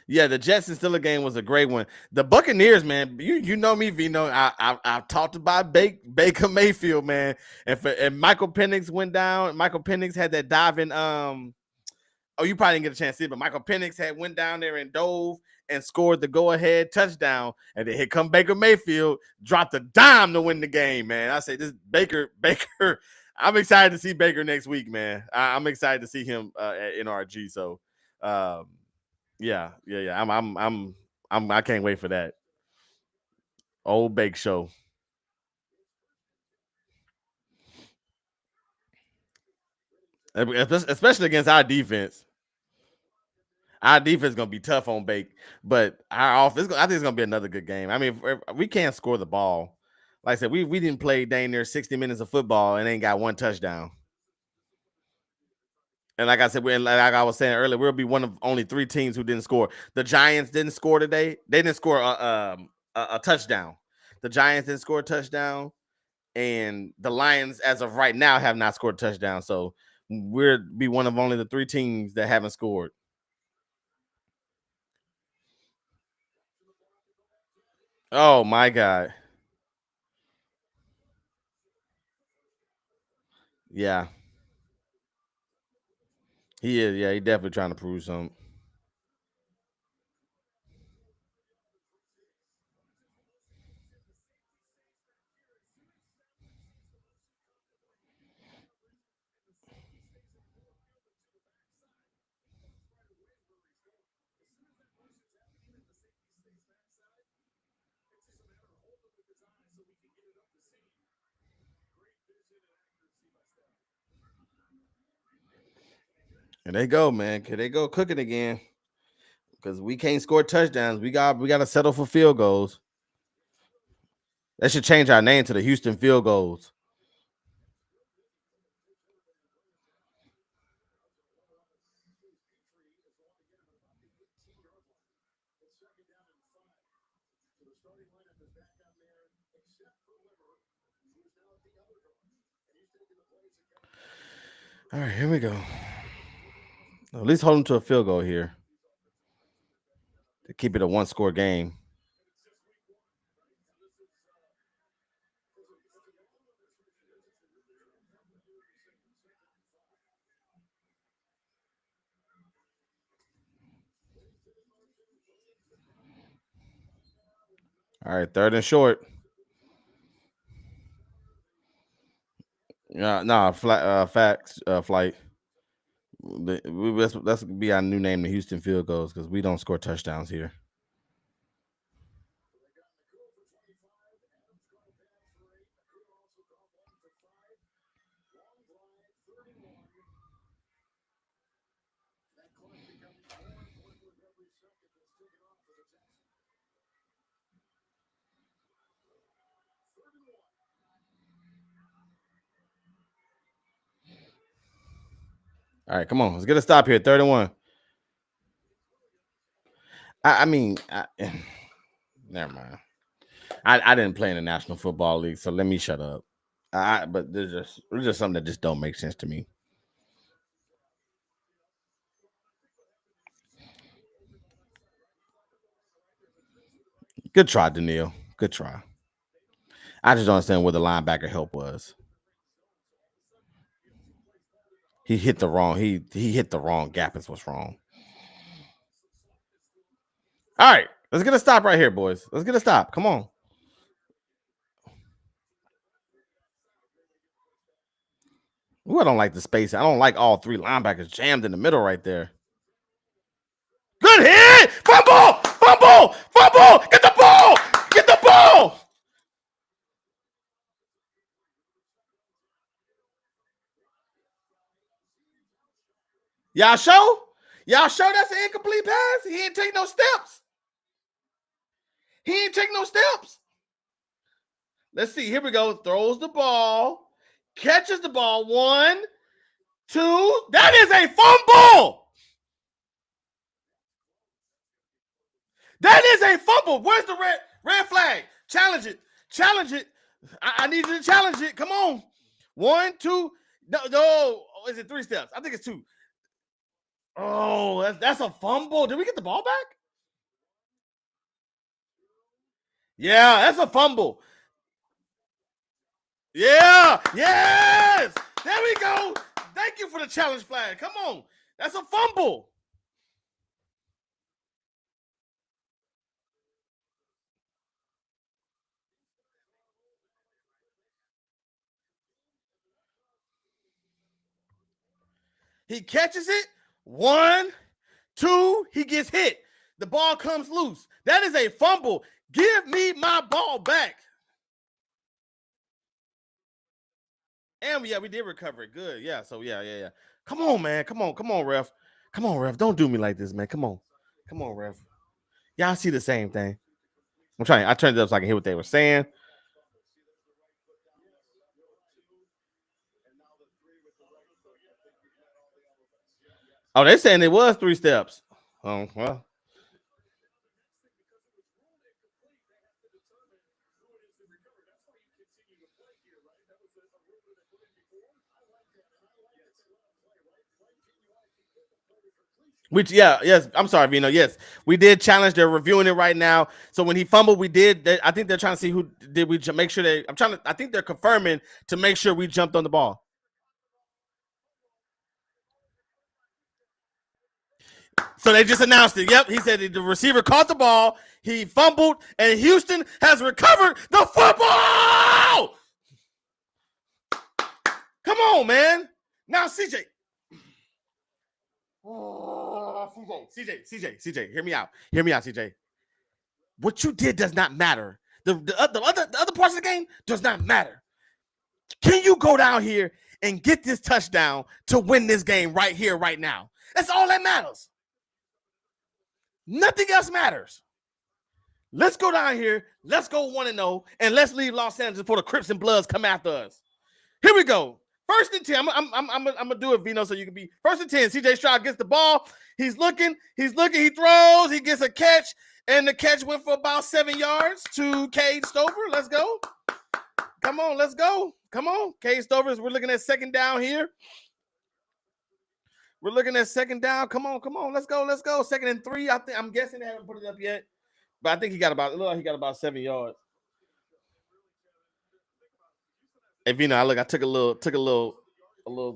Yeah, the Jets and Steelers game was a great one. The Buccaneers, man, you know me, Vino. I've talked about Baker Mayfield, man, and Michael Penix went down. Michael Penix had that diving. Oh, you probably didn't get a chance to see it, but Michael Penix went down there and dove and scored the go-ahead touchdown. And then here come Baker Mayfield, dropped a dime to win the game, man. I say this Baker. I'm excited to see Baker next week, man. I'm excited to see him at NRG. So. Yeah. I can't wait for that. Old Bake Show. Especially against our defense. Our defense is gonna be tough on Bake, but our offense, I think it's gonna be another good game. I mean, if we can't score the ball. Like I said, we didn't play dang near 60 minutes of football and ain't got one touchdown. And like I said, like I was saying earlier, we'll be one of only 3 teams who didn't score. The Giants didn't score today. They didn't score a touchdown. The Giants didn't score a touchdown, and the Lions, as of right now, have not scored a touchdown. So we'll be one of only the 3 teams that haven't scored. Oh my God. Yeah. He is. Yeah, he definitely trying to prove something. And they go, man. Can they go cooking again? Because we can't score touchdowns. We got to settle for field goals. That should change our name to the Houston Field Goals. All right, here we go. At least hold them to a field goal here to keep it a 1-score game. All right, 3rd and short. Flight. That's be our new name, the Houston Field Goals, because we don't score touchdowns here. All right, come on. Let's get a stop here. 3rd and 1. Never mind. I didn't play in the National Football League, so let me shut up. But there's just something that just don't make sense to me. Good try, Daniil. Good try. I just don't understand where the linebacker help was. He hit the wrong. He hit the wrong gap. Is what's wrong. All right, let's get a stop right here, boys. Let's get a stop. Come on. Ooh, I don't like the space. I don't like all 3 linebackers jammed in the middle right there. Good hit! Fumble! Fumble! Fumble! Get the ball! Get the ball! Y'all show? Y'all show that's an incomplete pass? He ain't take no steps. He ain't take no steps. Let's see. Here we go. Throws the ball. Catches the ball. 1, 2. That is a fumble. That is a fumble. Where's the red flag? Challenge it. Challenge it. I need you to challenge it. Come on. 1, 2. No. Is it 3 steps? I think it's 2. Oh, that's a fumble. Did we get the ball back? Yeah, that's a fumble. Yeah, yes. There we go. Thank you for the challenge flag. Come on. That's a fumble. He catches it. 1, 2, he gets hit. The ball comes loose. That is a fumble. Give me my ball back. And yeah, we did recover it. Good. Yeah. So yeah. Come on, man. Come on, ref. Come on, ref. Don't do me like this, man. Come on, ref. Y'all see the same thing. I turned it up so I can hear what they were saying. Oh, they're saying it was 3 steps. Oh, well. Which, yes. I'm sorry, Vino. Yes, we did challenge. They're reviewing it right now. So when he fumbled, we did. I think they're trying to see who did we make sure they. I think they're confirming to make sure we jumped on the ball. So they just announced it. Yep, he said the receiver caught the ball, he fumbled, and Houston has recovered the football. Come on, man. Now, CJ. Oh, CJ, hear me out. CJ. What you did does not matter. The other parts of the game does not matter. Can you go down here and get this touchdown to win this game right here, right now? That's all that matters. Nothing else matters. Let's go down here. Let's go 1-0, and let's leave Los Angeles before the Crips and Bloods come after us. Here we go. 1st and 10. I'm gonna do it, Vino, so you can be 1st and 10. CJ Stroud gets the ball. He's looking. He throws. He gets a catch, and the catch went for about 7 yards to Cade Stover. Let's go. Come on, let's go. Come on, Cade Stover. We're looking at 2nd down here. We're looking at 2nd down. Come on. Let's go. 2nd and 3. I'm guessing they haven't put it up yet, but I think he got about 7 yards. Hey, Vino, I took a little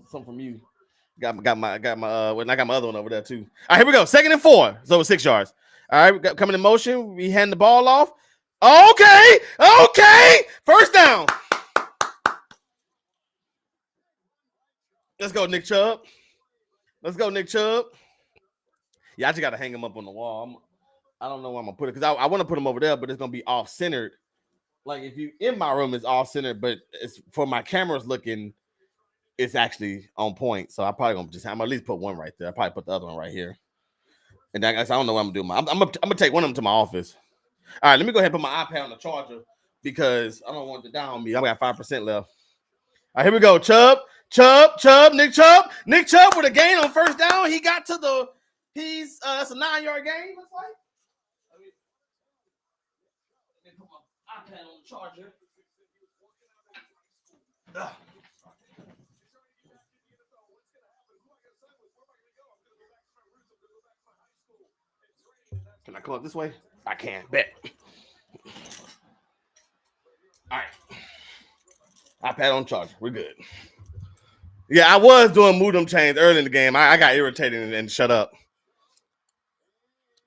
something from you. Got my I got my other one over there too. All right, here we go. 2nd and 4. It's over 6 yards. All right, we got coming in motion. We hand the ball off. Okay. 1st down. Let's go, Nick Chubb. Yeah, I just got to hang him up on the wall. I don't know where I'm going to put it because I want to put him over there, but it's going to be off-centered. Like, if you in my room, it's off-centered, but it's for my cameras looking, it's actually on point. So I'm probably going to I'm going to at least put one right there. I'll probably put the other one right here. And I don't know what I'm going to do. I'm going to take one of them to my office. All right, let me go ahead and put my iPad on the charger because I don't want it down on me. I got 5% left. All right, here we go. Nick Chubb with a gain on 1st down. He got to that's a 9-yard gain. Looks like. Let me put my iPad on the charger. Can I come up this way? I can. Bet. All right. iPad on charger. We're good. Yeah, I was doing Moodum chains early in the game. I got irritated and shut up.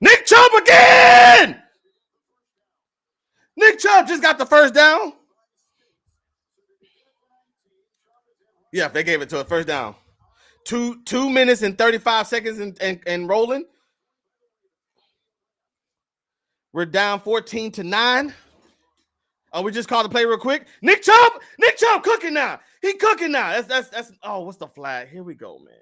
Nick Chubb again! Nick Chubb just got the 1st down. Yeah, they gave it to a 1st down. 2 minutes and 35 seconds and rolling. We're down 14-9. Oh, we just called the play real quick. Nick Chubb cooking now. He cooking now. That's oh, what's the flag? Here we go, man.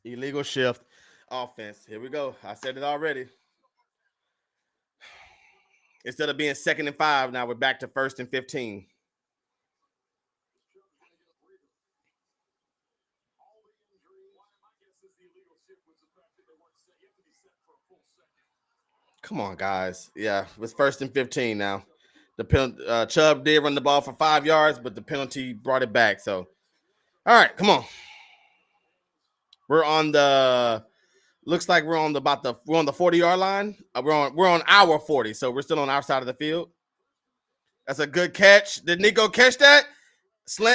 Illegal shift offense. Here we go. I said it already. Instead of being 2nd and 5, now we're back to 1st and 15. Come on, guys. Yeah, it's 1st and 15 now. The penalty, Chubb did run the ball for 5 yards, but the penalty brought it back. So, all right, come on. We're on the. Looks like we're on the 40-yard line. We're on our 40, so we're still on our side of the field. That's a good catch. Did Nico catch that?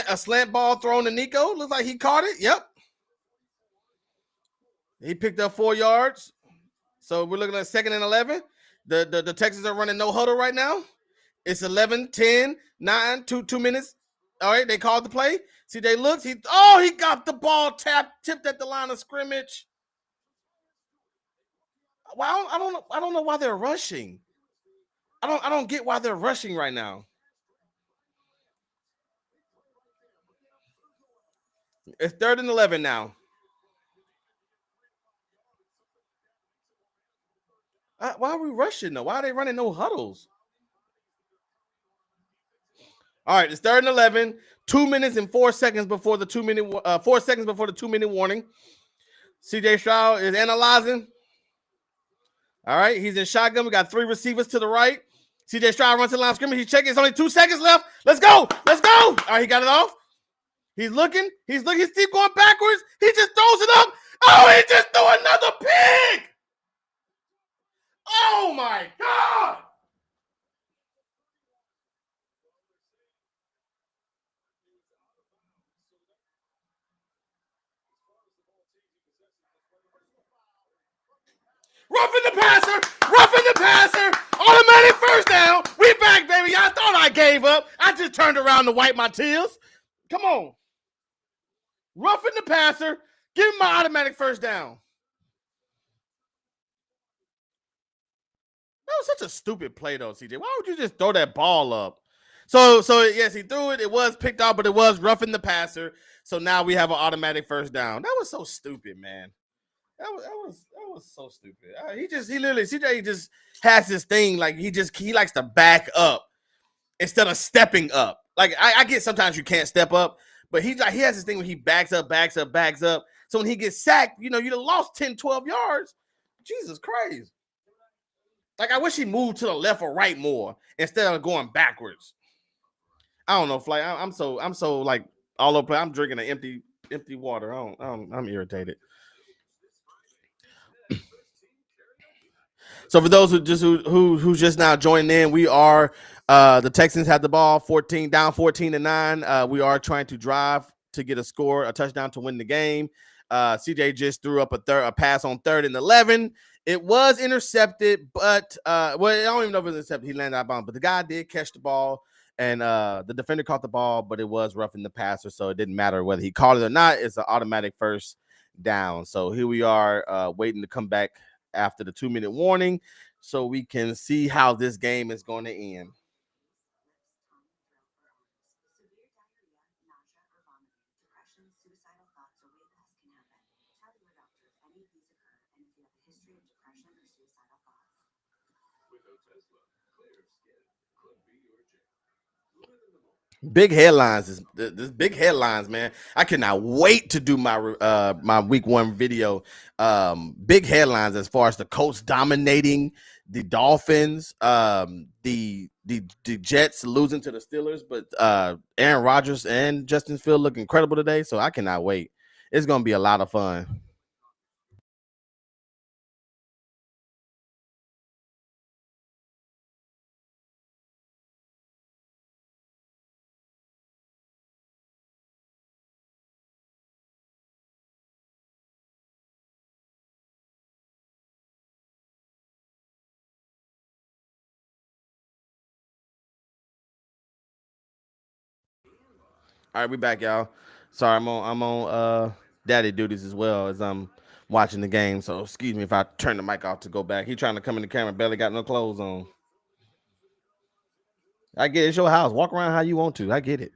A slant ball thrown to Nico. Looks like he caught it. Yep. He picked up 4 yards. So we're looking at 2nd and 11. The Texans are running no huddle right now. It's 11, 10, 9, 2 minutes. All right, they called the play. CJ looks. He got the ball tipped at the line of scrimmage. Well, I don't know why they're rushing. I don't get why they're rushing right now. It's 3rd and 11 now. Why are we rushing though? Why are they running no huddles? All right, it's 3rd and 11. 2 minutes and 4 seconds before the 2 minute 4 seconds before the 2 minute warning. CJ Stroud is analyzing. All right, he's in shotgun. We got 3 receivers to the right. CJ Stroud runs to the line of scrimmage. He's checking. It's only 2 seconds left. Let's go. Let's go. All right, he got it off. He's looking. He's still going backwards. He just throws it up. Oh, he just threw another pick. Oh, my God. Roughing the passer, automatic first down. We back, baby. Y'all thought I gave up. I just turned around to wipe my tears. Come on. Roughing the passer. Give him my automatic first down. That was such a stupid play, though, CJ. Why would you just throw that ball up? So yes, he threw it. It was picked off, but it was roughing the passer. So now we have an automatic first down. That was so stupid, man. That was so stupid. CJ just has this thing like he likes to back up instead of stepping up. Like I get sometimes you can't step up, but he has this thing where he backs up. So when he gets sacked, you'd have lost 10, 12 yards. Jesus Christ. Like I wish he moved to the left or right more instead of going backwards. I don't know, Flight. I'm so like all over. I'm drinking an empty water. I'm irritated. So for those who just now joined in, we are the Texans had the ball 14-9. We are trying to drive to get a touchdown to win the game. CJ just threw up a pass on 3rd and 11. It was intercepted, but I don't even know if it was intercepted. He landed out of bounds, but the guy did catch the ball, and the defender caught the ball, but it was roughing the passer, so it didn't matter whether he caught it or not. It's an automatic first down. So here we are waiting to come back after the 2-minute warning so we can see how this game is going to end. Big headlines this big headlines, man. I cannot wait to do my my week 1 video. Big headlines as far as the Colts dominating the Dolphins, the Jets losing to the Steelers, but Aaron Rodgers and Justin Fields look incredible today, so I cannot wait. It's going to be a lot of fun. All right, we back, y'all. Sorry, I'm on daddy duties as well as I'm watching the game. So excuse me if I turn the mic off to go back. He trying to come in the camera, barely got no clothes on. I get it. It's your house. Walk around how you want to. I get it.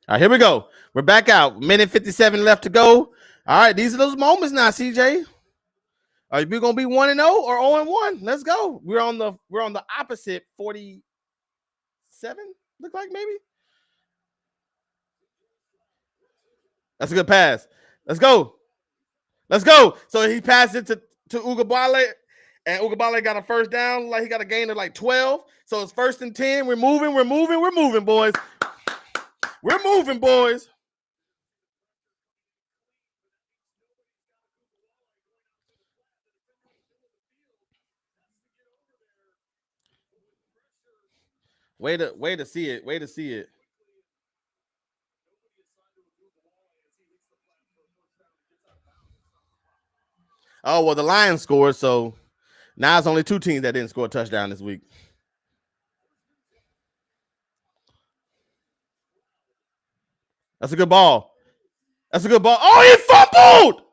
All right, here we go. We're back out. Minute 57 left to go. All right, these are those moments now, CJ. Are we gonna be 1-0 or 0-1? Let's go. We're on the opposite 47. Look like maybe. That's a good pass. Let's go. So he passed it to Ugabale, and Ugabale got a first down. Like he got a gain of like 12. So it's 1st and 10. We're moving, boys. We're moving, boys. Way to see it. Way to see it. Oh, well, the Lions scored, so now it's only 2 teams that didn't score a touchdown this week. That's a good ball. That's a good ball. Oh, he fumbled!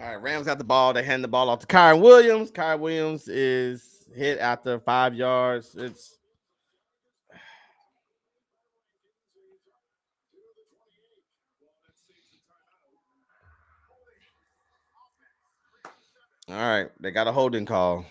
All right, Rams got the ball. They hand the ball off to Kyron Williams. Kyron Williams is hit after 5 yards. It's all right. They got a holding call.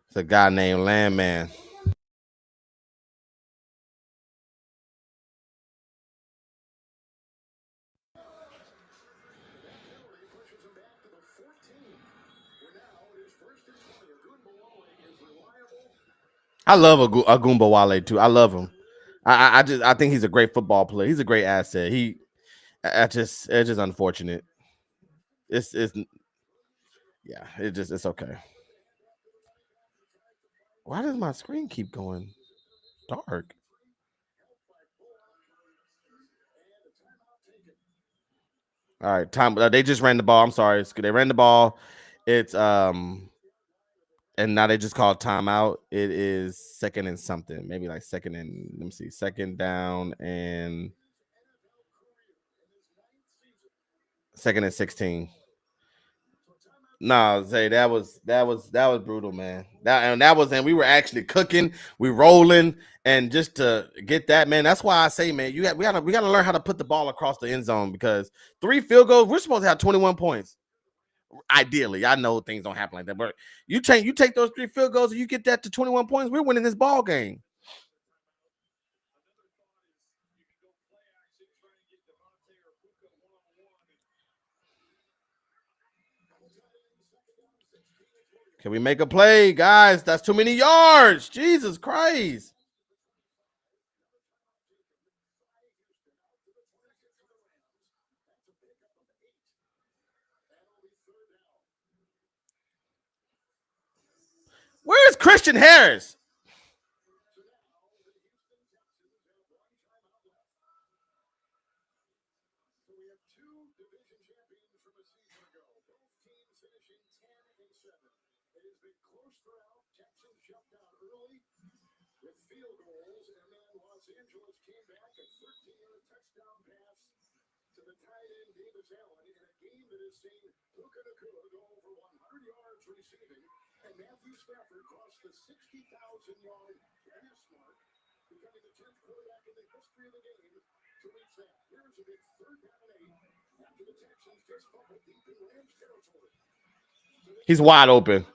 It's a guy named Landman. I love Agumba Wale too. I love him. I think he's a great football player. He's a great asset. It's just unfortunate. It's yeah. It's okay. Why does my screen keep going dark? All right, time. They just ran the ball. I'm sorry. They ran the ball. It's and now they just called timeout. It is second and something, maybe like second and let me see, second down and second and 16. No, Zay, that was brutal, man. And we were actually cooking, we rolling, and just to get that, man. That's why I say, man, we gotta learn how to put the ball across the end zone because 3 field goals, we're supposed to have 21 points. Ideally, I know things don't happen like that, but you take those 3 field goals and you get that to 21 points, we're winning this ball game. Can we make a play, guys? That's too many yards. Jesus Christ. Where's Christian Harris? He's wide open.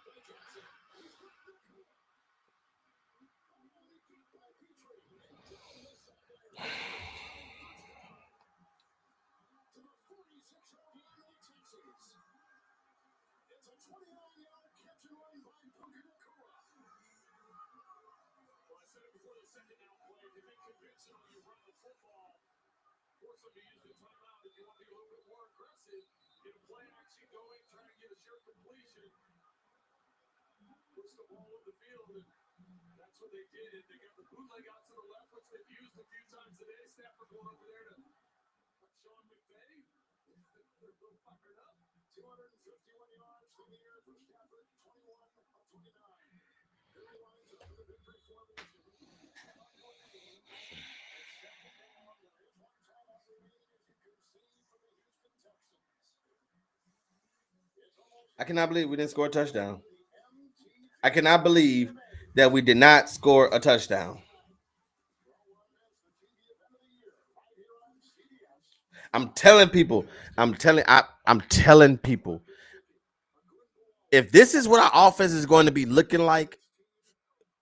So you run the football, force them to use the timeout. If you want to be a little bit more aggressive, get a play action going, try to get a sure completion, push the ball up the field, and that's what they did. They got the bootleg out to the left, which they've used a few times today. Stafford going over there to Sean McVay. They're both fired up. 251 yards from the air for Stafford, 21 of 29. Here he lines up for the victory formation. I cannot believe we didn't score a touchdown. I cannot believe that we did not score a touchdown. I'm telling people, I'm telling people, if this is what our offense is going to be looking like,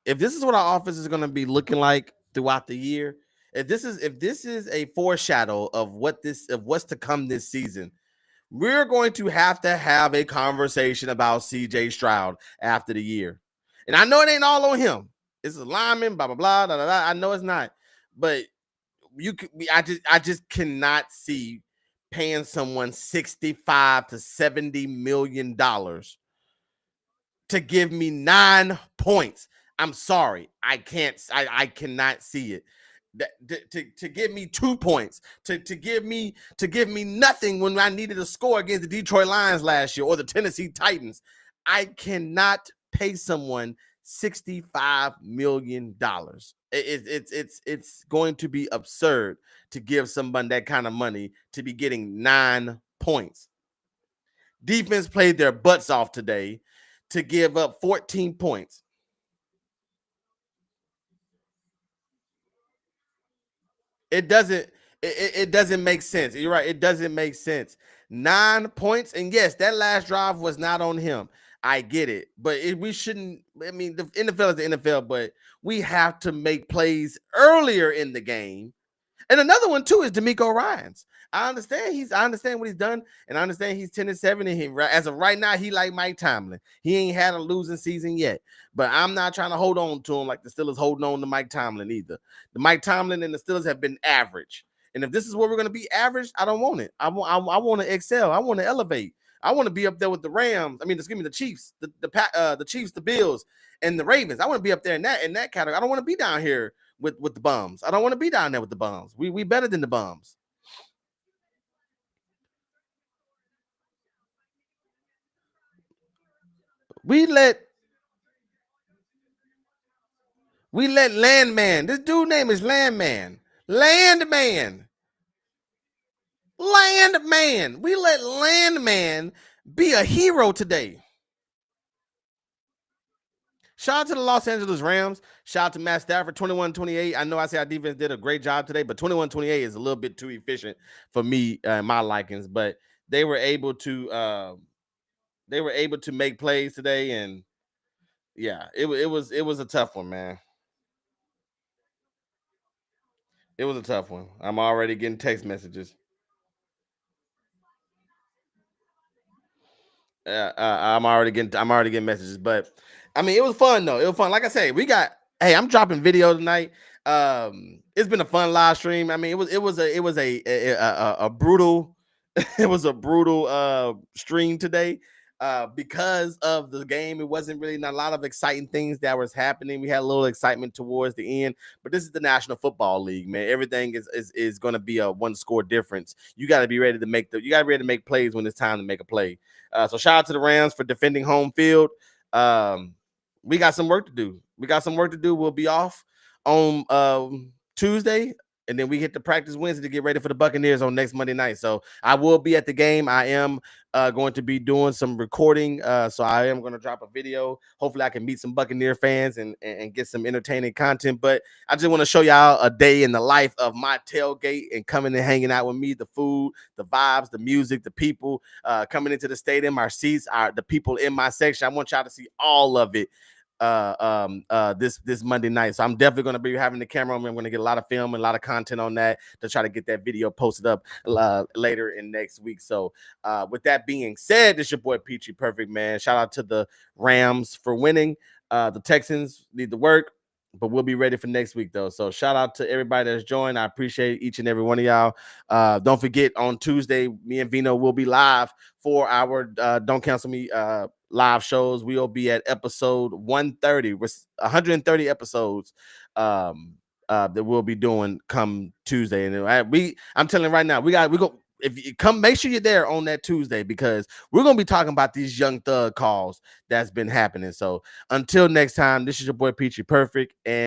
if this is what our offense is going to be looking like throughout the year, if this is a foreshadow of what's to come this season, we're going to have a conversation about CJ Stroud after the year. And I know it ain't all on him. It's a lineman, blah blah blah, blah, blah, blah. I know it's not, but I just cannot see paying someone $65 to $70 million to give me 9 points. I'm sorry, I can't. I cannot see it. To give me 2 points, to give me nothing when I needed a score against the Detroit Lions last year or the Tennessee Titans. I cannot pay someone $65 million. It's going to be absurd to give someone that kind of money to be getting 9 points. Defense played their butts off today to give up 14 points. It doesn't make sense. You're right. It doesn't make sense. 9 points. And yes, that last drive was not on him. I get it. But we shouldn't. I mean, the NFL is the NFL, but we have to make plays earlier in the game. And another one too is D'Amico Ryans. I understand what he's done, and I understand he's 10-7. And as of right now, he like Mike Tomlin. He ain't had a losing season yet. But I'm not trying to hold on to him like the Steelers holding on to Mike Tomlin either. The Mike Tomlin and the Steelers have been average. And if this is where we're going to be average, I don't want it. I want to excel. I want to elevate. I want to be up there with the Rams. I mean, excuse me, the Chiefs, the Chiefs, the Bills, and the Ravens. I want to be up there in that category. I don't want to be down here with the bums. I don't want to be down there with the bums. We better than the bums. We let Landman. This dude name is Landman. Landman. We let Landman be a hero today. Shout out to the Los Angeles Rams. Shout out to Matt Stafford, 21-28. I know I say our defense did a great job today, but 21-28 is a little bit too efficient for me and my likings. But they were able to make plays today, and yeah, it was a tough one, man. It was a tough one. I'm already getting text messages. I'm already getting messages, but I mean, it was fun though. It was fun. Like I say, I'm dropping video tonight. It's been a fun live stream. I mean, it was a brutal it was a brutal stream today. Because of the game, it wasn't really not a lot of exciting things that was happening. We had a little excitement towards the end, but this is the National Football League, man. Everything is going to be a one score difference. You got to be ready to make plays when it's time to make a play. So shout out to the Rams for defending home field. We got some work to do. We'll be off on Tuesday, and then we hit the practice Wednesday to get ready for the Buccaneers on next Monday night. So I will be at the game. I am going to be doing some recording. So I am going to drop a video. Hopefully I can meet some Buccaneer fans and get some entertaining content. But I just want to show y'all a day in the life of my tailgate and coming and hanging out with me, the food, the vibes, the music, the people coming into the stadium, our seats, the people in my section. I want y'all to see all of it this Monday night. So I'm definitely going to be having the camera on me. I'm going to get a lot of film and a lot of content on that to try to get that video posted up later in next week. So with that being said, this your boy Peachy Perfect, man. Shout out to the Rams for winning. The Texans need to work. But we'll be ready for next week though. So shout out to everybody that's joined. I appreciate each and every one of y'all. Don't forget on Tuesday, me and Vino will be live for our Don't Cancel Me live shows. We'll be at episode 130. 130 episodes that we'll be doing come Tuesday. And I'm telling you right now, we go. If you come, make sure you're there on that Tuesday because we're gonna be talking about these Young Thug calls that's been happening. So until next time, this is your boy Peachy Perfect, and